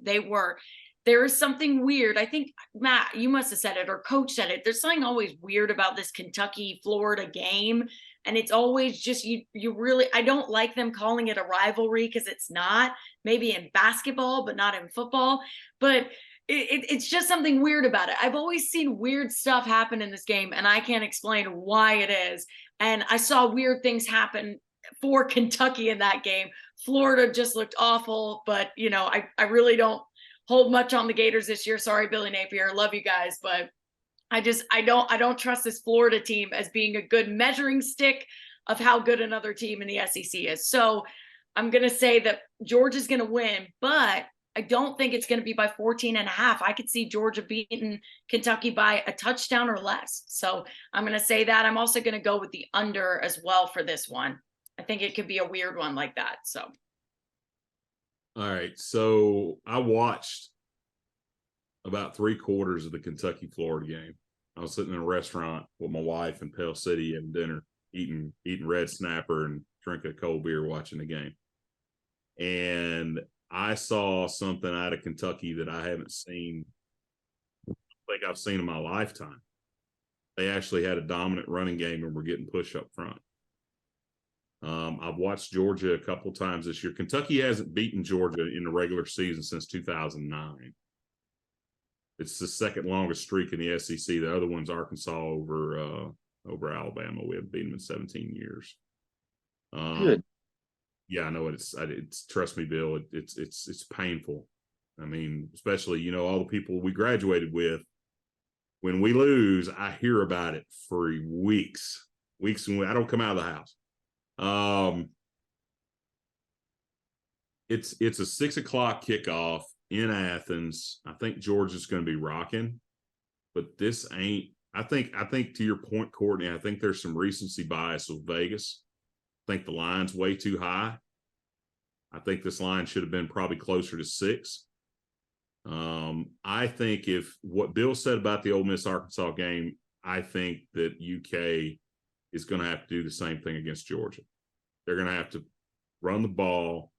there is something weird. I think, Matt, you must have said it, or Coach said it. There's something always weird about this Kentucky-Florida game. And it's always just, I don't like them calling it a rivalry because it's not. Maybe in basketball, but not in football. But it's just something weird about it. I've always seen weird stuff happen in this game, and I can't explain why it is. And I saw weird things happen for Kentucky in that game. Florida just looked awful, but, I really don't hold much on the Gators this year. Sorry, Billy Napier. Love you guys, but I don't trust this Florida team as being a good measuring stick of how good another team in the SEC is. So I'm going to say that Georgia's going to win, but I don't think it's going to be by 14.5. I could see Georgia beating Kentucky by a touchdown or less. So I'm going to say that. I'm also going to go with the under as well for this one. I think it could be a weird one like that. So.
All right. So I watched about 3/4 of the Kentucky-Florida game. I was sitting in a restaurant with my wife in Pell City having dinner, eating red snapper and drinking a cold beer, watching the game. And I saw something out of Kentucky that I haven't seen, I think I've seen in my lifetime. They actually had a dominant running game and were getting push up front. I've watched Georgia a couple times this year. Kentucky hasn't beaten Georgia in the regular season since 2009. It's the second longest streak in the SEC. The other one's Arkansas over Alabama. We haven't beaten them in 17 years.
Good.
Yeah, I know it's trust me, Bill, it's painful. I mean, especially, all the people we graduated with, when we lose, I hear about it for weeks, and I don't come out of the house. It's a 6:00 kickoff in Athens. I think Georgia's going to be rocking, but this ain't. I think to your point, Courtney, I think there's some recency bias with Vegas. I think the line's way too high. I think this line should have been probably closer to 6. I think if what Bill said about the Ole Miss Arkansas game, I think that UK is going to have to do the same thing against Georgia. They're going to have to run the ball,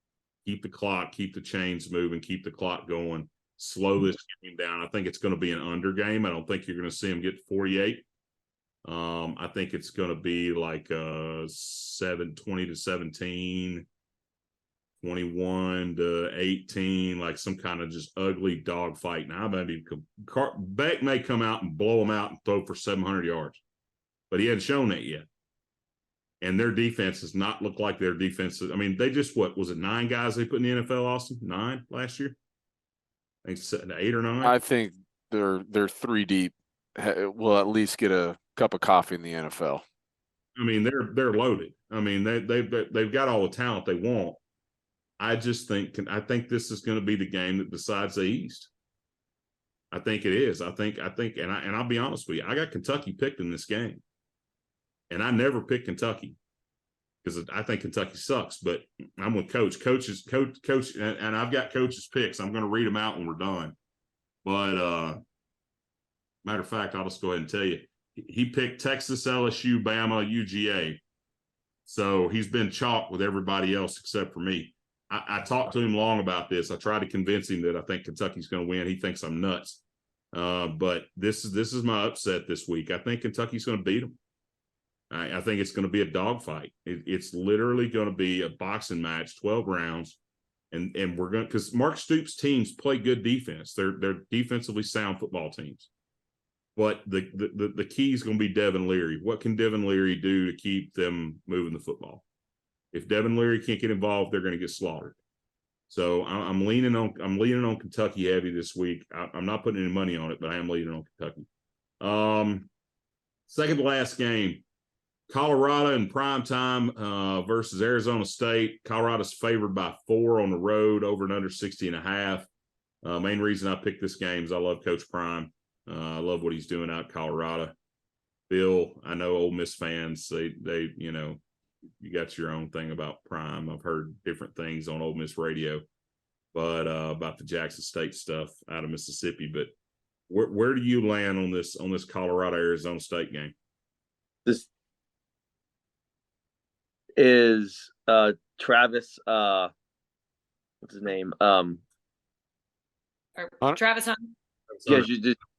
keep the clock, keep the chains moving, keep the clock going, slow this game down. I think it's going to be an under game. I don't think you're going to see them get 48. I think it's going to be like 20-17, 21-18, like some kind of just ugly dog fight. Now, maybe Beck may come out and blow them out and throw for 700 yards, but he hadn't shown that yet. And their defense does not look like their defense. I mean, they just, what was it, 9 guys they put in the NFL, Austin? 9 last year? I think 8 or 9.
I think they're 3 deep. Will at least get a cup of coffee in the NFL.
I mean, they're loaded. I mean, they've got all the talent they want. I think this is going to be the game that decides the East. I think it is. I think, and I'll be honest with you, I got Kentucky picked in this game, and I never picked Kentucky because I think Kentucky sucks. But I'm with Coach, and I've got Coach's picks. I'm going to read them out when we're done. But matter of fact, I'll just go ahead and tell you, he picked Texas, LSU, Bama, UGA. So he's been chalked with everybody else except for me. I talked to him long about this. I tried to convince him that I think Kentucky's going to win. He thinks I'm nuts. But this is my upset this week. I think Kentucky's going to beat them. I think it's going to be a dogfight. It's literally going to be a boxing match, 12 rounds. And we're going to, because Mark Stoops' teams play good defense. They're defensively sound football teams. But the key is going to be Devin Leary. What can Devin Leary do to keep them moving the football? If Devin Leary can't get involved, they're going to get slaughtered. So I'm leaning on Kentucky heavy this week. I'm not putting any money on it, but I am leaning on Kentucky. Second to last game, Colorado in prime time versus Arizona State. Colorado's favored by 4 on the road, over and under 60.5. Main reason I picked this game is I love Coach Prime. I love what he's doing out in Colorado. Bill, I know Ole Miss fans, they you got your own thing about Prime. I've heard different things on Ole Miss radio, but about the Jackson State stuff out of Mississippi. But where do you land on this Colorado Arizona State game?
This is Travis. What's his name?
Travis Hunter.
Yeah,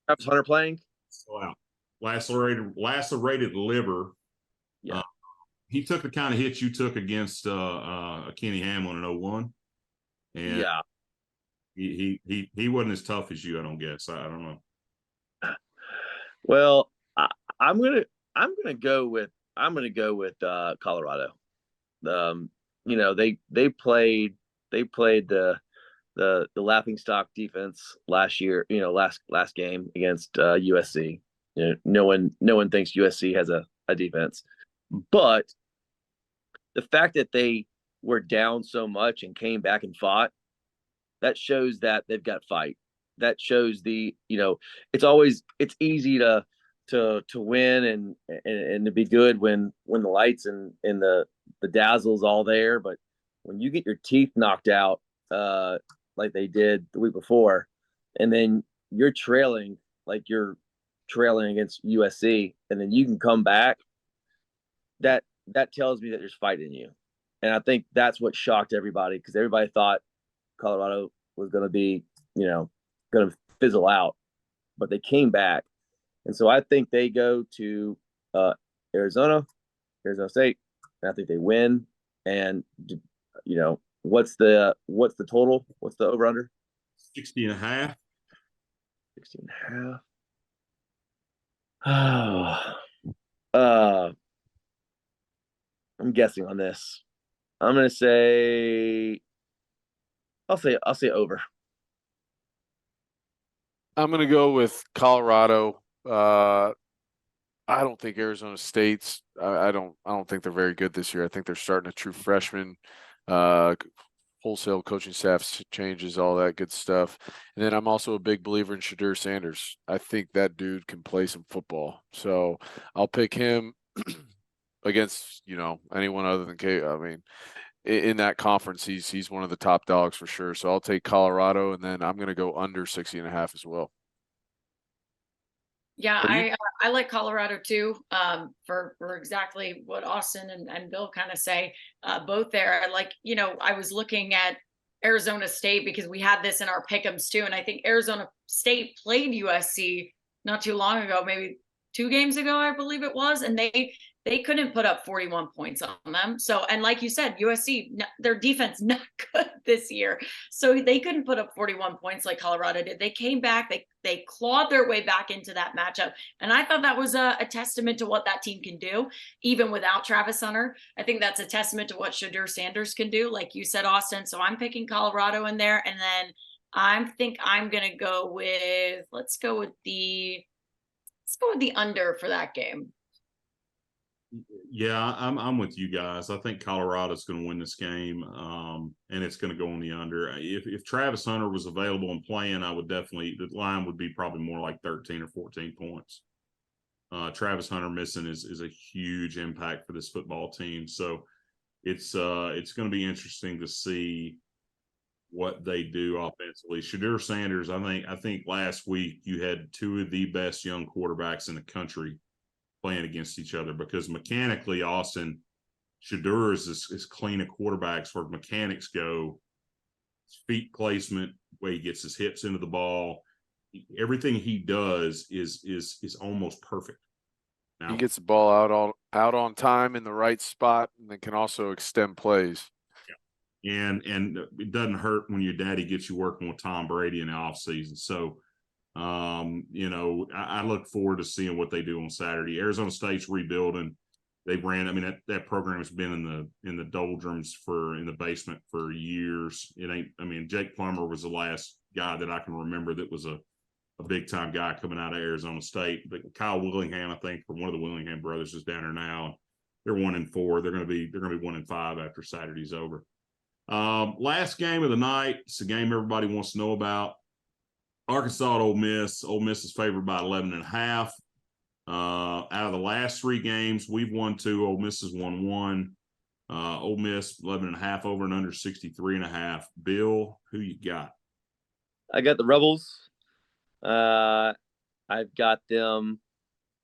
Travis Hunter playing.
Wow. Lacerated liver.
Yeah.
He took the kind of hits you took against Kenny Hamlin in 01. And
yeah.
He wasn't as tough as you, I don't guess. I don't know.
Well, I'm gonna go with Colorado. They played the laughingstock defense last year. Last game against USC. No one thinks USC has a defense, but the fact that they were down so much and came back and fought, that shows that they've got fight. That shows it's easy to win and to be good when the lights and the dazzle's all there, but when you get your teeth knocked out like they did the week before, and then you're trailing against USC, and then you can come back, that tells me that there's fight in you. And I think that's what shocked everybody, because everybody thought Colorado was going to be, going to fizzle out, but they came back. And so I think they go to Arizona State, and I think they win. And, what's the total? What's the over under?
60.5.
60.5. I'm guessing on this. I'm gonna say I'll say over.
I'm gonna go with Colorado. I don't think Arizona State's. I don't think they're very good this year. I think they're starting a true freshman. Wholesale coaching staff changes, all that good stuff. And then I'm also a big believer in Shadur Sanders. I think that dude can play some football. So I'll pick him against, anyone other than K. I mean, in that conference, he's one of the top dogs for sure. So I'll take Colorado, and then I'm going to go under 60.5 as well.
Yeah, I like Colorado too, for exactly what Austin and Bill kind of say, both there. I was looking at Arizona State because we had this in our pick'ems too. And I think Arizona State played USC not too long ago, maybe 2 games ago, I believe it was. And they couldn't put up 41 points on them. So, and like you said, USC, their defense not good this year. So they couldn't put up 41 points like Colorado did. They came back, they clawed their way back into that matchup. And I thought that was a testament to what that team can do, even without Travis Hunter. I think that's a testament to what Shadur Sanders can do, like you said, Austin. So I'm picking Colorado in there. And then I think I'm going to go with, let's go with the under for that game.
Yeah, I'm with you guys. I think Colorado's going to win this game, and it's going to go on the under. If Travis Hunter was available and playing, I would definitely, the line would be probably more like 13 or 14 points. Travis Hunter missing is a huge impact for this football team. So it's going to be interesting to see what they do offensively. Shadur Sanders, I think last week you had 2 of the best young quarterbacks in the country playing against each other, because mechanically, Austin, Shadur is clean a quarterback as far as mechanics go. His feet placement, the way he gets his hips into the ball, everything he does is almost perfect. Now,
he gets the ball out on time in the right spot, and then can also extend plays.
Yeah. And it doesn't hurt when your daddy gets you working with Tom Brady in the offseason. So I look forward to seeing what they do on Saturday. Arizona State's rebuilding. They ran. I mean, that program has been in the doldrums in the basement for years. It ain't. I mean, Jake Plummer was the last guy that I can remember that was a big time guy coming out of Arizona State. But Kyle Willingham, I think, from one of the Willingham brothers, is down there now. They're 1-4. They're going to be 1-5 after Saturday's over. Last game of the night. It's a game everybody wants to know about. Arkansas at Ole Miss. Ole Miss is favored by 11.5. Out of the last 3 games, we've won 2. Ole Miss has won 1. Ole Miss 11.5 over and under 63.5. Bill, who you got?
I got the Rebels. I've got them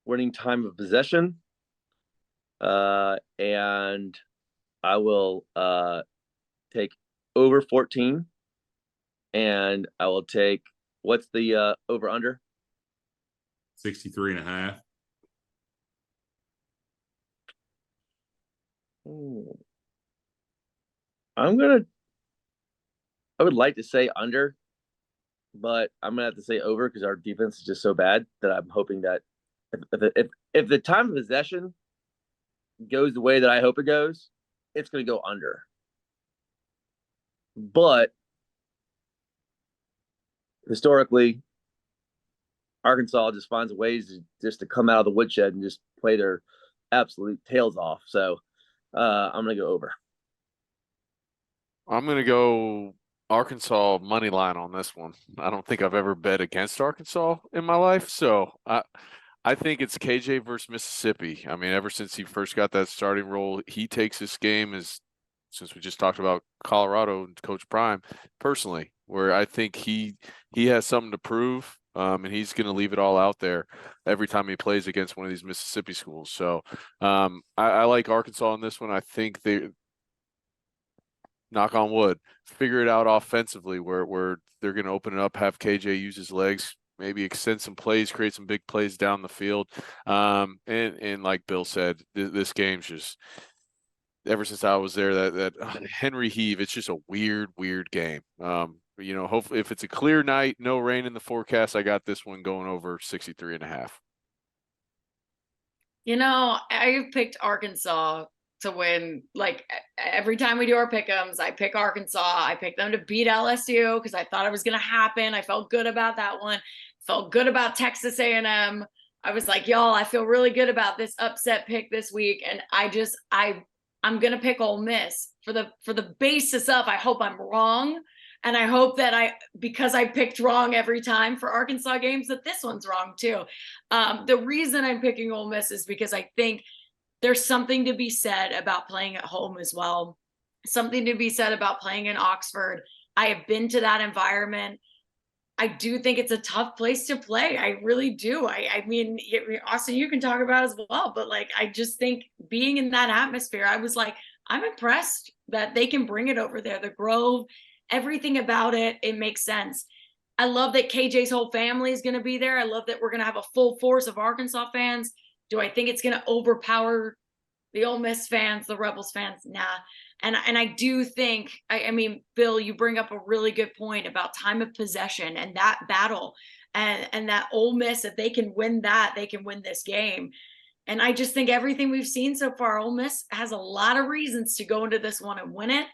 winning time of possession. And I will take over 14. And I will take, what's the over under?
63.5.
I would like to say under, but I'm gonna have to say over because our defense is just so bad that I'm hoping that if the time of possession goes the way that I hope it goes, it's gonna go under. But historically, Arkansas just finds ways to come out of the woodshed and just play their absolute tails off. So I'm gonna go over.
I'm going to go Arkansas money line on this one. I don't think I've ever bet against Arkansas in my life. So I think it's KJ versus Mississippi. I mean, ever since he first got that starting role, he takes this game since we just talked about Colorado and Coach Prime personally, where I think he has something to prove. And he's going to leave it all out there every time he plays against one of these Mississippi schools. So I like Arkansas in this one. I think they, knock on wood, figure it out offensively where they're going to open it up, have KJ use his legs, maybe extend some plays, create some big plays down the field. And like Bill said, this game's just, ever since I was there, that Henry Heave, it's just a weird game. Hopefully if it's a clear night, no rain in the forecast, I got this one going over 63.5.
I picked Arkansas to win. Like every time we do our pick'ems, I pick Arkansas. I pick them to beat LSU because I thought it was going to happen. I felt good about that one. Felt good about Texas A&M. I was like, y'all, I feel really good about this upset pick this week. And I'm going to pick Ole Miss for the basis of, I hope I'm wrong. And I hope that because I picked wrong every time for Arkansas games, that this one's wrong too. The reason I'm picking Ole Miss is because I think there's something to be said about playing at home as well. Something to be said about playing in Oxford. I have been to that environment. I do think it's a tough place to play. I really do. I mean, Austin, you can talk about it as well, but I just think being in that atmosphere, I was like, I'm impressed that they can bring it over there. The Grove, everything about it, it makes sense. I love that KJ's whole family is going to be there. I love that we're going to have a full force of Arkansas fans. Do I think it's going to overpower the Ole Miss fans, the Rebels fans? Nah. And I do think, I mean, Bill, you bring up a really good point about time of possession and that battle and that Ole Miss, if they can win that, they can win this game. And I just think everything we've seen so far, Ole Miss has a lot of reasons to go into this one and win it.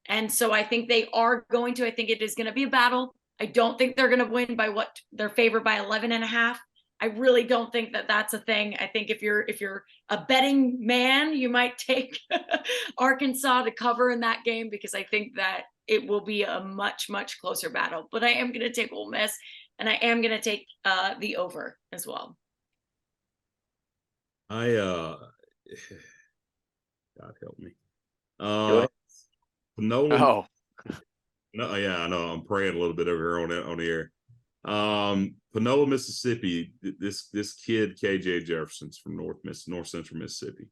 And so I think they are going to. I think it is going to be a battle. I don't think they're going to win by what they're favored by 11.5. I really don't think that that's a thing. I think if you're a betting man, you might take Arkansas to cover in that game because I think that it will be a much, much closer battle. But I am going to take Ole Miss, and I am going to take the over as well.
God help me.
No.
No, yeah, I know. I'm praying a little bit over here on the air. Panola, Mississippi. This kid, KJ Jefferson's from North Central Mississippi.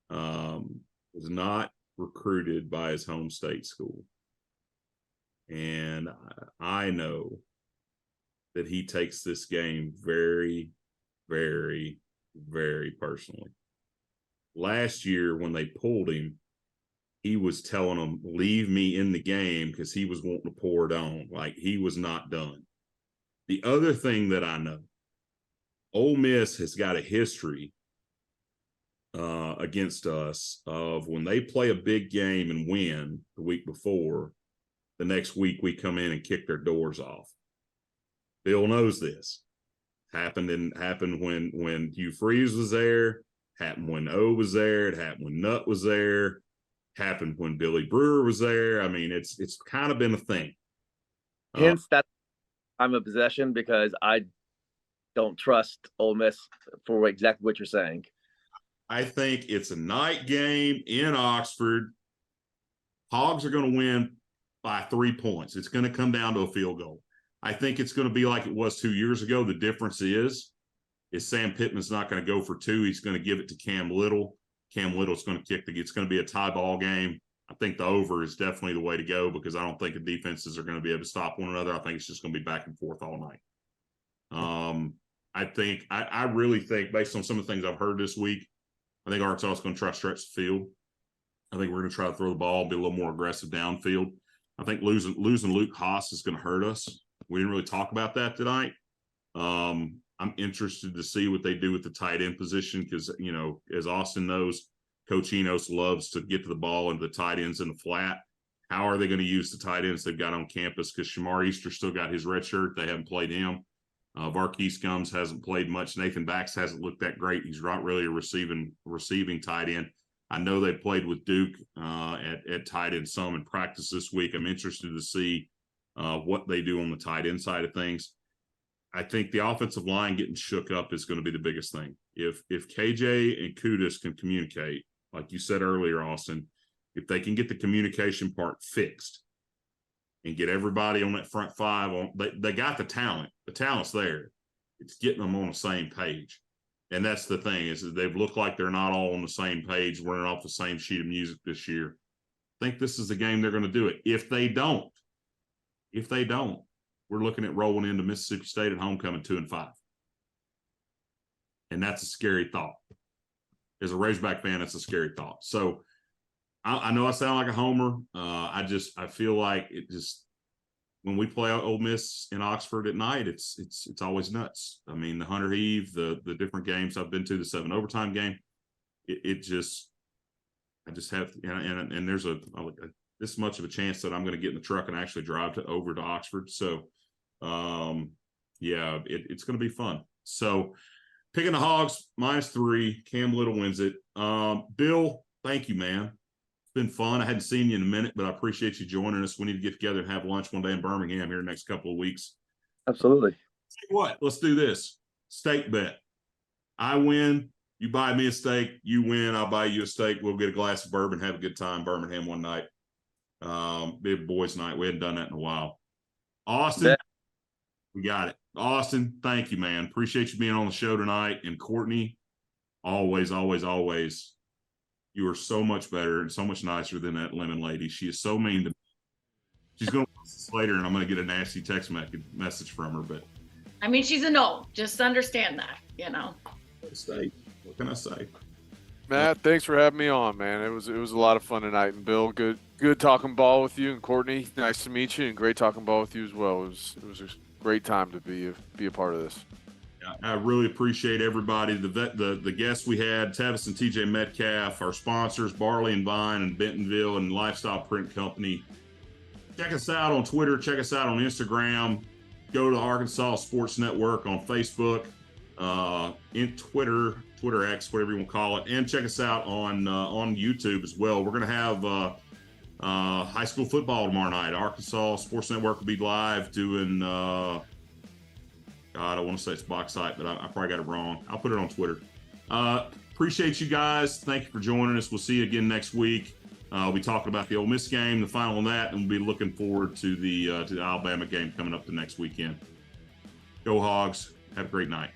Was not recruited by his home state school, and I know that he takes this game very, very, very personally. Last year, when they pulled him, he was telling them, leave me in the game, because he was wanting to pour it on. Like, he was not done. The other thing that I know, Ole Miss has got a history against us of when they play a big game and win the week before, the next week we come in and kick their doors off. Bill knows this. Happened when Hugh Freeze was there, happened when O was there, it happened when Nutt was there, happened when Billy Brewer was there. I mean, it's kind of been a thing.
Hence that time of possession, because I don't trust Ole Miss for exactly what you're saying.
I think it's a night game in Oxford. Hogs are going to win by 3 points. It's going to come down to a field goal. I think it's going to be like it was 2 years ago. The difference is Sam Pittman's not going to go for 2. He's going to give it to Cam Little. Cam Little's going to kick it's going to be a tie ball game. I think the over is definitely the way to go because I don't think the defenses are going to be able to stop one another. I think it's just going to be back and forth all night. I really think based on some of the things I've heard this week, I think Arkansas is going to try to stretch the field. I think we're going to try to throw the ball, be a little more aggressive downfield. I think losing Luke Haas is going to hurt us. We didn't really talk about that tonight. I'm interested to see what they do with the tight end position because, you know, as Austin knows, Coach Enos loves to get to the ball and the tight ends in the flat. How are they going to use the tight ends they've got on campus? Because Shamar Easter still got his red shirt. They haven't played him. Varkey's Gums hasn't played much. Nathan Bax hasn't looked that great. He's not really a receiving tight end. I know they played with Duke at tight end some in practice this week. I'm interested to see what they do on the tight end side of things. I think the offensive line getting shook up is going to be the biggest thing. If KJ and Kudus can communicate, like you said earlier, Austin, if they can get the communication part fixed and get everybody on that front five, they got the talent. The talent's there. It's getting them on the same page. And that's the thing is that they've looked like they're not all on the same page, running off the same sheet of music this year. I think this is the game they're going to do it. If they don't, we're looking at rolling into Mississippi State at homecoming 2-5. And that's a scary thought. As a Razorback fan, it's a scary thought. So I know I sound like a homer. I feel like it just when we play Ole Miss in Oxford at night, it's always nuts. I mean, the Hunter Heave, the different games I've been to, the 7 overtime game, I just have and there's this much of a chance that I'm going to get in the truck and actually drive over to Oxford. So it's going to be fun. So picking the Hogs -3, Cam Little wins it. Bill, thank you, man. It's been fun. I hadn't seen you in a minute, but I appreciate you joining us. We need to get together and have lunch one day in Birmingham here in the next couple of weeks.
Absolutely.
Say what? Let's do this. Steak bet. I win. You buy me a steak. You win. I'll buy you a steak. We'll get a glass of bourbon, have a good time in Birmingham one night. Big boys night. We hadn't done that in a while. Austin, we got it. Austin, thank you, man. Appreciate you being on the show tonight. And Courtney, always, always, always, you are so much better and so much nicer than that lemon lady. She is so mean to me. She's going to watch this later, and I'm going to get a nasty text message from her. But
I mean, she's an old. Just understand that, you know.
What can I say?
Matt, thanks for having me on, man. It was a lot of fun tonight. And Bill, good talking ball with you. And Courtney, nice to meet you, and great talking ball with you as well. It was a great time to be a part of this.
I really appreciate everybody. The guests we had, Tavis and TJ Metcalf, our sponsors, Barley and Vine and Bentonville and Lifestyle Print Company. Check us out on Twitter. Check us out on Instagram. Go to Arkansas Sports Network on Facebook, in Twitter X, whatever you want to call it. And check us out on YouTube as well. We're going to have high school football tomorrow night. Arkansas Sports Network will be live doing I want to say it's box site, but I probably got it wrong. I'll put it on Twitter. Appreciate you guys. Thank you for joining us. We'll see you again next week. We'll be talking about the Ole Miss game, the final on that, and we'll be looking forward to the Alabama game coming up the next weekend. Go Hogs. Have a great night.